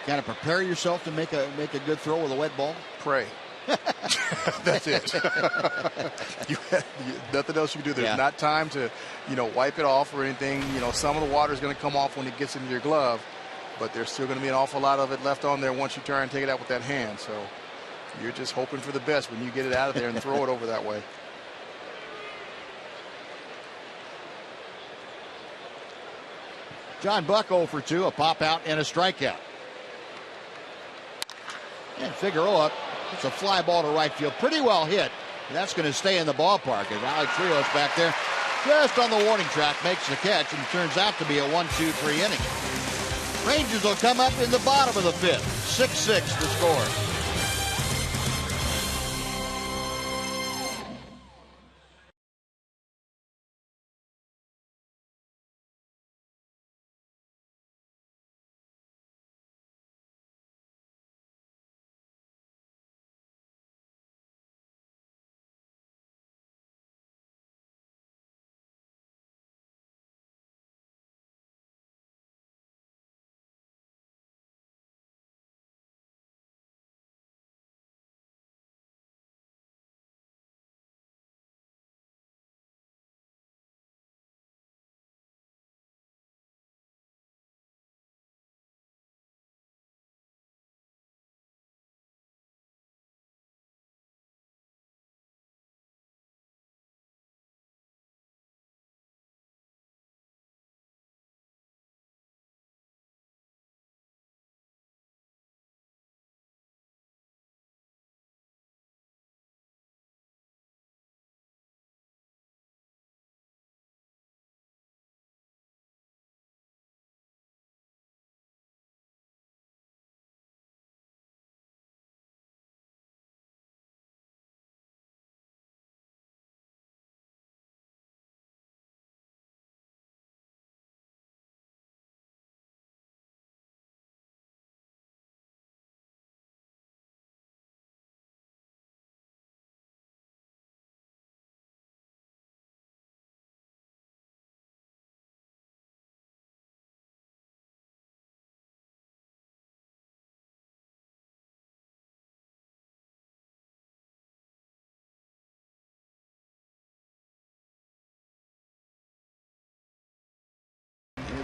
Speaker 12: kind of prepare yourself to make a good throw with a wet ball? Pray. That's it. Nothing else you can do. There's not time to, wipe it off or anything. Some of the water is going to come off when it gets into your glove, but there's still going to be an awful lot of it left on there once you try and take it out with that hand. So you're just hoping for the best when you get it out of there and throw it over that way.
Speaker 9: John Buck 0 for 2, a pop out and a strikeout. And Figueroa, it's a fly ball to right field, pretty well hit. And that's going to stay in the ballpark as Alex Rios back there just on the warning track makes the catch, and it turns out to be a 1-2-3 inning. Rangers will come up in the bottom of the fifth. 6-6 to score.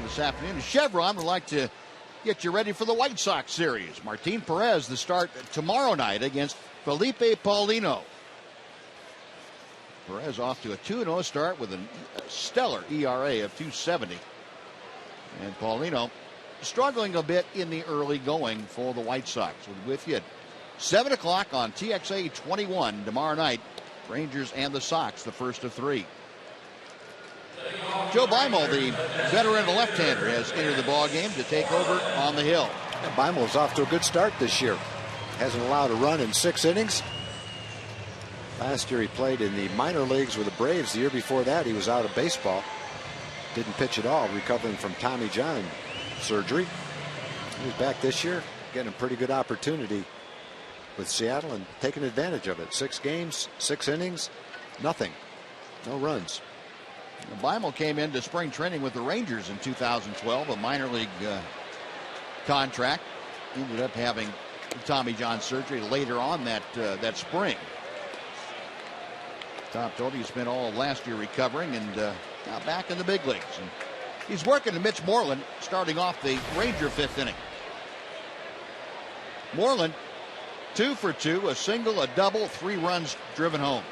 Speaker 9: This afternoon, Chevron would like to get you ready for the White Sox series. Martin Perez, the start tomorrow night against Felipe Paulino. Perez off to a 2-0 start with a stellar ERA of 2.70. And Paulino struggling a bit in the early going for the White Sox. With you at 7 o'clock on TXA 21 tomorrow night. Rangers and the Sox, the first of 3. Joe Beimel, the veteran left-hander, has entered the ball game to take over on the hill.
Speaker 8: Beimel's off to a good start this year. Hasn't allowed a run in 6 innings. Last year he played in the minor leagues with the Braves. The year before that he was out of baseball. Didn't pitch at all, recovering from Tommy John surgery. He's back this year, getting a pretty good opportunity with Seattle and taking advantage of it. 6 games, 6 innings, nothing. No runs.
Speaker 9: Beimel came into spring training with the Rangers in 2012, a minor league contract. Ended up having Tommy John surgery later on that spring. Tom told he spent all of last year recovering and now back in the big leagues. And he's working to Mitch Moreland, starting off the Ranger 5th inning. Moreland 2 for 2, a single, a double, 3 runs driven home.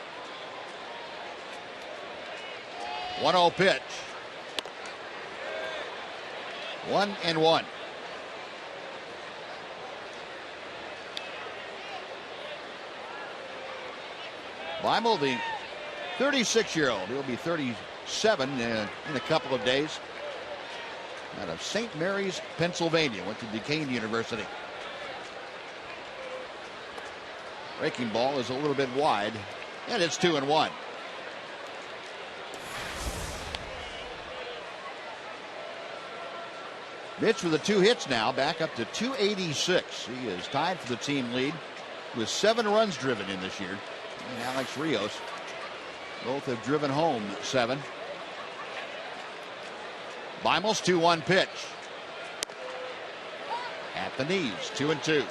Speaker 9: 1-0 pitch. 1-1. Beimel, the 36-year-old, he'll be 37 in a couple of days. Out of St. Mary's, Pennsylvania, went to Duquesne University. Breaking ball is a little bit wide, and it's 2-1. Mitch with the 2 hits now, back up to 286. He is tied for the team lead with 7 runs driven in this year. And Alex Rios both have driven home 7. Beimel's 2-1 pitch. At the knees, 2-2.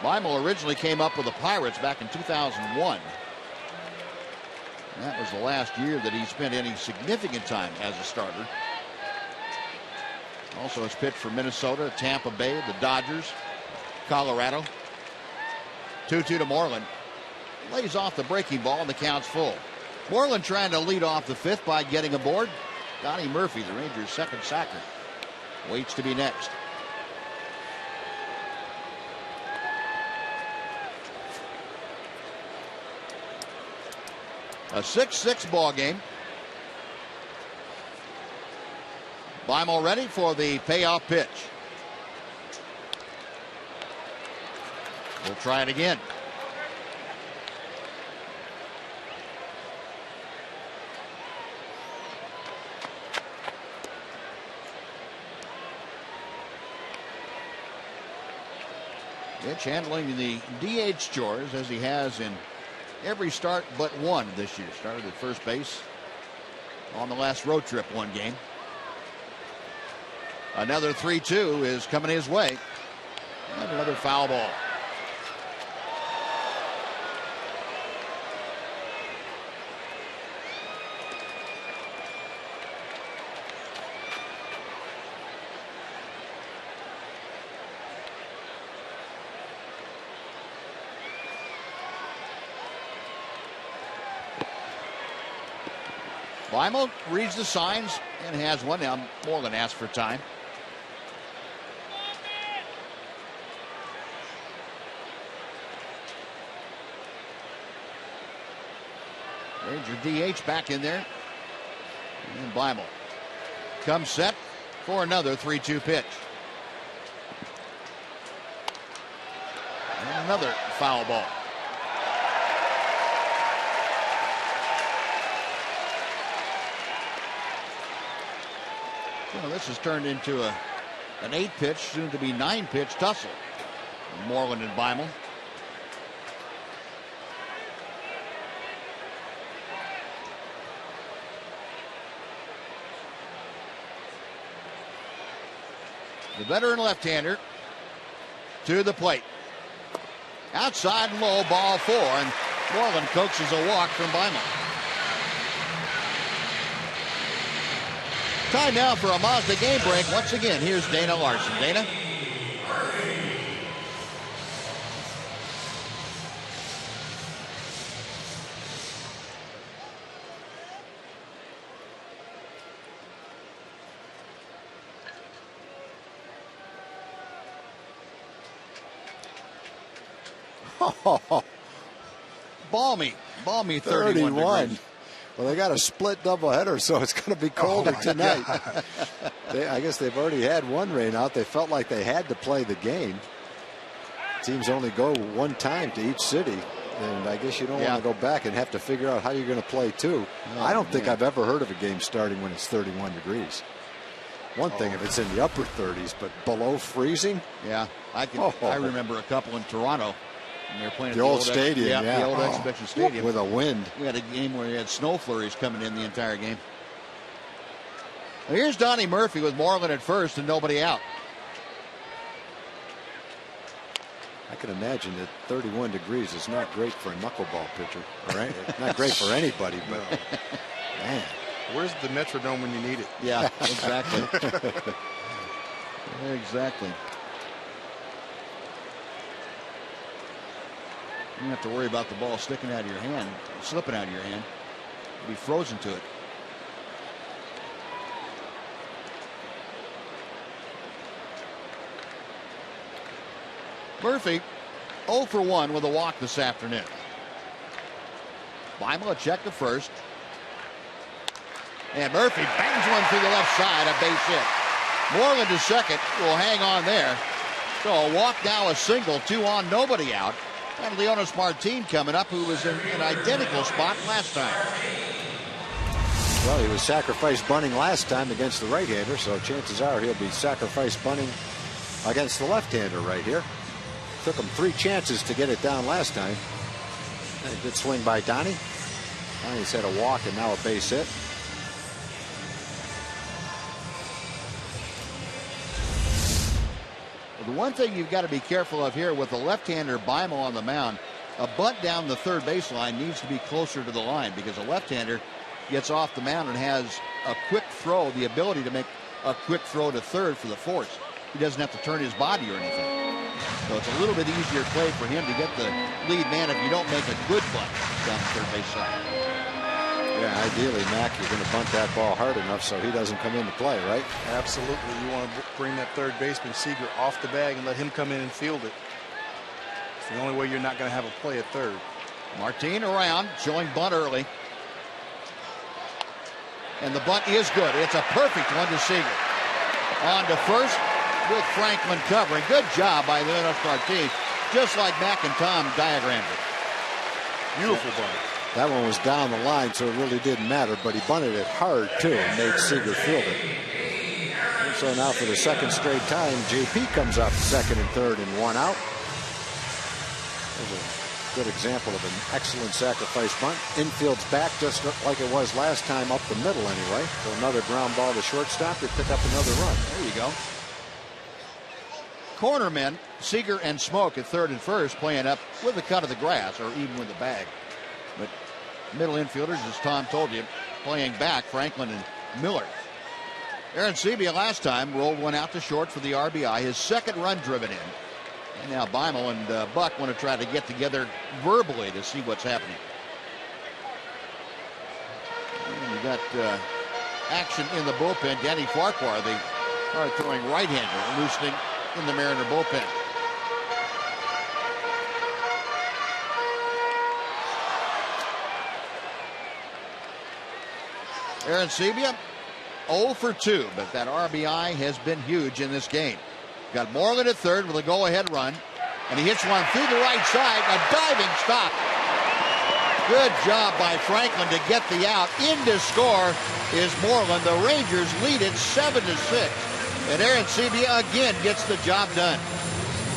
Speaker 9: Beimel originally came up with the Pirates back in 2001. That was the last year that he spent any significant time as a starter. Also has pitched for Minnesota, Tampa Bay, the Dodgers, Colorado. 2-2 to Moreland. Lays off the breaking ball and the count's full. Moreland trying to lead off the 5th by getting aboard. Donnie Murphy, the Rangers' second sacker, waits to be next. A 6-6 ball game. Beimel ready for the payoff pitch. We'll try it again. Mitch handling the DH chores as he has in every start but one this year. Started at first base on the last road trip one game. Another 3-2 is coming his way. And another foul ball. Beimel reads the signs and has one. Now Moreland asked for time. Ranger DH back in there. And Beimel comes set for another 3-2 pitch. And another foul ball. Well, this has turned into an 8-pitch, soon to be 9-pitch tussle. Moreland and Beimel. The veteran left-hander to the plate. Outside and low, ball 4, and Moreland coaxes a walk from Beimel. Time now for a Mazda game break. Once again, here's Dana Larson. Dana? Balmy 31 degrees.
Speaker 8: Well, they got a split doubleheader, so it's going to be colder tonight. I guess they've already had one rain out. They felt like they had to play the game. Teams only go one time to each city, and I guess you don't want to go back and have to figure out how you're going to play two. I don't think I've ever heard of a game starting when it's 31 degrees. One thing if it's in the upper 30s, but below freezing?
Speaker 9: Yeah, I remember a couple in Toronto. And they were playing
Speaker 8: the old stadium,
Speaker 9: the old exhibition stadium.
Speaker 8: With a wind.
Speaker 9: We had a game where we had snow flurries coming in the entire game. Well, here's Donnie Murphy with Moreland at first and nobody out.
Speaker 8: I can imagine that 31 degrees is not great for a knuckleball pitcher. Right? Not great for anybody, but man.
Speaker 12: Where's the Metrodome when you need it?
Speaker 9: Yeah, exactly. Exactly. You don't have to worry about the ball sticking out of your hand, slipping out of your hand. You'll be frozen to it. Murphy 0 for 1 with a walk this afternoon. Weimel check to first. And Murphy bangs one through the left side, a base hit. Moreland to second, will hang on there. So a walk now, a single, 2 on, nobody out. And Leonis Martin coming up, who was in an identical spot last time.
Speaker 8: Well, he was sacrifice bunting last time against the right-hander, so chances are he'll be sacrifice bunting against the left-hander right here. Took him 3 chances to get it down last time. And a good swing by Donnie. Donnie's had a walk and now a base hit.
Speaker 9: The one thing you've got to be careful of here with the left-hander Weimel on the mound, a bunt down the third baseline needs to be closer to the line because a left-hander gets off the mound and has a quick throw, the ability to make a quick throw to third for the force. He doesn't have to turn his body or anything. So it's a little bit easier play for him to get the lead man if you don't make a good bunt down the third base side.
Speaker 8: Yeah, ideally, Mac, you're going to bunt that ball hard enough so he doesn't come into play, right?
Speaker 12: Absolutely. You want to bring that third baseman, Seager, off the bag and let him come in and field it. It's the only way you're not going to have a play at third.
Speaker 9: Martin around, showing bunt early. And the bunt is good. It's a perfect one to Seager. On to first with Franklin covering. Good job by Leonis Martin, just like Mac and Tom diagrammed it.
Speaker 12: Beautiful bunt.
Speaker 8: That one was down the line, so it really didn't matter, but he bunted it hard, too, and made Seager field it. And so now for the second straight time, JP comes up second and third and 1 out. There's a good example of an excellent sacrifice bunt. Infield's back just like it was last time, up the middle anyway. So another ground ball to shortstop to pick up another run.
Speaker 9: There you go. Cornermen, Seager and Smoke at third and first, playing up with the cut of the grass or even with the bag. But middle infielders, as Tom told you, playing back, Franklin and Miller. Aaron Sebia last time rolled one out to short for the RBI, his second run driven in. And now Weimel and Buck want to try to get together verbally to see what's happening. And we got action in the bullpen. Danny Farquhar, the hard-throwing right-hander, loosening in the Mariner bullpen. Aaron Sebia 0 for 2, but that RBI has been huge in this game. Got Moreland at third with a go-ahead run, and he hits one through the right side, a diving stop. Good job by Franklin to get the out. In to score is Moreland. The Rangers lead it 7-6, and Aaron Sebia again gets the job done.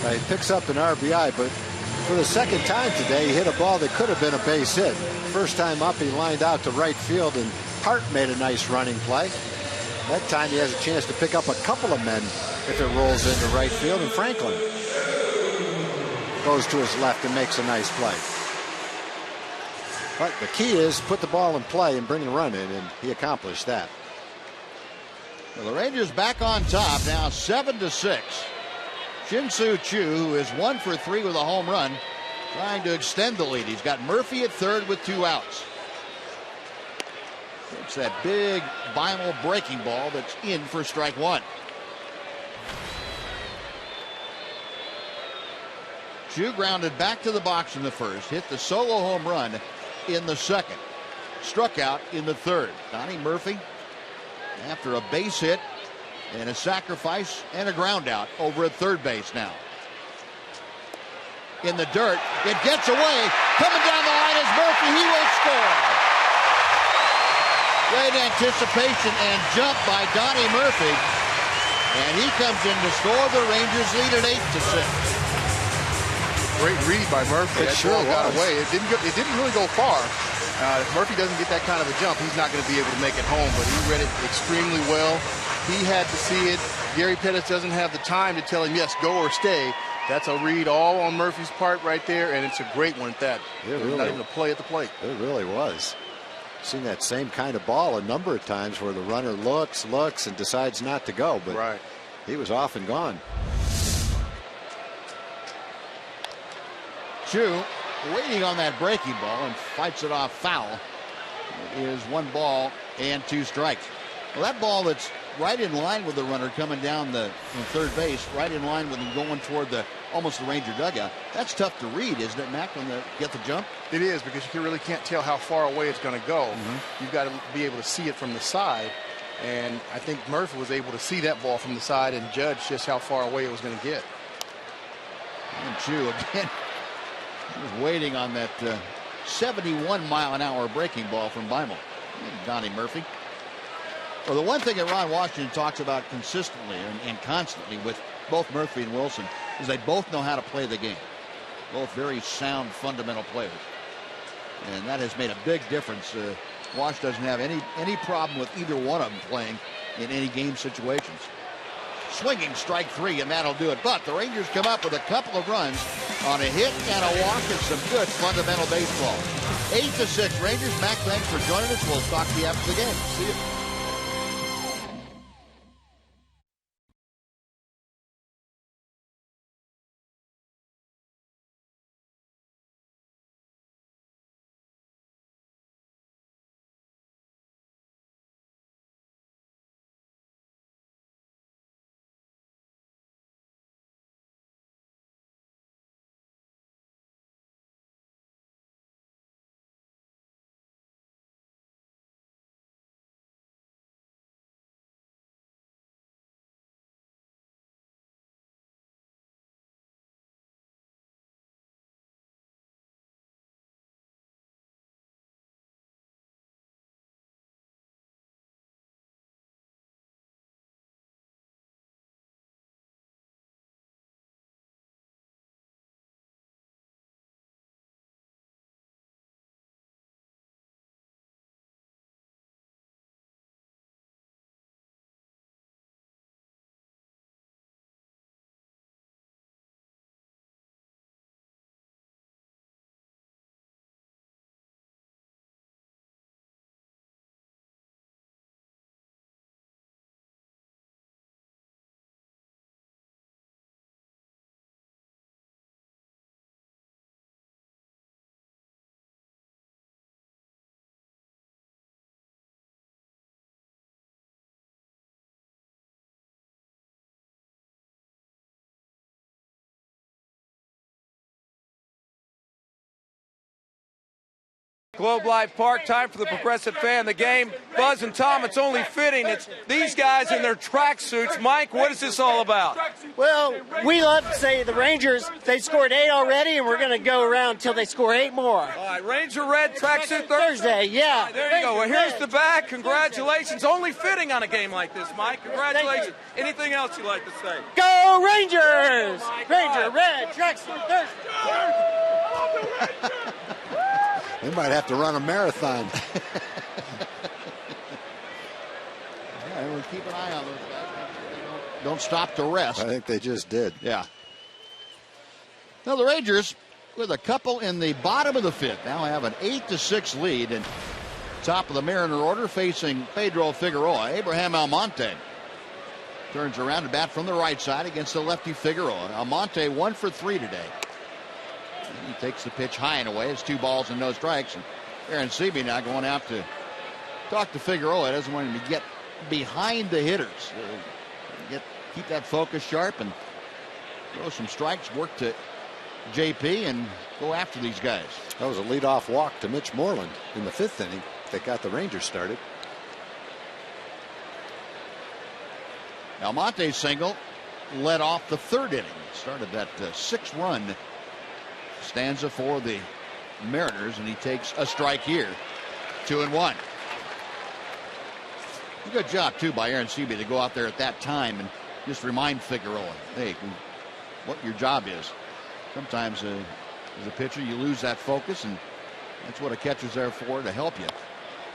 Speaker 8: He picks up an RBI, but for the second time today, he hit a ball that could have been a base hit. First time up, he lined out to right field, and Hart made a nice running play. That time he has a chance to pick up a couple of men if it rolls into right field, and Franklin goes to his left and makes a nice play. But the key is put the ball in play and bring the run in, and he accomplished that.
Speaker 9: Well, the Rangers back on top now 7-6. Shin-Soo Choo, who is 1 for 3 with a home run, trying to extend the lead. He's got Murphy at third with 2 outs. It's that big Weimel breaking ball that's in for strike 1. Chu grounded back to the box in the first, hit the solo home run in the second, struck out in the third. Donnie Murphy, after a base hit and a sacrifice and a ground out, over at third base now. In the dirt, it gets away, coming down the line is Murphy, he will score. Great anticipation and jump by Donnie Murphy, and he comes in to score. The Rangers lead at 8-6.
Speaker 12: Great read by Murphy.
Speaker 8: It sure
Speaker 12: got
Speaker 8: was.
Speaker 12: away. It didn't really go far. If Murphy doesn't get that kind of a jump, he's not going to be able to make it home, but he read it extremely well. He had to see it. Gary Pettis doesn't have the time to tell him, yes, go or stay. That's a read all on Murphy's part right there, and it's a great one at that. There's not even a play at the plate.
Speaker 8: It really was. Seen that same kind of ball a number of times where the runner looks, and decides not to go, but
Speaker 12: right.
Speaker 8: He was off and gone.
Speaker 9: Chu waiting on that breaking ball and fights it off foul. It is 1 ball and 2 strikes. Well, that ball that's right in line with the runner coming down in third base, right in line with him going toward almost the Ranger dugout. That's tough to read, isn't it, Mac, when get the jump?
Speaker 12: It is, because you really can't tell how far away it's going to go. You've got to be able to see it from the side, and I think Murphy was able to see that ball from the side and judge just how far away it was going to get.
Speaker 9: And Chu again was waiting on that 71-mile-an-hour breaking ball from Beimel. Donnie Murphy. Well, the one thing that Ron Washington talks about consistently and constantly with both Murphy and Wilson is they both know how to play the game. Both very sound, fundamental players. And that has made a big difference. Wash doesn't have any problem with either one of them playing in any game situations. Swinging strike 3, and that'll do it. But the Rangers come up with a couple of runs on a hit and a walk and some good fundamental baseball. 8-6 Rangers. Mac, thanks for joining us. We'll talk to you after the game. See you.
Speaker 7: Globe Life Park, time for the Progressive Fan. The game, Buzz and Tom, it's only fitting. It's these guys in their tracksuits. Mike, what is this all about?
Speaker 13: Well, we love to say the Rangers, they scored 8 already, and we're going to go around until they score 8 more.
Speaker 7: All right, Ranger Red tracksuit
Speaker 13: Thursday, yeah.
Speaker 7: Right, there you go. Well, here's the back. Congratulations. Only fitting on a game like this, Mike. Congratulations. Anything else you'd like to say?
Speaker 13: Go Rangers! Ranger Red tracksuit Thursday.
Speaker 8: They might have to run a marathon.
Speaker 9: Yeah, we'll keep an eye on those guys. Don't stop to rest.
Speaker 8: I think they just did.
Speaker 9: Yeah. Now the Rangers, with a couple in the bottom of the 5th, now have an 8-6 lead, and top of the Mariner order facing Pedro Figueroa. Abraham Almonte turns around to bat from the right side against the lefty Figueroa. Almonte 1 for 3 today. He takes the pitch high and away. It's 2 balls and no strikes. And Aaron Seavey now going out to talk to Figueroa. Doesn't want him to get behind the hitters. Keep that focus sharp and throw some strikes. Work to JP and go after these guys.
Speaker 8: That was a leadoff walk to Mitch Moreland in the 5th inning that got the Rangers started.
Speaker 9: Almonte's single led off the 3rd inning. Started that 6-run stanza for the Mariners, and he takes a strike here. 2-1. Good job, too, by Aaron Seaby to go out there at that time and just remind Figueroa, hey, what your job is. Sometimes as a pitcher, you lose that focus, and that's what a catcher's there for, to help you.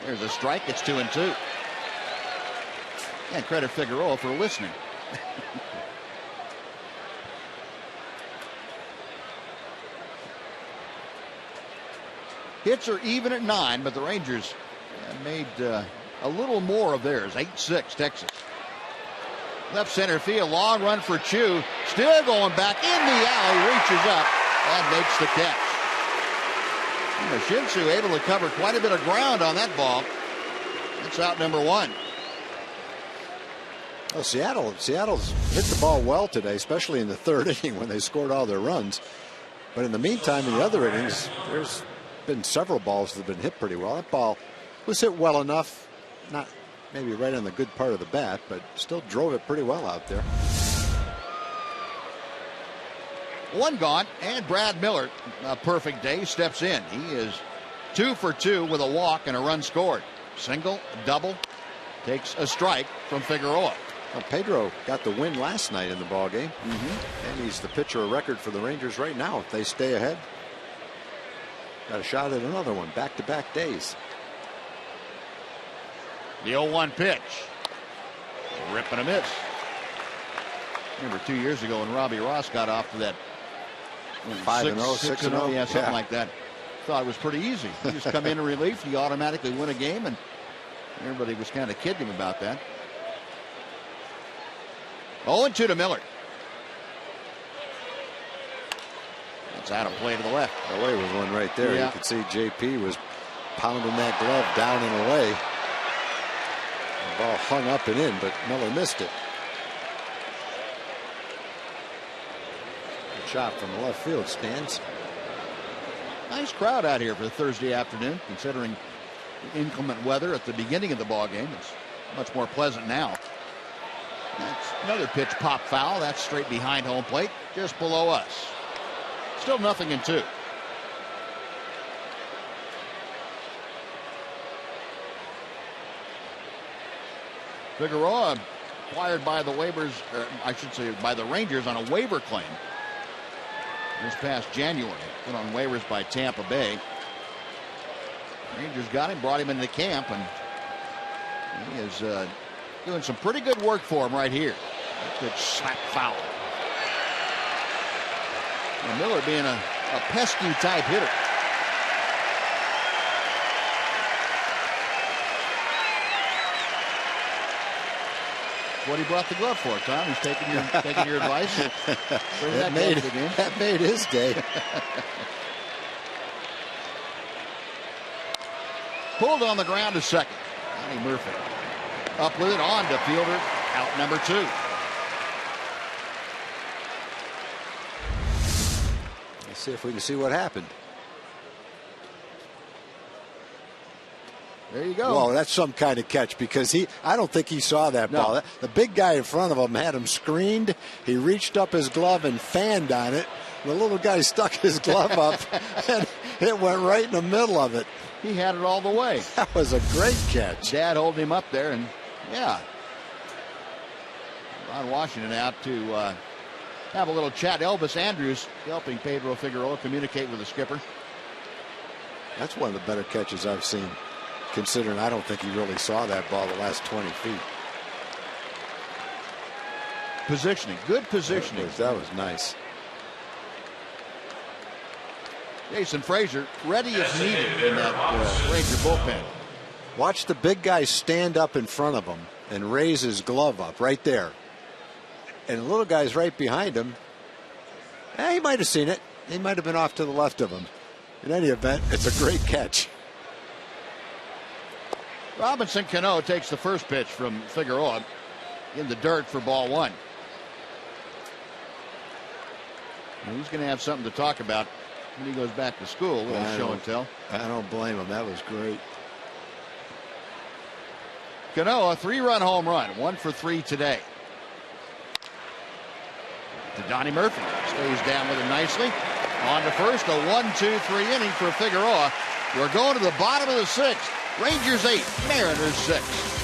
Speaker 9: There's a strike. It's 2-2. And credit Figueroa for listening. Hits are even at 9, but the Rangers made a little more of theirs. 8-6 Texas. Left center field, long run for Chu. Still going back in the alley, reaches up and makes the catch. Shinsu able to cover quite a bit of ground on that ball. It's out number 1.
Speaker 8: Well, Seattle's hit the ball well today, especially in the 3rd inning when they scored all their runs. But in the meantime, in the other innings, there's been several balls that have been hit pretty well. That ball was hit well enough, not maybe right on the good part of the bat, but still drove it pretty well out there.
Speaker 9: 1 gone, and Brad Miller, a perfect day, steps in. He is 2 for 2 with a walk and a run scored. Single, double, takes a strike from Figueroa.
Speaker 8: Well, Pedro got the win last night in the ball game, and he's the pitcher of record for the Rangers right now. If they stay ahead, got a shot at another one, back-to-back days.
Speaker 9: The 0-1 pitch. Rip and a miss. Remember 2 years ago when Robbie Ross got off to that
Speaker 8: 5-0, 6-0,
Speaker 9: yeah, something like that. Thought it was pretty easy. You just come in relief, you automatically win a game, and everybody was kind of kidding him about that. 0-2 to Miller. It's out of play to the left.
Speaker 8: Away was one right there.
Speaker 9: Yeah.
Speaker 8: You could see JP was pounding that glove down and away. The ball hung up and in, but Miller missed it. Good shot from the left field stands.
Speaker 9: Nice crowd out here for Thursday afternoon, considering the inclement weather at the beginning of the ball game. It's much more pleasant now. That's another pitch pop foul. That's straight behind home plate, just below us. Still 0-2. Figueroa acquired by the waivers, or I should say by the Rangers on a waiver claim this past January. Put on waivers by Tampa Bay. Rangers got him, brought him into camp, and he is doing some pretty good work for him right here. Good slap foul. And Miller being a pesky type hitter. What he brought the glove for, Tom. He's taking your advice.
Speaker 8: That made his day.
Speaker 9: Pulled on the ground to second. Johnny Murphy up with it on to fielder. Out number 2.
Speaker 8: Let's see if we can see what happened.
Speaker 9: There you go.
Speaker 8: Whoa, that's some kind of catch, because I don't think he saw that ball. The big guy in front of him had him screened. He reached up his glove and fanned on it. The little guy stuck his glove up, and it went right in the middle of it.
Speaker 9: He had it all the way.
Speaker 8: That was a great catch.
Speaker 9: Dad holding him up there, and yeah. Ron Washington out to have a little chat. Elvis Andrews helping Pedro Figueroa communicate with the skipper.
Speaker 8: That's one of the better catches I've seen, considering I don't think he really saw that ball the last 20 feet.
Speaker 9: Positioning, good positioning.
Speaker 8: That was nice.
Speaker 9: Jason Frazier ready if needed in that Ranger bullpen.
Speaker 8: Watch the big guy stand up in front of him and raise his glove up right there. And the little guy's right behind him. He might have seen it. He might have been off to the left of him. In any event, it's a great catch.
Speaker 9: Robinson Cano takes the first pitch from Figueroa in the dirt for ball 1. Well, he's going to have something to talk about when he goes back to school. A little show and tell.
Speaker 8: I don't blame him. That was great.
Speaker 9: Cano, a 3-run home run, 1 for 3 today. To Donnie Murphy, stays down with it nicely. On to first, a 1-2-3 inning for Figueroa. We're going to the bottom of the 6th. Rangers 8, Mariners 6.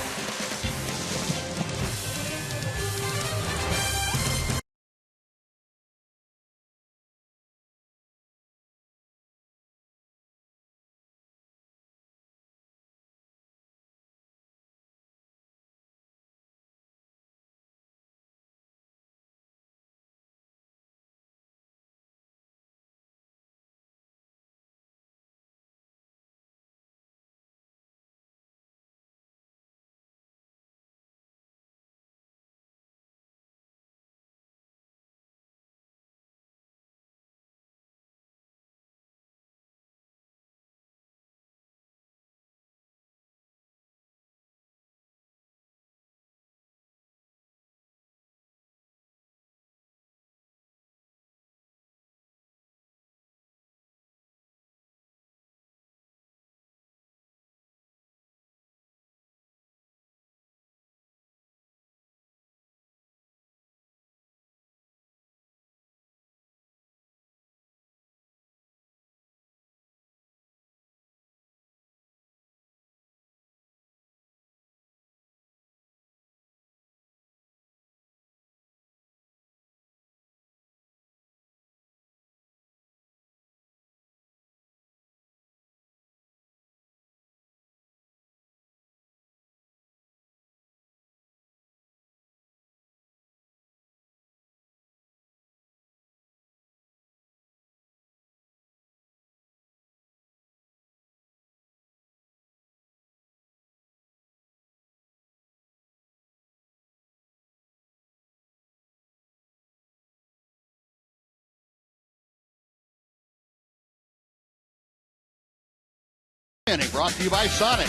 Speaker 9: Inning brought to you by Sonic.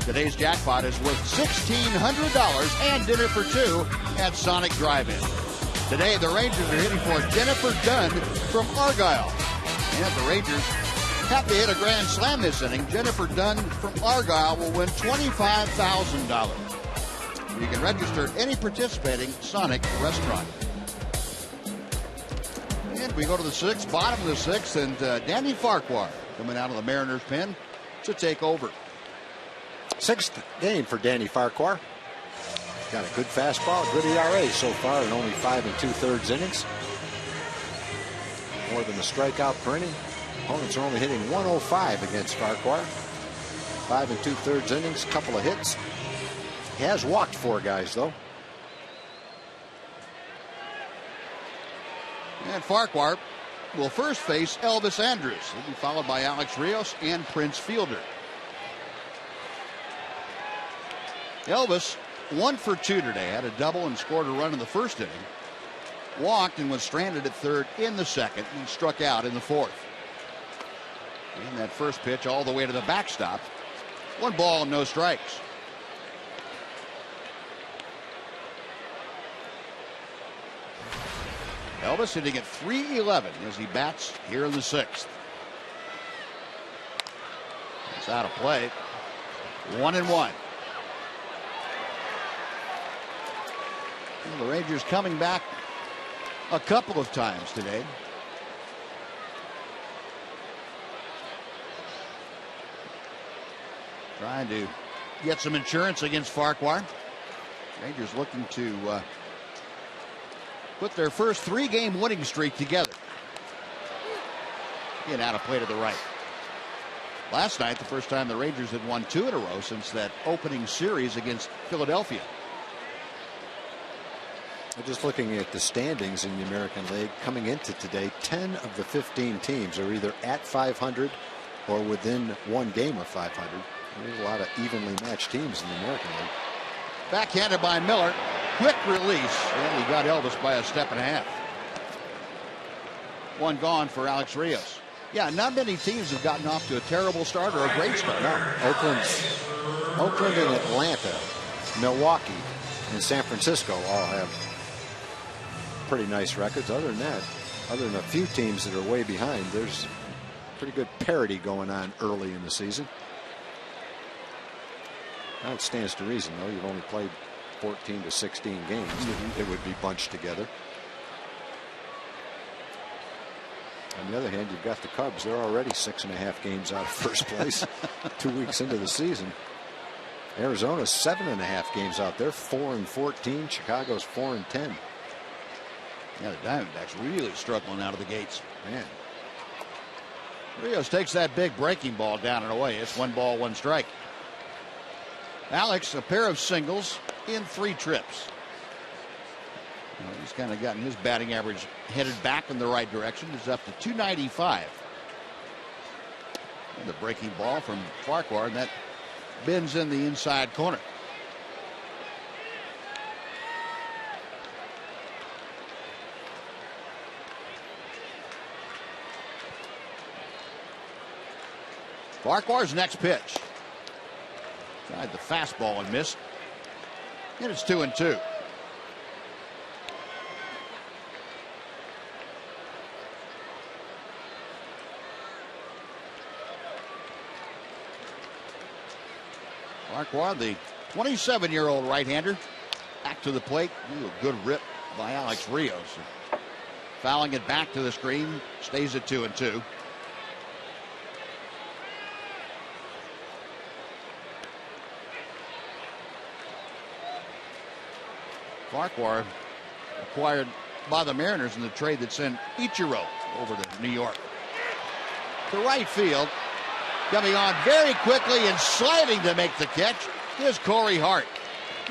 Speaker 9: Today's jackpot is worth $1,600 and dinner for 2 at Sonic Drive-In. Today, the Rangers are hitting for Jennifer Dunn from Argyle. And the Rangers have to hit a grand slam this inning. Jennifer Dunn from Argyle will win $25,000. You can register at any participating Sonic restaurant. And we go to the 6th, bottom of the 6th, and Danny Farquhar coming out of the Mariners pen to take over.
Speaker 8: 6th game for Danny Farquhar. Got a good fastball, good ERA so far in only 5 2/3 innings. More than a strikeout per inning. Opponents are only hitting 105 against Farquhar. 5 2/3 innings, couple of hits. He has walked 4 guys though.
Speaker 9: And Farquhar will first face Elvis Andrus. He'll be followed by Alex Rios and Prince Fielder. Elvis 1 for 2 today. Had a double and scored a run in the first inning. Walked and was stranded at third in the second and struck out in the 4th. And that first pitch all the way to the backstop. 1 ball and no strikes. Elvis hitting at .311 as he bats here in the 6th. It's out of play. 1-1. The Rangers coming back a couple of times today. Trying to get some insurance against Farquhar. Rangers looking to put their first 3-game winning streak together. Again, out of play to the right. Last night, the first time the Rangers had won 2 in a row since that opening series against Philadelphia.
Speaker 8: Just looking at the standings in the American League coming into today, 10 of the 15 teams are either at 500 or within 1 game of 500. There's a lot of evenly matched teams in the American League.
Speaker 9: Backhanded by Miller. Quick release, and he got Elvis by a step and a half. 1 gone for Alex Rios. Yeah, not many teams have gotten off to a terrible start or a great start.
Speaker 8: No, Oakland and Atlanta, Milwaukee, and San Francisco all have pretty nice records. Other than that, Other than a few teams that are way behind, there's pretty good parity going on early in the season. Now it stands to reason, though. You've only played 14 to 16 games. It would be bunched together. On the other hand, you've got the Cubs. They're already 6.5 games out of first place 2 weeks into the season. Arizona's 7.5 games out. They're 4-14. Chicago's 4-10.
Speaker 9: Yeah, the Diamondbacks really struggling out of the gates. Man. Rios takes that big breaking ball down and away. It's 1 ball, 1 strike. Alex, a pair of singles in 3 trips. Well, he's kind of gotten his batting average headed back in the right direction. He's up to 295. And the breaking ball from Farquhar, and that bends in the inside corner. Farquhar's next pitch. Tried the fastball and missed. And it's 2-2. Farquhar, the 27-year-old right-hander, back to the plate. Ooh, a good rip by Alex Rios. Fouling it back to the screen, stays at 2-2. Farquhar acquired by the Mariners in the trade that sent Ichiro over to New York. To right field, coming on very quickly and sliding to make the catch is Corey Hart.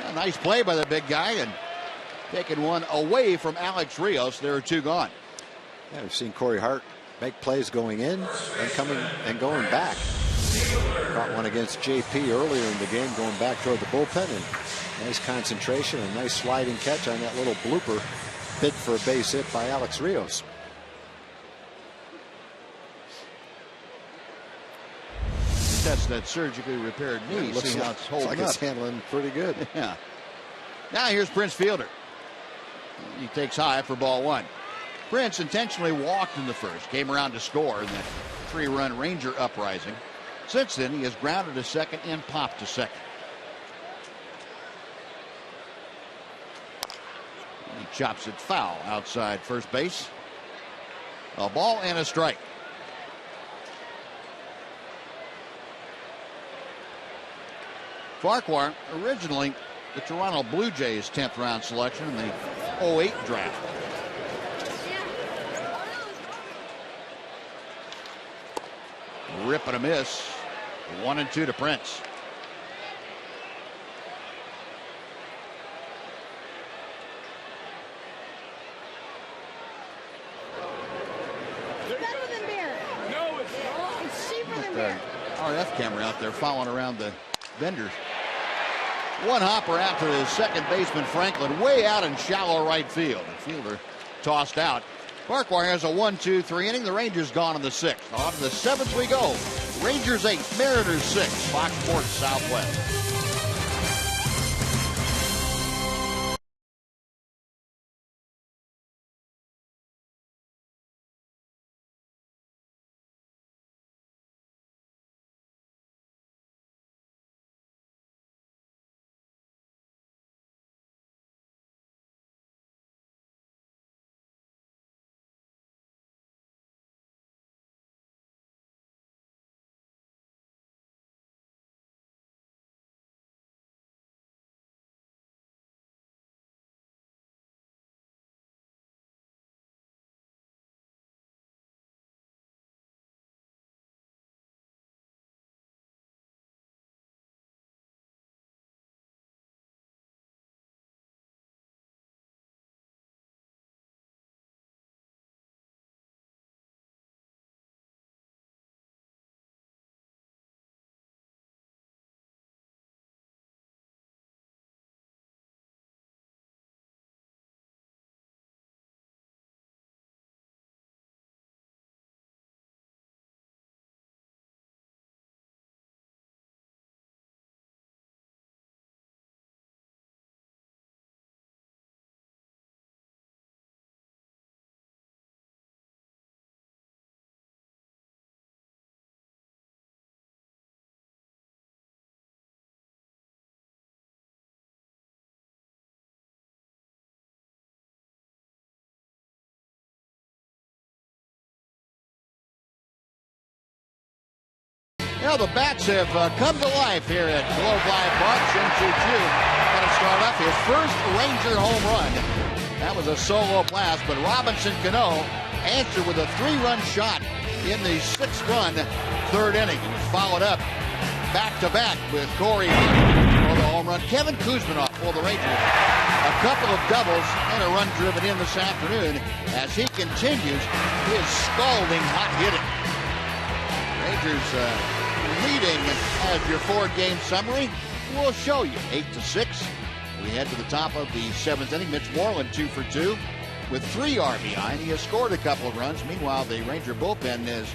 Speaker 9: A nice play by the big guy and taking one away from Alex Rios. There are 2 gone.
Speaker 8: Yeah, we've seen Corey Hart make plays going in and coming and going back. Caught one against JP earlier in the game going back toward the bullpen, and nice concentration, a nice sliding catch on that little blooper bid for a base hit by Alex Rios.
Speaker 9: That's that surgically repaired knee.
Speaker 8: Yeah,
Speaker 9: See how it's holding
Speaker 8: like
Speaker 9: up.
Speaker 8: it's handling pretty good.
Speaker 9: Yeah. Now here's Prince Fielder. He takes high for ball 1. Prince intentionally walked in the first, came around to score in that 3-run Ranger uprising. Since then, he has grounded to second and popped to second. He chops it foul outside first base. A ball and a strike. Farquhar, originally the Toronto Blue Jays 10th round selection in the 08 draft. Rip and a miss. 1-2 to Prince. RF camera out there following around the vendors. One hopper out to the second baseman Franklin, way out in shallow right field. The fielder tossed out. Farquhar has a 1-2-3 inning. The Rangers gone in the 6th. On to the 7th we go. Rangers 8, Mariners 6. Fox Sports Southwest. Now the bats have come to life here at Globe Life Park. Shin-Soo-Choo going to start up his first Ranger home run. That was a solo blast, but Robinson Cano answered with a 3-run shot in the 6-run third inning. He was followed up back-to-back with Corey for the home run. Kevin Kuzminoff for the Rangers. A couple of doubles and a run driven in this afternoon as he continues his scalding hot hitting. Rangers leading as your 4-game summary. We'll show you 8-6. We head to the top of the 7th inning. Mitch Moreland 2 for 2 with 3 RBI, and he has scored a couple of runs. Meanwhile, the Ranger bullpen has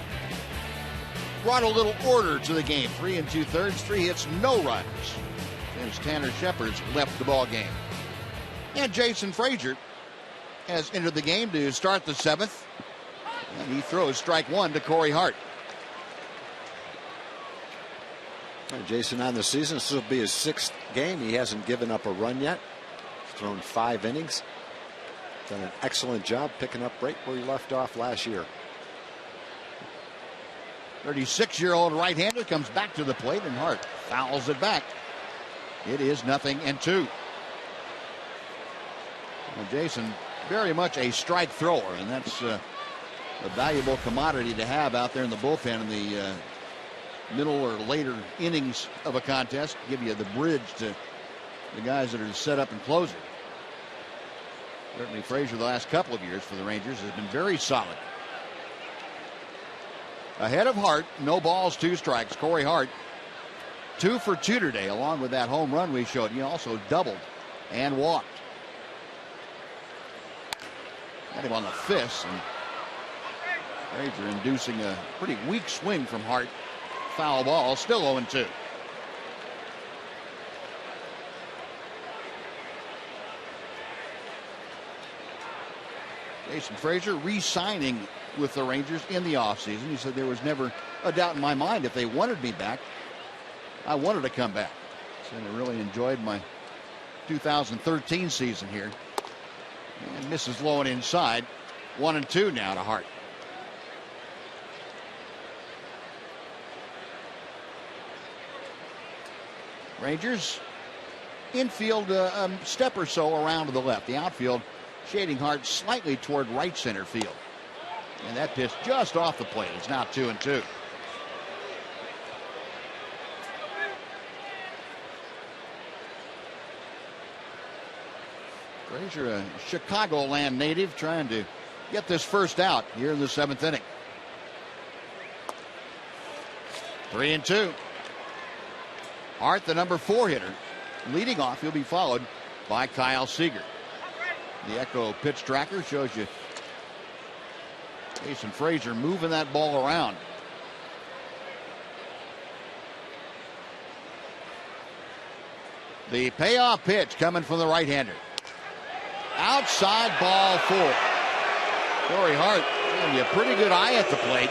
Speaker 9: brought a little order to the game. 3 2/3, 3 hits, no runs, as Tanner Shepard's left the ball game. And Jason Frazier has entered the game to start the 7th, and he throws strike 1 to Corey Hart.
Speaker 8: Jason on the season, this will be his 6th game. He hasn't given up a run yet. He's thrown 5 innings. Done an excellent job picking up right where he left off last year.
Speaker 9: 36-year-old right-hander comes back to the plate, and Hart fouls it back. It is 0-2. Well, Jason, very much a strike thrower, and that's a valuable commodity to have out there in the bullpen in the middle or later innings of a contest. Give you the bridge to the guys that are set up and closing. Certainly Frazier the last couple of years for the Rangers has been very solid. Ahead of Hart, no balls, 2 strikes. Corey Hart 2 for 2 today, along with that home run we showed. He also doubled and walked. Got him on the fist, and Frazier inducing a pretty weak swing from Hart. Foul ball, still 0-2. Jason Frazier re-signing with the Rangers in the offseason. He said there was never a doubt in my mind if they wanted me back, I wanted to come back. Said I really enjoyed my 2013 season here. And misses low and inside. 1-2 now to Hart. Rangers infield a step or so around to the left. The outfield shading Hart slightly toward right center field. And that pitch just off the plate. It's now 2-2. Frazier, a Chicagoland native, trying to get this first out here in the 7th inning. 3-2. Hart, the number 4 hitter, leading off. He'll be followed by Kyle Seager. The Echo pitch tracker shows you Jason Frazier moving that ball around. The payoff pitch coming from the right-hander. Outside ball 4. Corey Hart giving you a pretty good eye at the plate.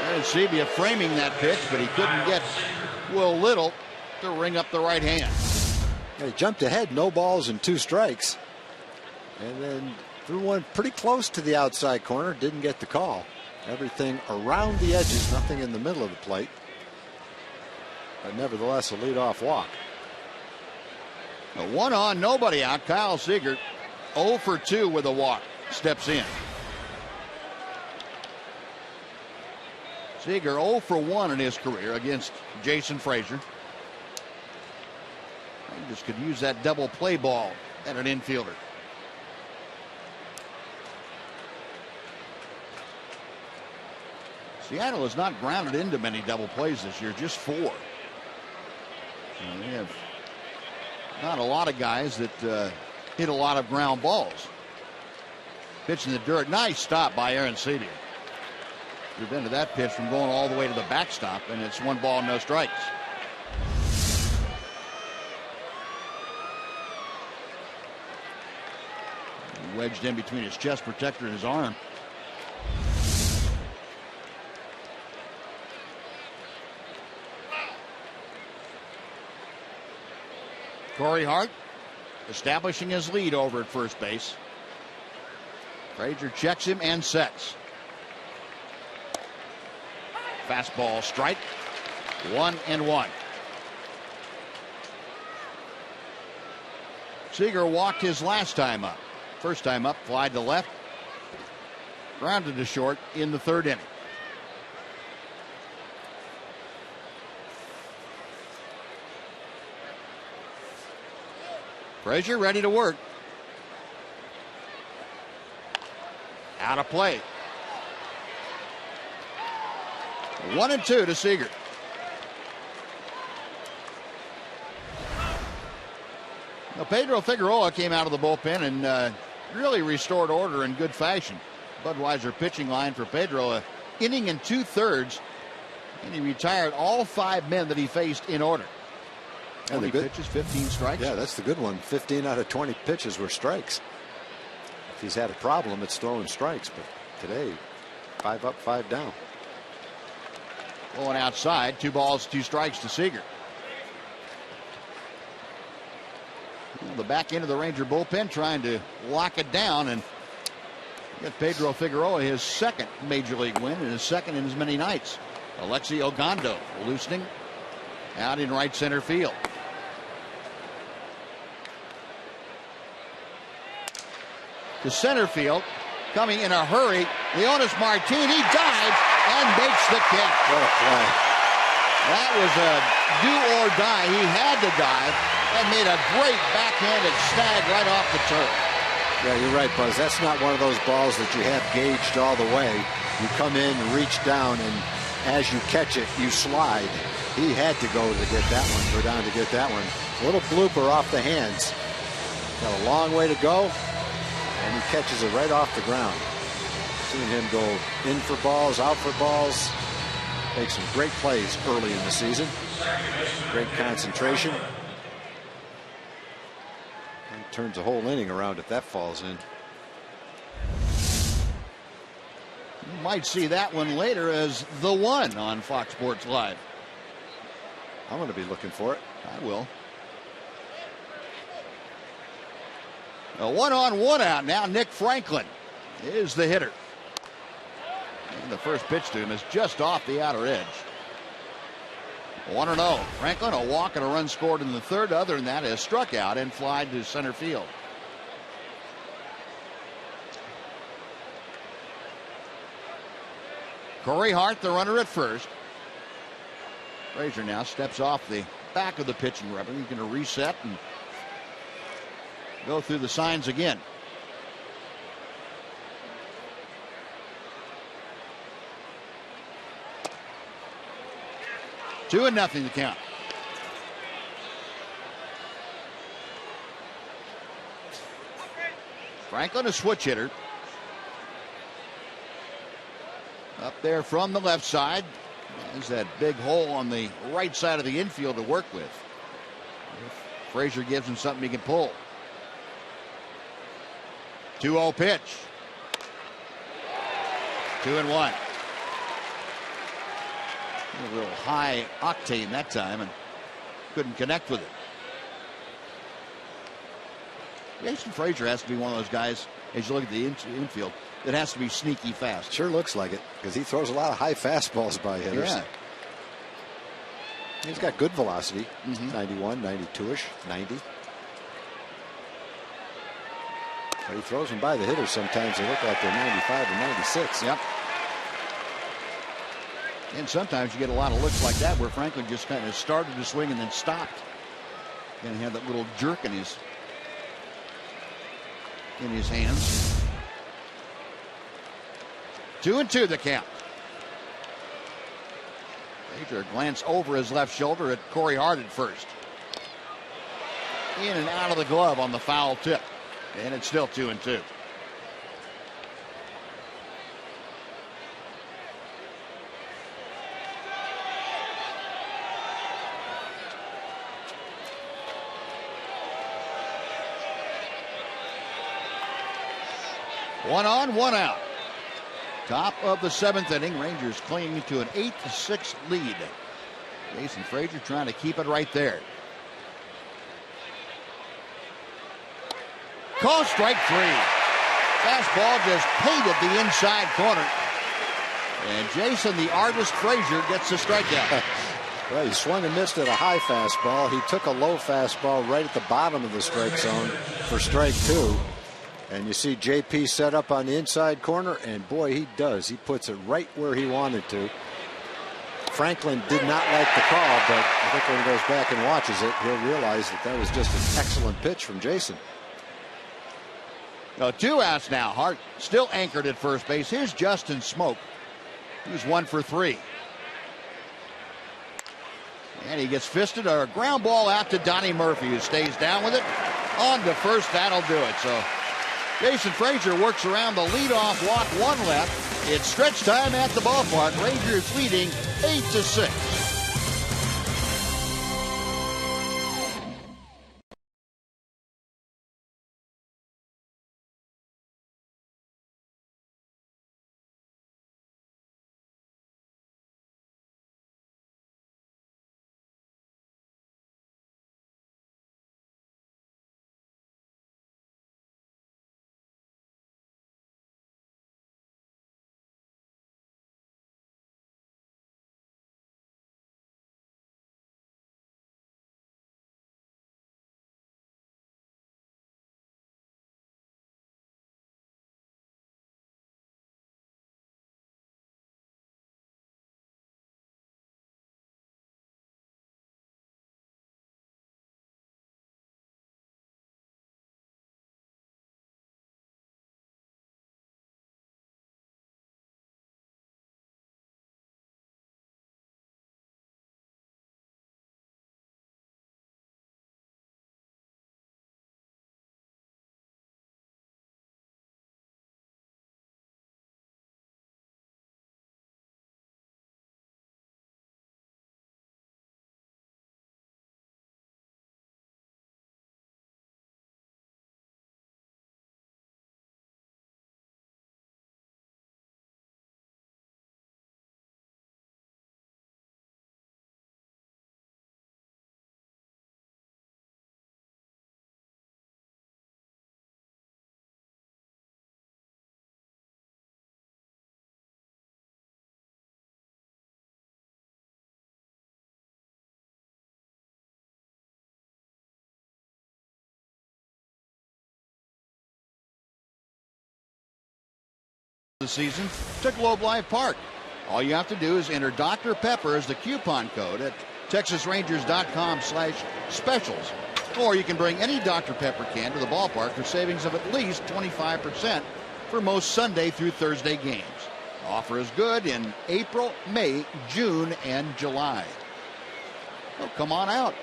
Speaker 9: Aaron Sebia framing that pitch, but he couldn't get Will Little to ring up the right hand.
Speaker 8: He jumped ahead, no balls and 2 strikes. And then threw one pretty close to the outside corner, didn't get the call. Everything around the edges, nothing in the middle of the plate. But nevertheless, a leadoff walk.
Speaker 9: A 1 on, nobody out. Kyle Seager 0 for 2 with a walk. Steps in. Seager 0 for 1 in his career against Jason Frazier. Rangers could use that double play ball at an infielder. Seattle has not grounded into many double plays this year, just 4. And they have not a lot of guys that hit a lot of ground balls. Pitch in the dirt. Nice stop by Aaron Sebia. Prevented that pitch from going all the way to the backstop, and it's 1 ball, no strikes. Wedged in between his chest protector and his arm. Corey Hart establishing his lead over at first base. Frazier checks him and sets. Fastball strike. 1-1. Seager walked his last time up. First time up, fly to left. Grounded to short in the third inning. Frazier ready to work. Out of play. 1-2 to Seager. Now Pedro Figueroa came out of the bullpen and really restored order in good fashion. Budweiser pitching line for Pedro, an inning and 2/3, and he retired all 5 men that he faced in order. 20 pitches, 15 strikes.
Speaker 8: Yeah, that's the good one. 15 out of 20 pitches were strikes. If he's had a problem, it's throwing strikes. But today, 5 up, 5 down.
Speaker 9: Going outside, 2 balls, 2 strikes to Seager. The back end of the Ranger bullpen trying to lock it down, and got Pedro Figueroa his second major league win and his second in as many nights. Alexi Ogando loosening out in right center field. To center field, coming in a hurry, Leonis Martini dives and makes the catch.
Speaker 8: What a play.
Speaker 9: That was a do or die. He had to dive and made a great backhanded snag right off the turf.
Speaker 8: Yeah, you're right, Buzz. That's not one of those balls that you have gauged all the way. You come in, reach down, and as you catch it, you slide. He had to go down to get that one. A little blooper off the hands. Got a long way to go, and he catches it right off the ground. Seeing him go in for balls, out for balls. Make some great plays early in the season. Great concentration. And turns the whole inning around if that falls in.
Speaker 9: You might see that one later as the one on Fox Sports Live.
Speaker 8: I'm going to be looking for it.
Speaker 9: I will. A 1-on-1 out now. Nick Franklin is the hitter. And the first pitch to him is just off the outer edge. 1-0. Franklin, a walk and a run scored in the third. Other than that, is struck out and fly to center field. Corey Hart, the runner at first. Frazier now steps off the back of the pitching rubber. He's going to reset and go through the signs again. Two and nothing to count. Franklin, a switch hitter. Up there from the left side. There's that big hole on the right side of the infield to work with. Frazier gives him something he can pull. 2-0 pitch. 2-1. A real high octane that time and couldn't connect with it. Jason Frazier has to be one of those guys, as you look at the infield, that has to be sneaky fast.
Speaker 8: Sure looks like it, because he throws a lot of high fastballs by hitters.
Speaker 9: Yeah.
Speaker 8: He's got good velocity. 91, 92-ish, 90. But he throws them by the hitters sometimes. They look like they're 95 or 96.
Speaker 9: Yep. And sometimes you get a lot of looks like that where Franklin just kind of started to swing and then stopped. And he had that little jerk in his hands. 2-2 the count. Frazier glance over his left shoulder at Corey Hart at first. In and out of the glove on the foul tip. And it's still 2-2. One on, one out. Top of the seventh inning. Rangers clinging to an 8-6 lead. Jason Frazier trying to keep it right there. Call strike 3. Fastball just painted the inside corner. And Jason, the artist Frazier, gets the strikeout.
Speaker 8: Well, he swung and missed at a high fastball. He took a low fastball right at the bottom of the strike zone for strike 2. And you see JP set up on the inside corner, and boy, he does. He puts it right where he wanted to. Franklin did not like the call, but I think when he goes back and watches it, he'll realize that that was just an excellent pitch from Jason.
Speaker 9: 2 outs now. Hart still anchored at first base. Here's Justin Smoke. He's 1 for 3. And he gets fisted. A ground ball out to Donnie Murphy, who stays down with it. On to first. That'll do it. So Jason Frazier works around the leadoff walk, 1 left. It's stretch time at the ballpark. Rangers leading 8-6. The season to Globe Life Park. All you have to do is enter Dr. Pepper as the coupon code at TexasRangers.com/specials. Or you can bring any Dr. Pepper can to the ballpark for savings of at least 25% for most Sunday through Thursday games. The offer is good in April, May, June, and July. So come on out.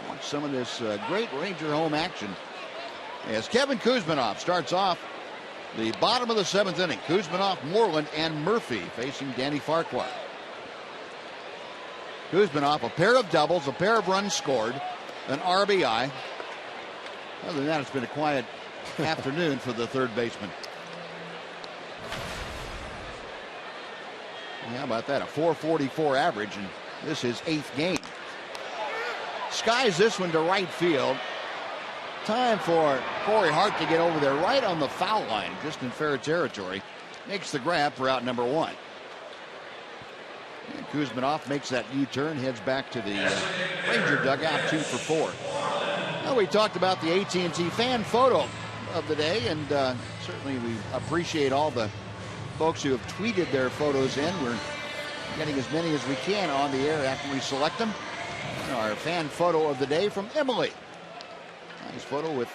Speaker 9: Watch some of this great Ranger home action as Kevin Kuzminoff starts off the bottom of the 7th inning. Kuzminoff, Moreland, and Murphy facing Danny Farquhar. Kuzminoff, a pair of doubles, a pair of runs scored, an RBI. Other than that, it's been a quiet afternoon for the third baseman. How about that? A .444 average, and this is 8th game. Skies this one to right field. Time for Corey Hart to get over there right on the foul line, just in fair territory. Makes the grab for out number 1. And Kuzminoff makes that U-turn, heads back to the Ranger dugout, 2 for 4. Now, we talked about the AT&T fan photo of the day, and certainly we appreciate all the folks who have tweeted their photos in. We're getting as many as we can on the air after we select them. And our fan photo of the day from Emily. Nice photo with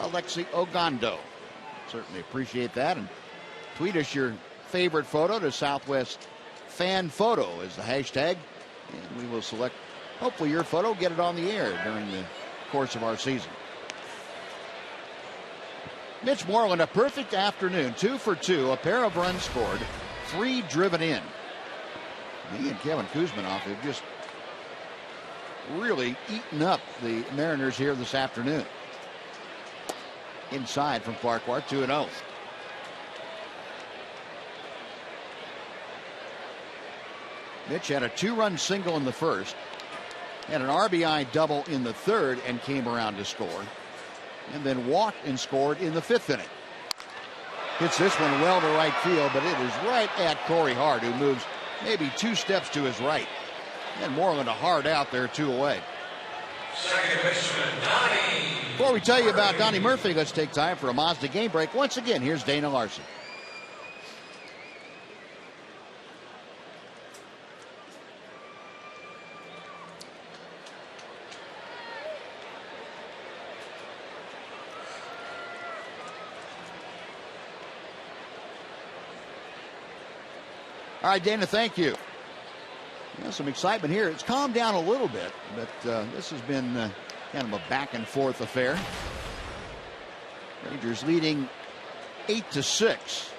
Speaker 9: Alexi Ogando. Certainly appreciate that. And tweet us your favorite photo to Southwest Fan Photo is the hashtag. And we will select, hopefully, your photo, get it on the air during the course of our season. Mitch Moreland, a perfect afternoon. 2 for 2, a pair of runs scored, 3 driven in. He and Kevin Kuzminoff have just really eaten up the Mariners here this afternoon. Inside from Farquhar, 2-0. Mitch had a 2-run single in the first, had an RBI double in the third, and came around to score, and then walked and scored in the 5th inning. Hits this one well to right field, but it is right at Corey Hart, who moves maybe 2 steps to his right. And Moreland a hard out there, 2 away.
Speaker 2: Second baseman, Donnie.
Speaker 9: Before we tell you about Donnie Murphy, let's take time for a Mazda game break. Once again, here's Dana Larson. All right, Dana, thank you. Yeah, some excitement here. It's calmed down a little bit, but this has been kind of a back-and-forth affair. Rangers leading 8-6.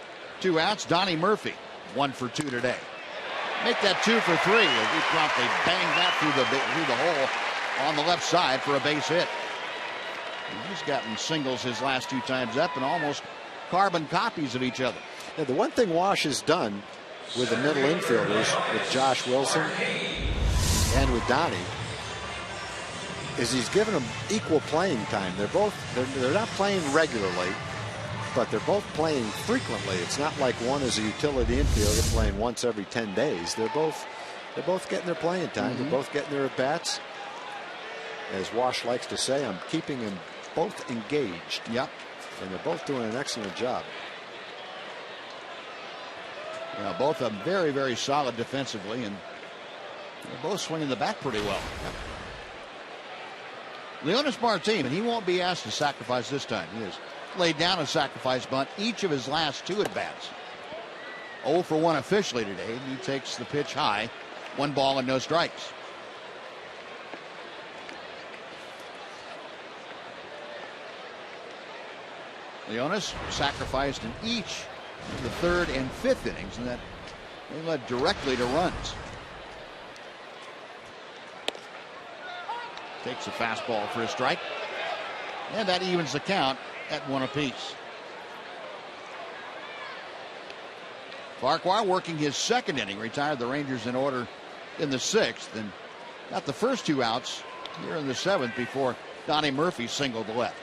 Speaker 9: 2 outs. Donnie Murphy, 1 for 2 today. Make that 2 for 3 as he promptly banged that through the hole on the left side for a base hit. He's gotten singles his last 2 times up and almost carbon copies of each other.
Speaker 8: Yeah, the one thing Wash has done with the middle infielders, with Josh Wilson and with Donnie, is he's given them equal playing time. They're not playing regularly, but they're both playing frequently. It's not like one is a utility infielder playing once every 10 days. They're both getting their playing time. They're both getting their at-bats. As Wash likes to say, I'm keeping them both engaged.
Speaker 9: Yep.
Speaker 8: And they're both doing an excellent job.
Speaker 9: Yeah, both of them very, very solid defensively, and they're both swinging the bat pretty well. Leonis Martin, and he won't be asked to sacrifice this time. He has laid down a sacrifice bunt each of his last 2 at-bats. 0 for 1 officially today. He takes the pitch high. 1 ball and no strikes. Leonis sacrificed in each of the 3rd and 5th innings, and that they led directly to runs. Takes a fastball for a strike, and that evens the count at 1 apiece. Farquhar working his 2nd inning, retired the Rangers in order in the 6th, and got the first 2 outs here in the 7th before Donnie Murphy singled to left.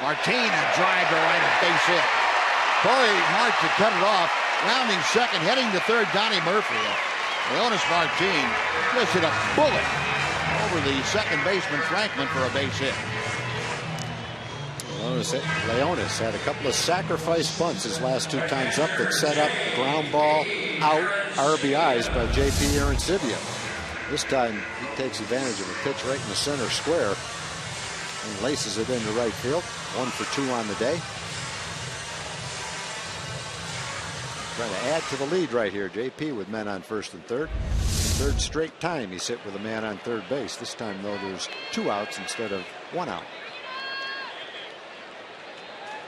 Speaker 9: Martin, a drive to right, a base hit. Corey Hart to cut it off. Rounding 2nd, heading to 3rd, Donnie Murphy. Leonis Martin just hit a bullet over the 2nd baseman Franklin for a base hit.
Speaker 8: Leonis had a couple of sacrifice bunts his last 2 times up that set up ground ball out RBIs by JP Arancibia. This time he takes advantage of a pitch right in the center square and laces it into right field. 1 for 2 on the day. Trying to add to the lead right here. JP with men on 1st and 3rd. 3rd straight time he's hit with a man on 3rd base. This time though there's 2 outs instead of 1 out.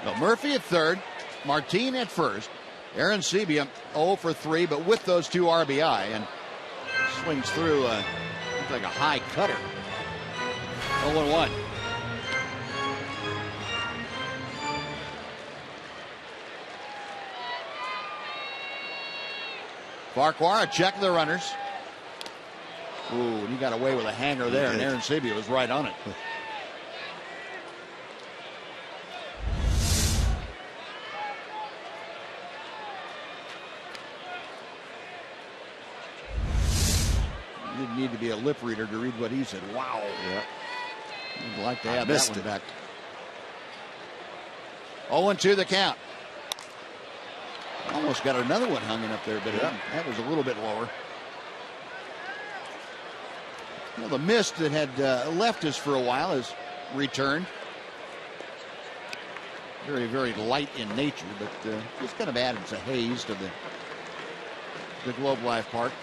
Speaker 9: Well, Murphy at 3rd, Martin at 1st. Arancibia 0 for 3, but with those 2 RBI, and swings through looks like a high cutter. 0-1. Farquhar, a check of the runners. Ooh, and he got away with a hanger there, and Arancibia was right on it. You didn't need to be a lip reader to read what he said. Wow.
Speaker 8: Yeah.
Speaker 9: I'd like to have that one back. 0-2 the count. Almost got another one hanging up there, but that was a little bit lower. Well, the mist that had left us for a while has returned. Very, very light in nature, but just kind of added some haze to the Globe Life Park.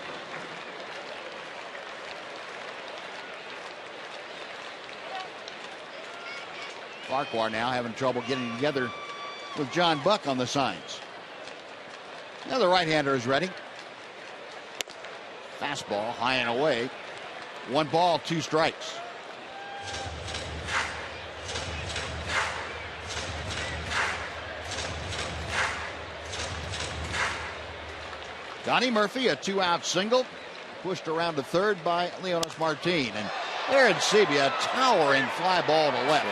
Speaker 9: Farquhar now having trouble getting together with John Buck on the signs. Now the right-hander is ready. Fastball high and away. 1 ball, 2 strikes. Donnie Murphy, a 2-out single, pushed around to 3rd by Leonis Martin, and Arancibia, a towering fly ball to left.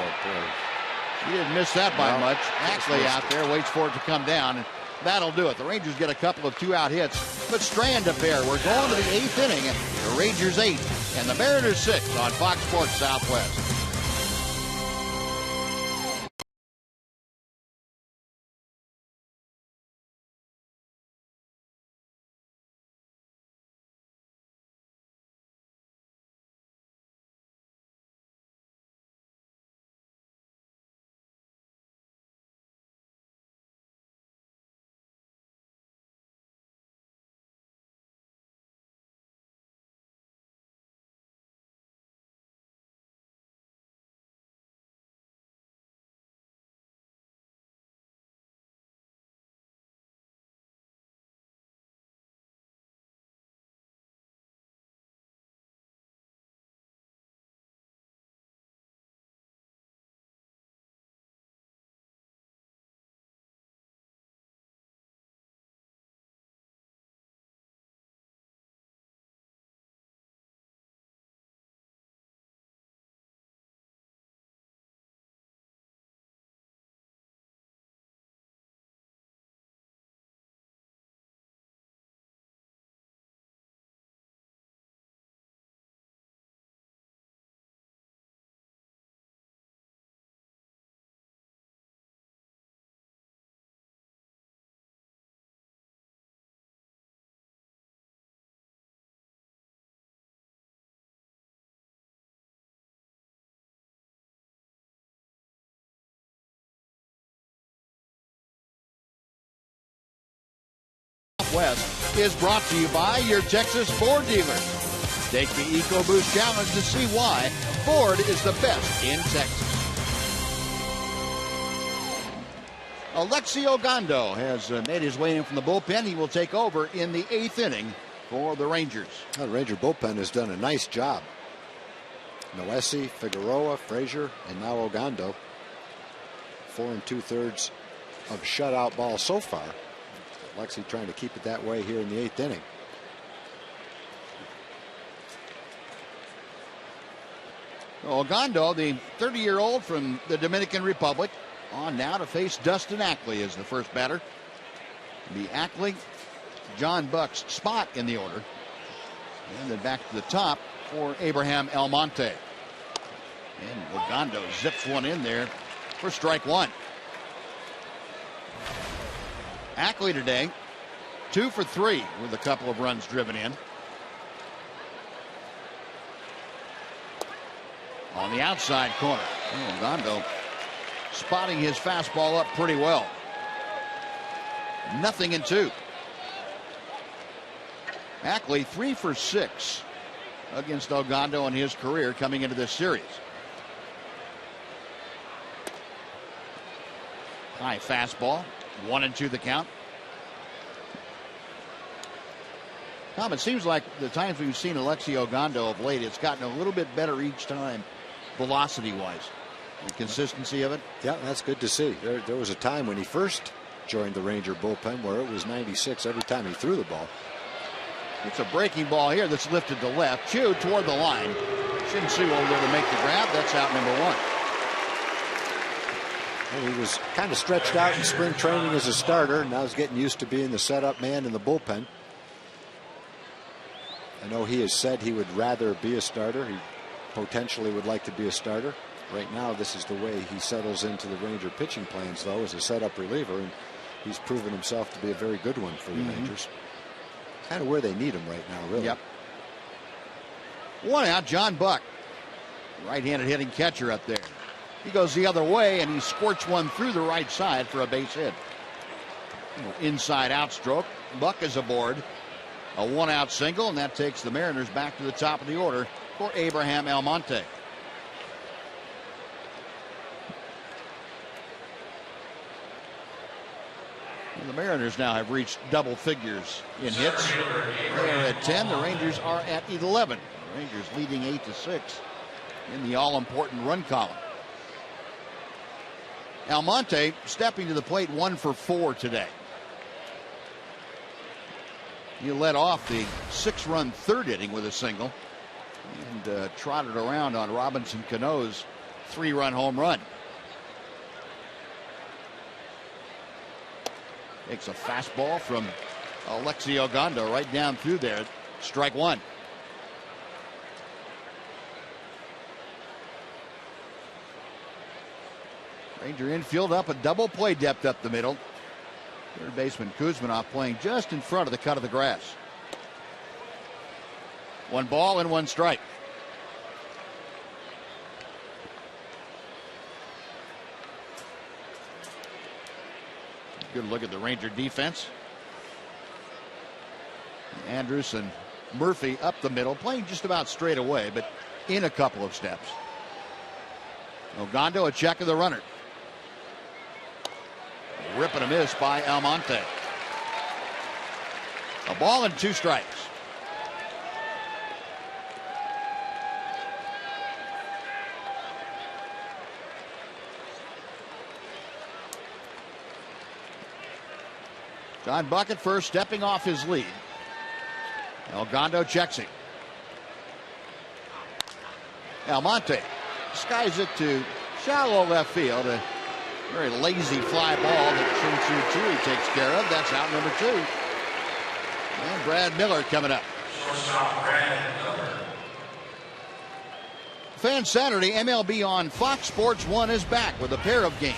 Speaker 9: He didn't miss that by much. Actually out there, waits for it to come down, and That'll do it. The Rangers get a couple of 2-out hits, but strand a pair. We're going to the 8th inning. The Rangers 8 and the Mariners 6 on Fox Sports Southwest. West is brought to you by your Texas Ford dealer. Take the EcoBoost Challenge to see why Ford is the best in Texas. Alexi Ogando has made his way in from the bullpen. He will take over in the 8th inning for the Rangers.
Speaker 8: The Ranger bullpen has done a nice job. Noesi, Figueroa, Frazier, and now Ogando. 4 2/3 of shutout ball so far. Alexi trying to keep it that way here in the 8th inning.
Speaker 9: Ogando, the 30-year-old from the Dominican Republic, on now to face Dustin Ackley as the first batter. The Ackley, John Buck's spot in the order. And then back to the top for Abraham Almonte. And Ogando zips one in there for strike one. Ackley today, 2 for 3 with a couple of runs driven in. On the outside corner, Ogando spotting his fastball up pretty well. 0-2. Ackley 3 for 6 against Ogando in his career coming into this series. High fastball, 1-2 the count. Tom, it seems like the times we've seen Alexi Ogando of late, it's gotten a little bit better each time, velocity-wise. The consistency of it.
Speaker 8: Yeah, that's good to see. There was a time when he first joined the Ranger bullpen where it was 96 every time he threw the ball.
Speaker 9: It's a breaking ball here that's lifted to left. Chu toward the line. Shinsu over there to make the grab. That's out number 1.
Speaker 8: And he was kind of stretched out in spring training as a starter. Now he's getting used to being the setup man in the bullpen. I know he has said he would rather be a starter. He potentially would like to be a starter. Right now, this is the way he settles into the Ranger pitching plans, though, as a setup reliever, and he's proven himself to be a very good one for the Rangers. Kind of where they need him right now, really.
Speaker 9: Yep. 1 out, John Buck. Right-handed hitting catcher up there. He goes the other way, and he squirts one through the right side for a base hit. Inside-out stroke. Buck is aboard. A 1-out single, and that takes the Mariners back to the top of the order for Abraham Almonte. And the Mariners now have reached double figures in hits. They're at 10. The Rangers are at 11. The Rangers leading 8-6 in the all-important run column. Almonte stepping to the plate 1 for 4 today. He led off the 6-run third inning with a single and trotted around on Robinson Cano's 3-run home run. Takes a fastball from Alexi Ogando right down through there. Strike one. Ranger infield up a double play depth up the middle. Third baseman Kuzminoff playing just in front of the cut of the grass. 1 ball and 1 strike. Good look at the Ranger defense. Andrus and Murphy up the middle, playing just about straight away, but in a couple of steps. Ogando, a check of the runner. Rip and a miss by Almonte. A ball and 2 strikes. John Bucket first, stepping off his lead. Ogando checks him. Almonte skies it to shallow left field. A very lazy fly ball that Shin-Soo Choo takes care of. That's out number 2. And Brad Miller coming up. Fan Saturday, MLB on Fox Sports 1 is back with a pair of games.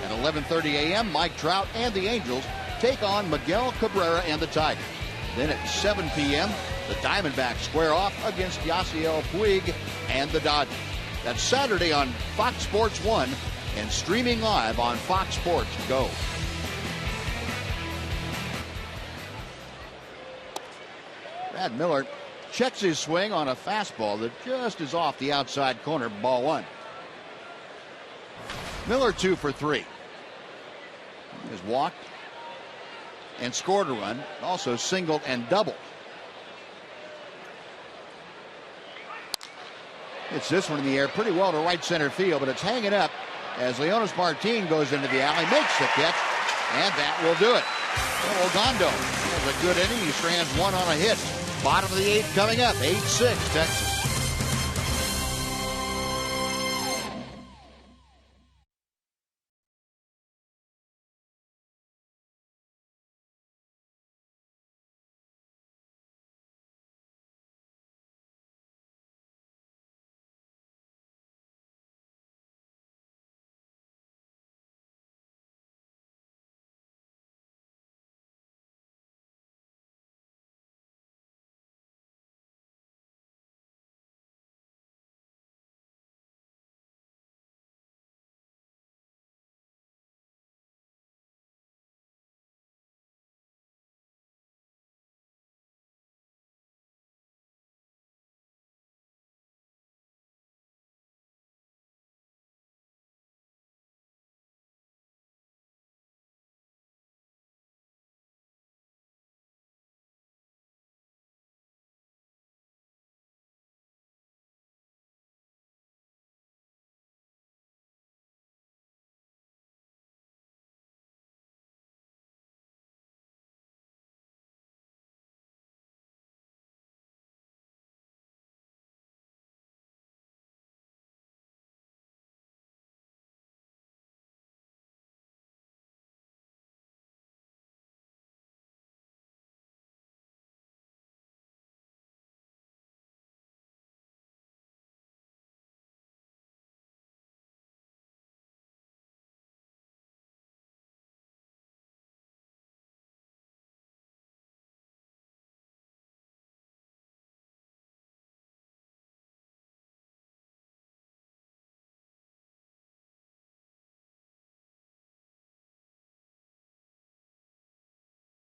Speaker 9: At 11:30 a.m., Mike Trout and the Angels take on Miguel Cabrera and the Tigers. Then at 7 p.m., the Diamondbacks square off against Yasiel Puig and the Dodgers. That's Saturday on Fox Sports 1 and streaming live on Fox Sports Go. Brad Miller checks his swing on a fastball that just is off the outside corner, ball 1. Miller 2 for 3. He has walked and scored a run, also singled and doubled. It's this one in the air pretty well to right center field, but it's hanging up as Leonis Martin goes into the alley, makes the catch, and that will do it. Ogando has a good inning. He strands 1 on a hit. Bottom of the 8th coming up, 8-6 Texas.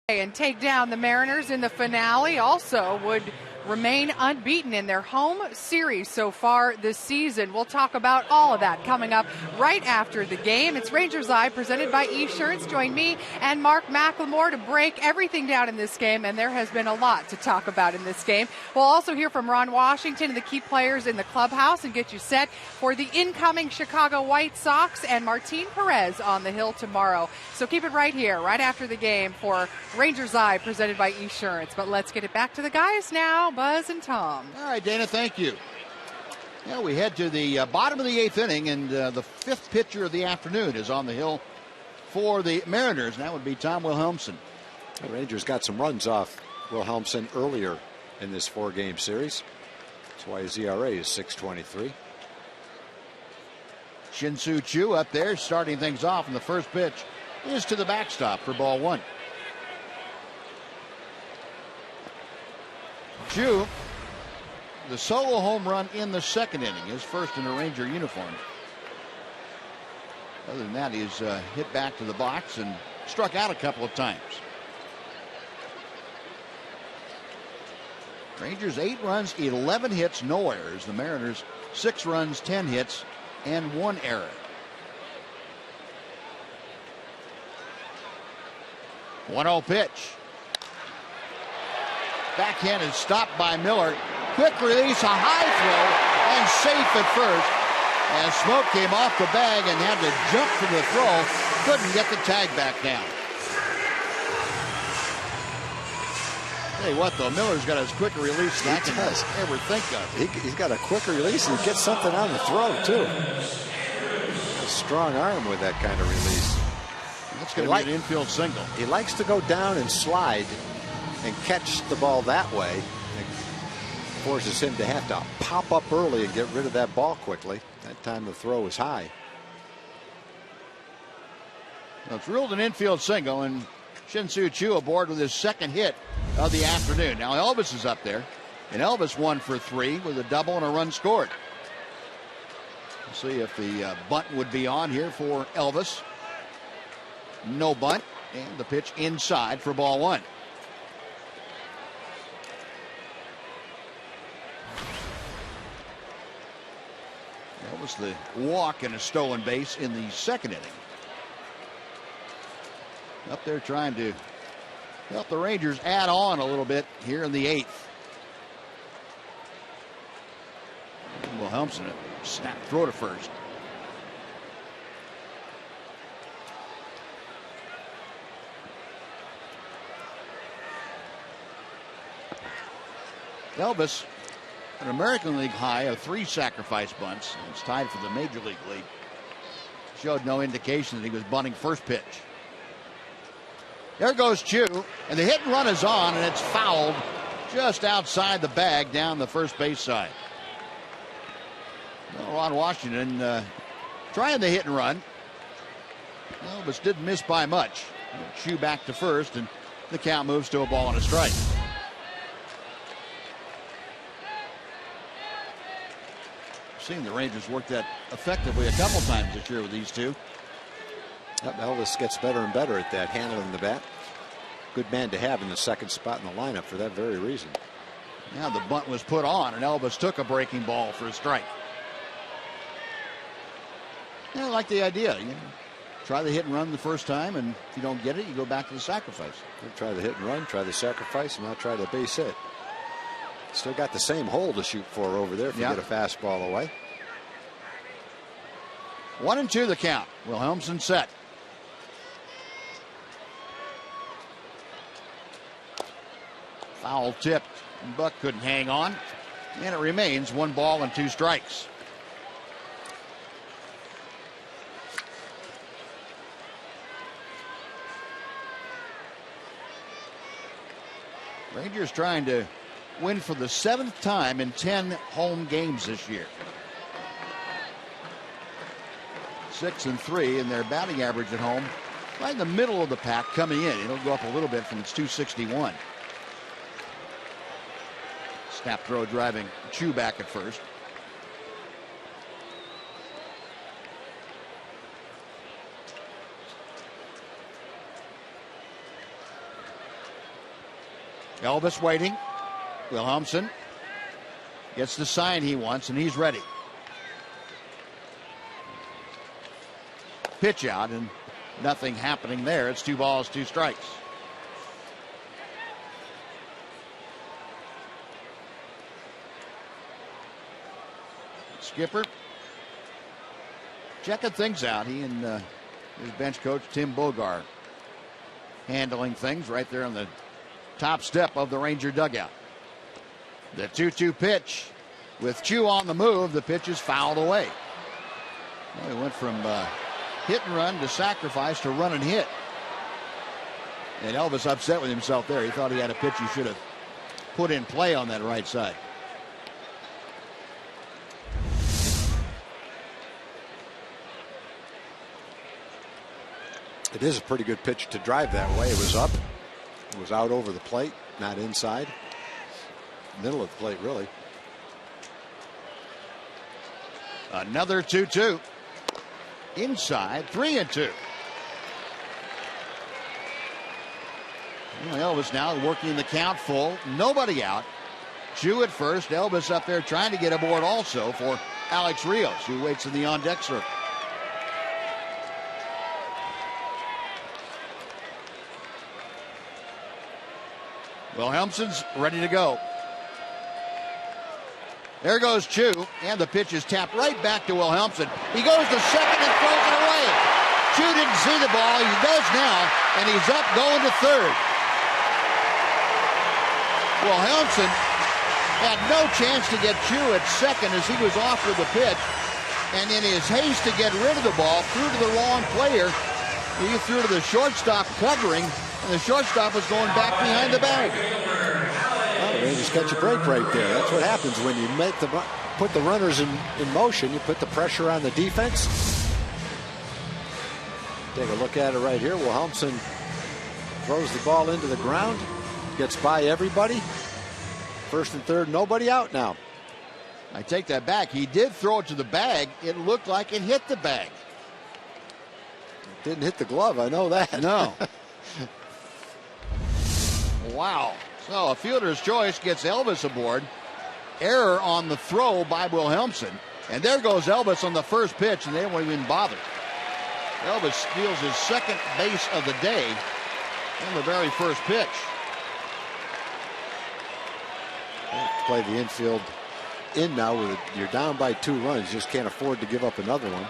Speaker 5: And take down the Mariners in the finale. Also would remain unbeaten in their home series so far this season. We'll talk about all of that coming up right after the game. It's Rangers Live presented by Esurance. Join me and Mark McLemore to break everything down in this game, and there has been a lot to talk about in this game. We'll also hear from Ron Washington and the key players in the clubhouse and get you set for the incoming Chicago White Sox and Martin Perez on the hill tomorrow. So keep it right here, right after the game for Rangers Live presented by Esurance. But let's get it back to the guys now. Buzz and Tom.
Speaker 9: All right, Dana, thank you. Now we head to the bottom of the 8th inning, and the 5th pitcher of the afternoon is on the hill for the Mariners, and that would be Tom Wilhelmsen.
Speaker 8: The Rangers got some runs off Wilhelmsen earlier in this 4-game series. That's why his ERA is 6.23.
Speaker 9: Shin-Soo Choo up there starting things off, and the first pitch is to the backstop for ball 1. Choo, the solo home run in the second inning, his first in a Ranger uniform. Other than that, he's hit back to the box and struck out a couple of times. Rangers 8 runs, 11 hits, no errors. The Mariners 6 runs, 10 hits, and 1 error. One-0 pitch. Backhand is stopped by Miller. Quick release, a high throw, and safe at first. As Smoke came off the bag and had to jump for the throw, couldn't get the tag back down. Tell you what, though, Miller's got as quick a release than I can ever think of.
Speaker 8: He's got a quicker release and he gets something on the throw, too. A strong arm with that kind of release.
Speaker 9: That's going to be an infield single.
Speaker 8: He likes to go down and slide and catch the ball that way. It forces him to have to pop up early and get rid of that ball quickly. That time the throw was high.
Speaker 9: Well, it's ruled an infield single, and Shin-Soo Choo aboard with his second hit of the afternoon. Now Elvis is up there, and Elvis 1 for 3 with a double and a run scored. We'll see if the bunt would be on here for Elvis. No bunt, and the pitch inside for ball 1. That was the walk and a stolen base in the second inning. Up there trying to help the Rangers add on a little bit here in the 8th. Wilhelmsen snap throw to first. Elvis, an American League high of 3 sacrifice bunts. It's tied for the Major League lead. Showed no indication that he was bunting first pitch. There goes Choo, and the hit and run is on, and it's fouled just outside the bag down the first base side. Well, Ron Washington trying the hit and run. Elvis didn't miss by much. Choo back to first, and the count moves to a ball and a strike. Seen the Rangers work that effectively a couple times this year with these two.
Speaker 8: Elvis gets better and better at that, handling the bat. Good man to have in the second spot in the lineup for that very reason.
Speaker 9: Now the bunt was put on, and Elvis took a breaking ball for a strike. Yeah, I like the idea. You try the hit and run the first time, and if you don't get it, you go back to the sacrifice.
Speaker 8: Try the hit and run, try the sacrifice, and now try the base hit. Still got the same hole to shoot for over there if you get a fastball away.
Speaker 9: 1-2 the count. Wilhelmsen set. Foul tipped. Buck couldn't hang on. And it remains 1 ball and 2 strikes. Rangers trying to win for the 7th time in 10 home games this year. 6-3 in their batting average at home. Right in the middle of the pack coming in. It'll go up a little bit from its 261. Snap throw driving Choo back at first. Elvis waiting. Wilhelmsen gets the sign he wants, and he's ready. Pitch out, and nothing happening there. It's 2 balls, 2 strikes. Skipper checking things out. He and his bench coach Tim Bogar handling things right there on the top step of the Ranger dugout. The 2-2 pitch with Choo on the move. The pitch is fouled away. Well, he went from hit and run to sacrifice to run and hit. And Elvis upset with himself there. He thought he had a pitch he should have put in play on that right side.
Speaker 8: It is a pretty good pitch to drive that way. It was up. It was out over the plate, not inside. Middle of the plate, really.
Speaker 9: Another 2-2. Inside, 3-2. Elvis now working the count full. Nobody out. Chew at first. Elvis up there trying to get aboard also for Alex Rios, who waits in the on-deck circle. Wilhelmsen's ready to go. There goes Chew, and the pitch is tapped right back to Wilhelmsen. He goes to second and throws it away. Chew didn't see the ball. He does now, and he's up going to third. Wilhelmsen had no chance to get Chew at second as he was off with the pitch, and in his haste to get rid of the ball, threw to the wrong player. He threw to the shortstop covering, and the shortstop was going back behind the bag.
Speaker 8: Well, they just got your break right there. That's what happens when you put the runners in motion. You put the pressure on the defense. Take a look at it right here. Wilhelmsen throws the ball into the ground, gets by everybody. First and third, nobody out now.
Speaker 9: I take that back. He did throw it to the bag. It looked like it hit the bag.
Speaker 8: It didn't hit the glove, I know that.
Speaker 9: No. Wow. So a fielder's choice gets Elvis aboard. Error on the throw by Wilhelmsen. And there goes Elvis on the first pitch, and they won't even bother. Elvis steals his second base of the day on the very first pitch.
Speaker 8: Play the infield in now. You're down by 2 runs. You just can't afford to give up another one.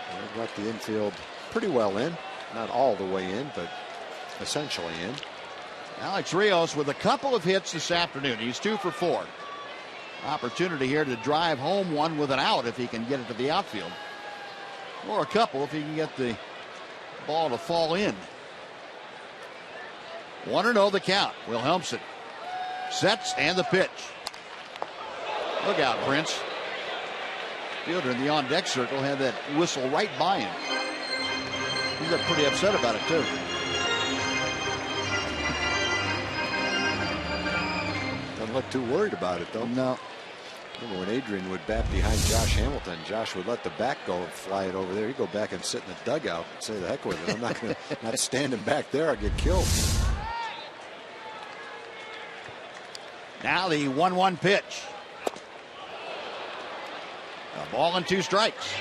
Speaker 8: They've got the infield pretty well in. Not all the way in, but essentially in.
Speaker 9: Alex Rios with a couple of hits this afternoon. He's 2 for 4. Opportunity here to drive home one with an out if he can get it to the outfield. Or a couple if he can get the ball to fall in. 1-0 the count. Wilhelmsen sets and the pitch. Look out, Prince. Fielder in the on-deck circle had that whistle right by him. He got pretty upset about it, too.
Speaker 8: Doesn't look too worried about it, though.
Speaker 9: No.
Speaker 8: Remember when Adrian would bat behind Josh Hamilton, Josh would let the bat go and fly it over there. He'd go back and sit in the dugout and say, the heck with it. I'm not standing back there. I'll get killed.
Speaker 9: Now the 1-1 pitch. A ball and 2 strikes.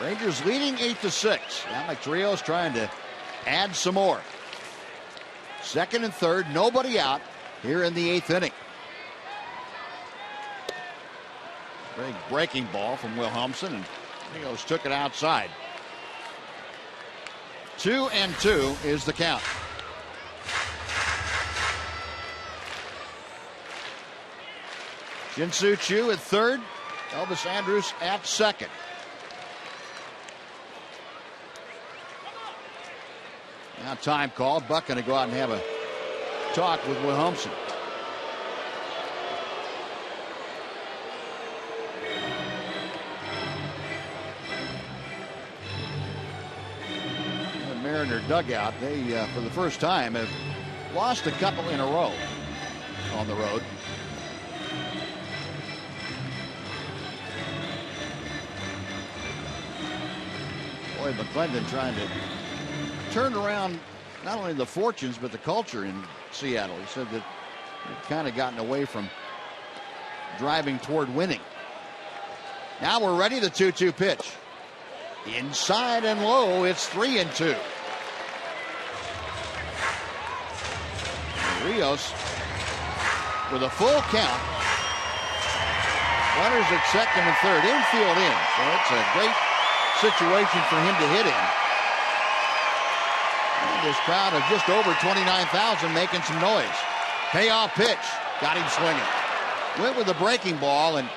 Speaker 9: Rangers leading 8-6. Alex Rios trying to add some more. Second and third, nobody out here in the 8th inning. Big breaking ball from Wilhelmsen, and Rios took it outside. 2-2 is the count. Shin-Soo Choo at third. Elvis Andrus at second. Now time called. Buck going to go out and have a talk with Wilhelmsen. The Mariner dugout, they for the first time have lost a couple in a row on the road. Boy, McClendon trying to turn around not only the fortunes but the culture in Seattle. He said that they've kind of gotten away from driving toward winning. Now we're ready. The 2-2 pitch. Inside and low. It's 3-2. Rios with a full count. Runners at second and third. Infield in. So it's a great situation for him to hit in. this crowd of just over 29,000 making some noise. Payoff pitch. Got him swinging. Went with the breaking ball, and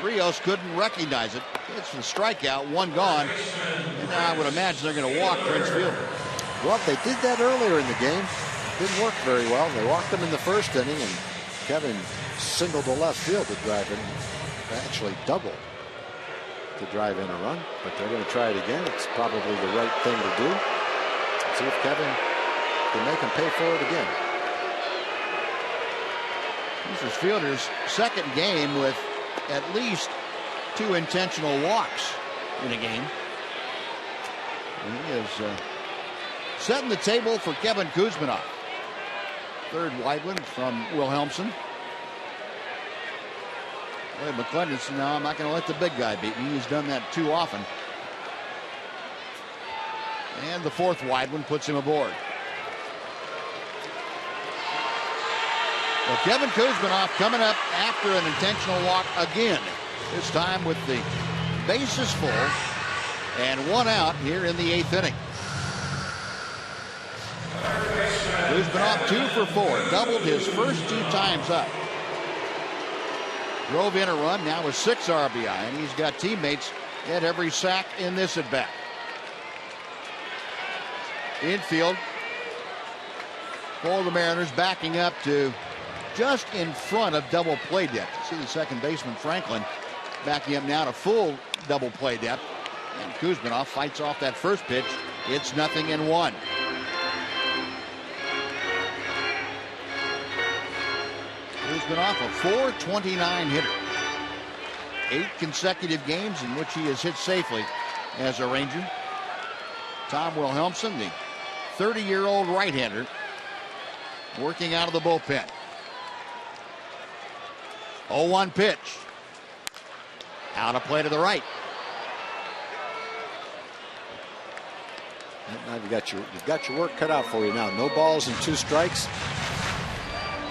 Speaker 9: Rios couldn't recognize it. It's a strikeout, one gone. And I would imagine they're going to walk Prince Fielder.
Speaker 8: Well, they did that earlier in the game. Didn't work very well. They walked him in the first inning, and Kevin singled to left field to drive in. Actually double to drive in a run, but they're going to try it again. It's probably the right thing to do. See if Kevin can make him pay for it again.
Speaker 9: This is Fielder's second game with at least 2 intentional walks in a game. And he is setting the table for Kevin Kuzminoff. Third wide one from Wilhelmsen. Well, McClendon said, no, I'm not going to let the big guy beat me. He's done that too often. And the fourth wide one puts him aboard. Well, Kevin Kuzminoff coming up after an intentional walk again. This time with the bases full and 1 out here in the 8th inning. Kuzminoff 2 for 4, doubled his first 2 times up. Drove in a run, now with 6 RBI, and he's got teammates at every sack in this at bat. Infield for the Mariners, backing up to just in front of double play depth. You see the second baseman Franklin backing up now to full double play depth. And Kuzminoff fights off that first pitch. It's 0-1. Kuzminoff, a .429 hitter. 8 consecutive games in which he has hit safely as a Ranger. Tom Wilhelmsen, the 30-year-old right-hander, working out of the bullpen. 0-1 pitch. Out of play to the right.
Speaker 8: Now you've got your work cut out for you now. No balls and 2 strikes.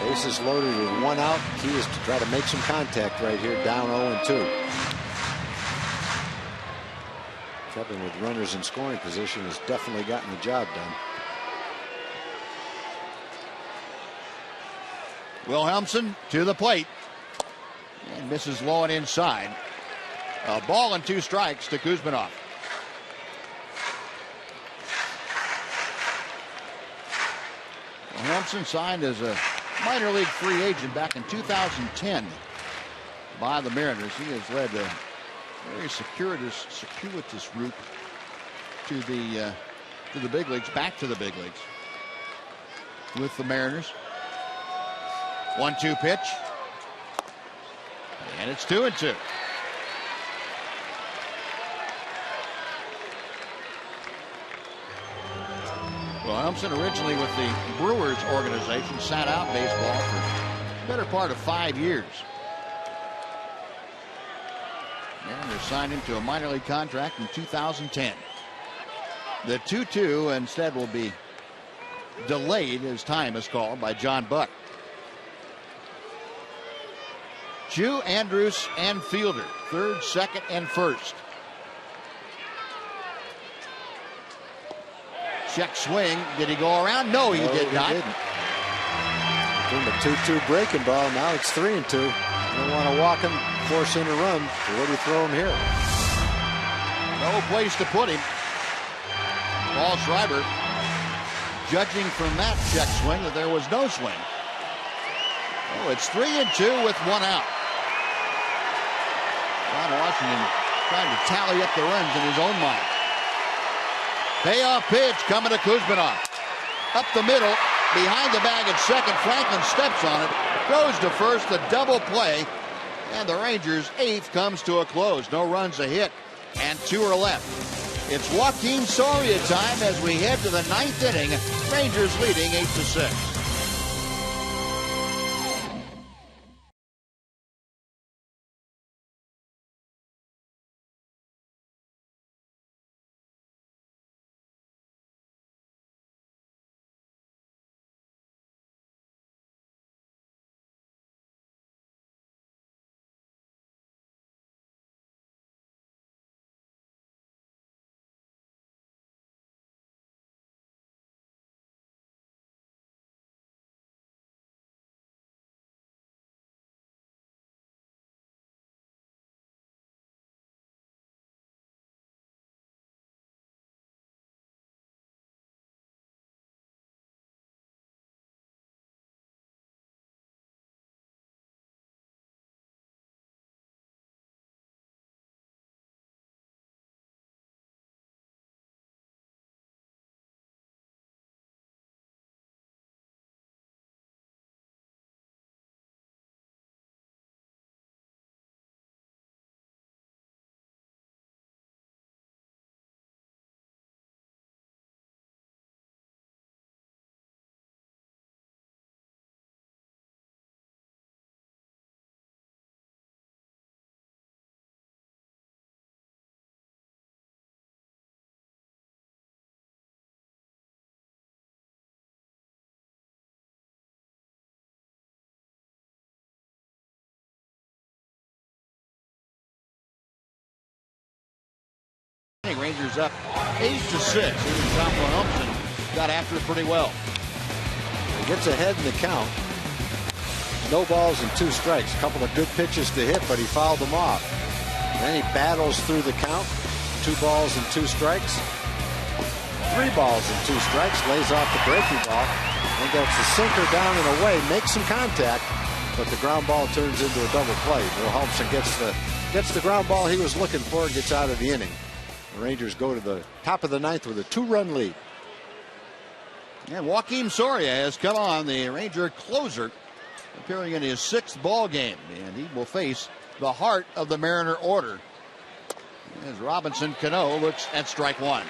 Speaker 8: Bases loaded with 1 out. Key is to try to make some contact right here, down 0-2. Kevin, with runners in scoring position, has definitely gotten the job done.
Speaker 9: Wilhelmsen to the plate. And misses low and inside. A ball and 2 strikes to Kuzminoff. Wilhelmsen signed as a minor league free agent back in 2010 by the Mariners. He has led a very circuitous route to the big leagues, back to the big leagues with the Mariners. 1-2 pitch. And it's 2-2. Wilhelmsen, originally with the Brewers organization, sat out baseball for the better part of 5 years. And they signed him to a minor league contract in 2010. The 2-2 instead will be delayed as time is called by John Buck. Jew, Andrews, and Fielder, third, second, and first. Check swing. Did he go around? No, he did not.
Speaker 8: Didn't. Doing a 2-2 breaking ball. Now it's 3-2. You don't want to walk him, force in a run. So where do you throw him here?
Speaker 9: No place to put him. Paul Schreiber judging from that check swing that there was no swing. Oh, it's 3-2 with 1 out. Ron Washington trying to tally up the runs in his own mind. Payoff pitch coming to Kuzminoff. Up the middle, behind the bag at second. Franklin steps on it, goes to first, a double play, and the Rangers' 8th comes to a close. No runs, a hit, and 2 are left. It's Joaquin Soria time as we head to the 9th inning. Rangers leading 8-6. Rangers up 8-6. Even Tom Wilhelmsen got after it pretty well.
Speaker 8: He gets ahead in the count. No balls and 2 strikes. A couple of good pitches to hit, but he fouled them off. Then he battles through the count. 2 balls and 2 strikes. 3 balls and 2 strikes. Lays off the breaking ball and gets the sinker down and away. Makes some contact, but the ground ball turns into a double play. Wilhelmsen gets the ground ball he was looking for and gets out of the inning. The Rangers go to the top of the 9th with a 2-run lead.
Speaker 9: And Joakim Soria has come on, the Ranger closer, appearing in his 6th ball game, and he will face the heart of the Mariner order as Robinson Cano looks at strike 1.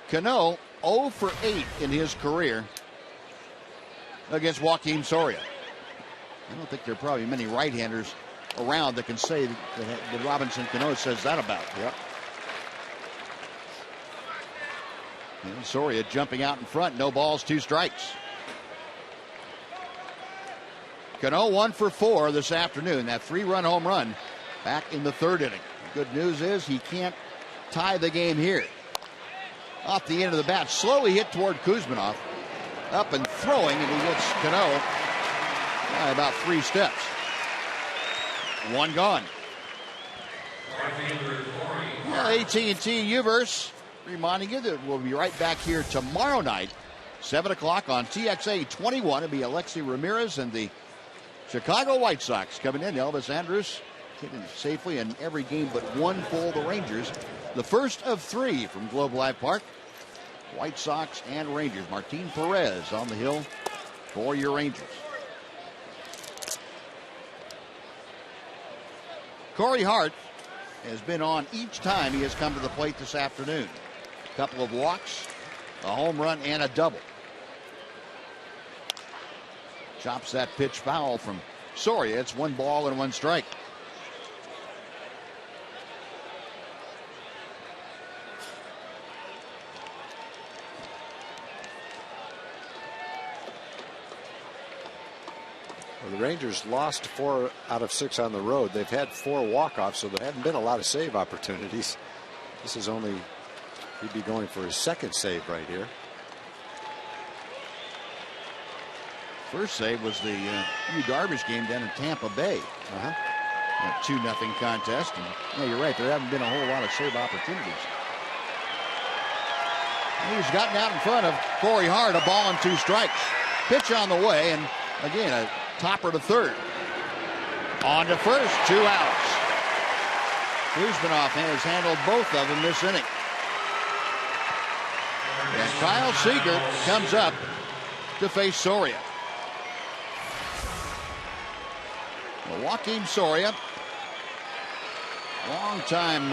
Speaker 9: Cano 0 for 8 in his career against Joakim Soria. I don't think there are probably many right-handers around that can say that Robinson Cano says that about.
Speaker 8: Yep.
Speaker 9: And Soria jumping out in front. No balls, 2 strikes. Cano 1 for 4 this afternoon. That 3-run home run back in the 3rd inning. The good news is he can't tie the game here. Off the end of the bat, slowly hit toward Kuzminov. Up and throwing, and he gets Cano by about 3 steps. 1 gone. Well, AT&T Uverse reminding you that we'll be right back here tomorrow night, 7 o'clock on TXA 21. It'll be Alexi Ramirez and the Chicago White Sox coming in. Elvis Andrus hitting safely in every game but 1 for the Rangers. The first of 3 from Globe Life Park. White Sox and Rangers. Martin Perez on the hill for your Rangers. Corey Hart has been on each time he has come to the plate this afternoon. A couple of walks, a home run, and a double. Chops that pitch foul from Soria. It's 1 ball and 1 strike.
Speaker 8: Well, the Rangers lost 4 out of 6 on the road. They've had 4 walk-offs, so there haven't been a lot of save opportunities. This is only, he'd be going for his 2nd save right here.
Speaker 9: First save was the Yu Darvish game down in Tampa Bay. That 2-0 contest. And, yeah, you're right. There haven't been a whole lot of save opportunities. He's gotten out in front of Corey Hart. A ball and 2 strikes. Pitch on the way, and again a topper to 3rd. On to 1st. 2 outs. Kuzminov has handled both of them this inning. And Kyle Seager comes up to face Soria. Joakim Soria, longtime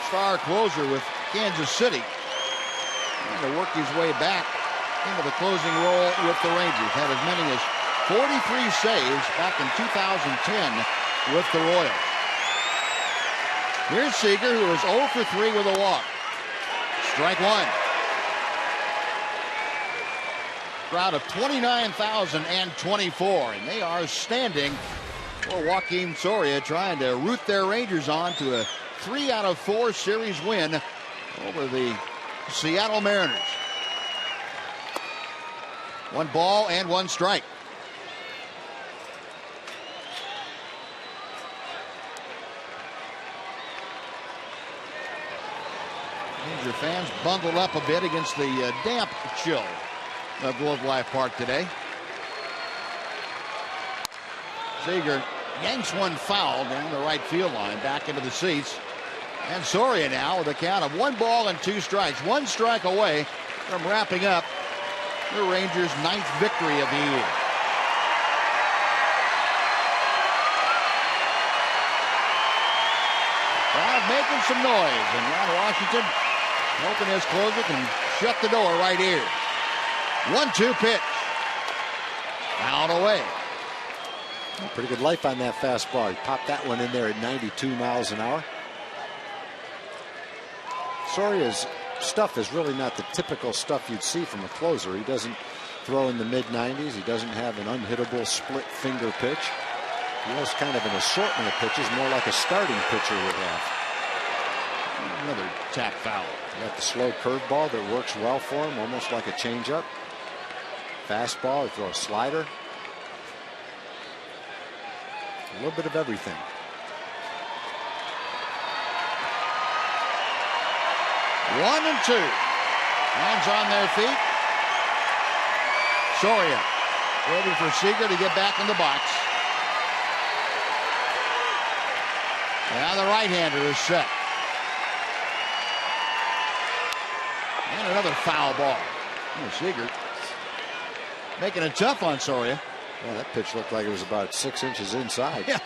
Speaker 9: star closer with Kansas City, trying to work his way back into the closing role with the Rangers. Had as many as 43 saves back in 2010 with the Royals. Here's Seager, who is 0 for 3 with a walk. Strike 1. Crowd of 29,024, and they are standing for Joakim Soria, trying to root their Rangers on to a 3 out of 4 series win over the Seattle Mariners. 1 ball and 1 strike. Ranger fans bundled up a bit against the damp chill of Globe Life Park today. Seager yanks 1 foul down the right field line, back into the seats. And Soria now with a count of 1 ball and 2 strikes. 1 strike away from wrapping up the Rangers' 9th victory of the year. Crowd making some noise, and Ron Washington hoping his closer can shut the door right here. 1-2 pitch. Out away.
Speaker 8: Pretty good life on that fastball. He popped that one in there at 92 miles an hour. Soria's stuff is really not the typical stuff you'd see from a closer. He doesn't throw in the mid-90s. He doesn't have an unhittable split finger pitch. He has kind of an assortment of pitches, more like a starting pitcher would have.
Speaker 9: Another tap foul.
Speaker 8: Got the slow curveball that works well for him, almost like a changeup. Fastball, he throws a slider. A little bit of everything.
Speaker 9: One and two. Hands on their feet. Soria waiting for Seager to get back in the box. Now the right-hander is set. And another foul ball. Seager making it tough on Soria.
Speaker 8: Yeah, that pitch looked like it was about 6 inches inside.
Speaker 9: Yeah.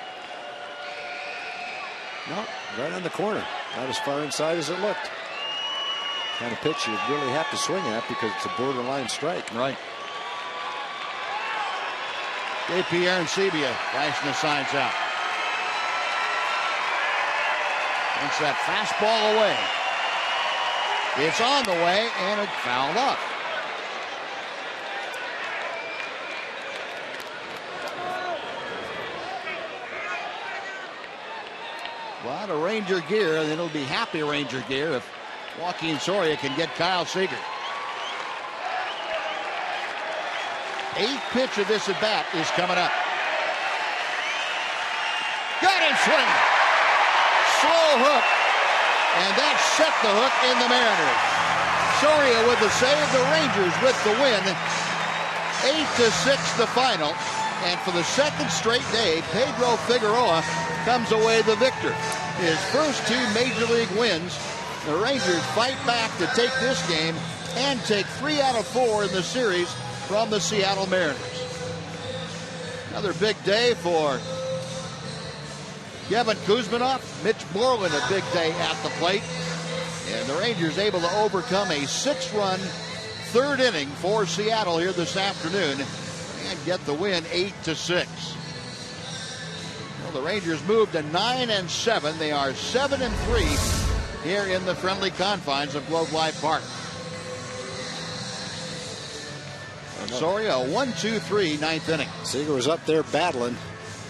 Speaker 8: No, right on the corner. Not as far inside as it looked. Kind of pitch you really have to swing at because it's a borderline strike.
Speaker 9: Right. JP Arancibia flashing the signs out. Takes that fastball away. It's on the way and it fouled up. A lot of Ranger gear, and it'll be happy Ranger gear if Joaquin Soria can get Kyle Seager. 8th pitch of this at bat is coming up. Got him swinging. Slow hook. And that set the hook in the Mariners. Soria with the save, the Rangers with the win. 8-6 the final. And for the second straight day, Pedro Figueroa comes away the victor. His first 2 major league wins. The Rangers fight back to take this game and take 3 out of 4 in the series from the Seattle Mariners. Another big day for Kevin Kuzminoff. Mitch Moreland, a big day at the plate. And the Rangers able to overcome a 6-run 3rd inning for Seattle here this afternoon and get the win 8-6. Well, the Rangers moved to 9-7. They are 7-3 here in the friendly confines of Globe Life Park. And Soria, a 1-2-3 9th inning.
Speaker 8: Seager was up there battling,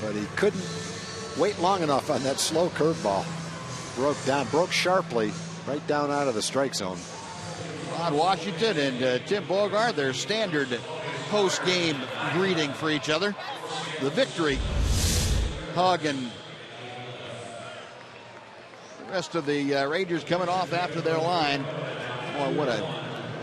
Speaker 8: but he couldn't wait long enough on that slow curveball. Broke sharply right down out of the strike zone.
Speaker 9: Rod Washington and Tim Bogart, their standard post-game greeting for each other. The victory hug, and the rest of the Rangers coming off after their line. Boy,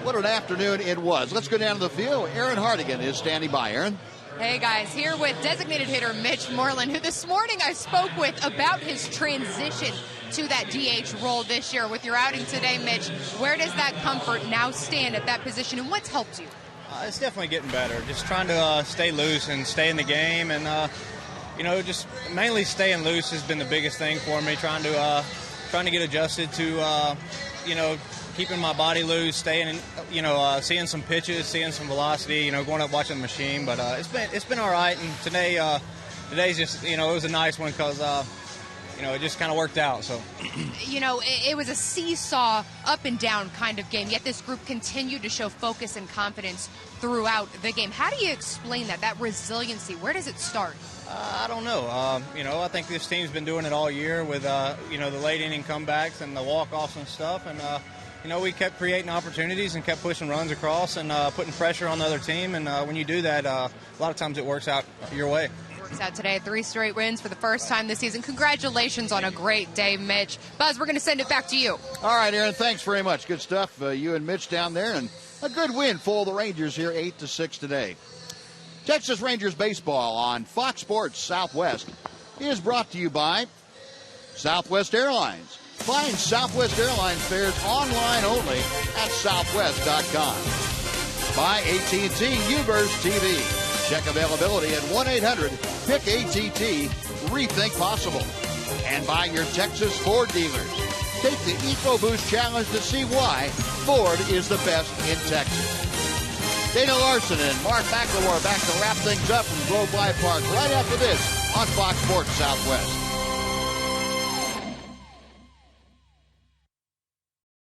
Speaker 9: what an afternoon it was. Let's go down to the field. Aaron Hardigan is standing by. Aaron.
Speaker 5: Hey guys, here with designated hitter Mitch Moreland, who this morning I spoke with about his transition to that DH role this year. With your outing today, Mitch, where does that comfort now stand at that position, and what's helped you?
Speaker 14: It's definitely getting better. Just trying to stay loose and stay in the game, and just mainly staying loose has been the biggest thing for me. Trying to get adjusted to keeping my body loose, staying, seeing some pitches, seeing some velocity, going up watching the machine. But it's been all right. And today's just, it was a nice one because, it just kind of worked out. So,
Speaker 5: it was a seesaw up and down kind of game. Yet this group continued to show focus and confidence throughout the game. How do you explain that resiliency? Where does it start?
Speaker 14: I don't know. I think this team's been doing it all year with, the late inning comebacks and the walk-offs and stuff. And, we kept creating opportunities and kept pushing runs across and putting pressure on the other team. And when you do that, a lot of times it works out your way.
Speaker 5: Works out today. 3 straight wins for the first time this season. Congratulations on a great day, Mitch. Buzz, we're going to send it back to you.
Speaker 9: All right, Aaron, thanks very much. Good stuff. You and Mitch down there. And a good win for the Rangers here, 8-6 today. Texas Rangers baseball on Fox Sports Southwest is brought to you by Southwest Airlines. Find Southwest Airlines fares online only at southwest.com. By AT&T UVerse TV. Check availability at 1-800-PICK-ATT. Rethink possible. And by your Texas Ford dealers. Take the EcoBoost Challenge to see why Ford is the best in Texas. Dana Larson and Mark McLemore back to wrap things up from Globe Life Park right after this on Fox Sports Southwest.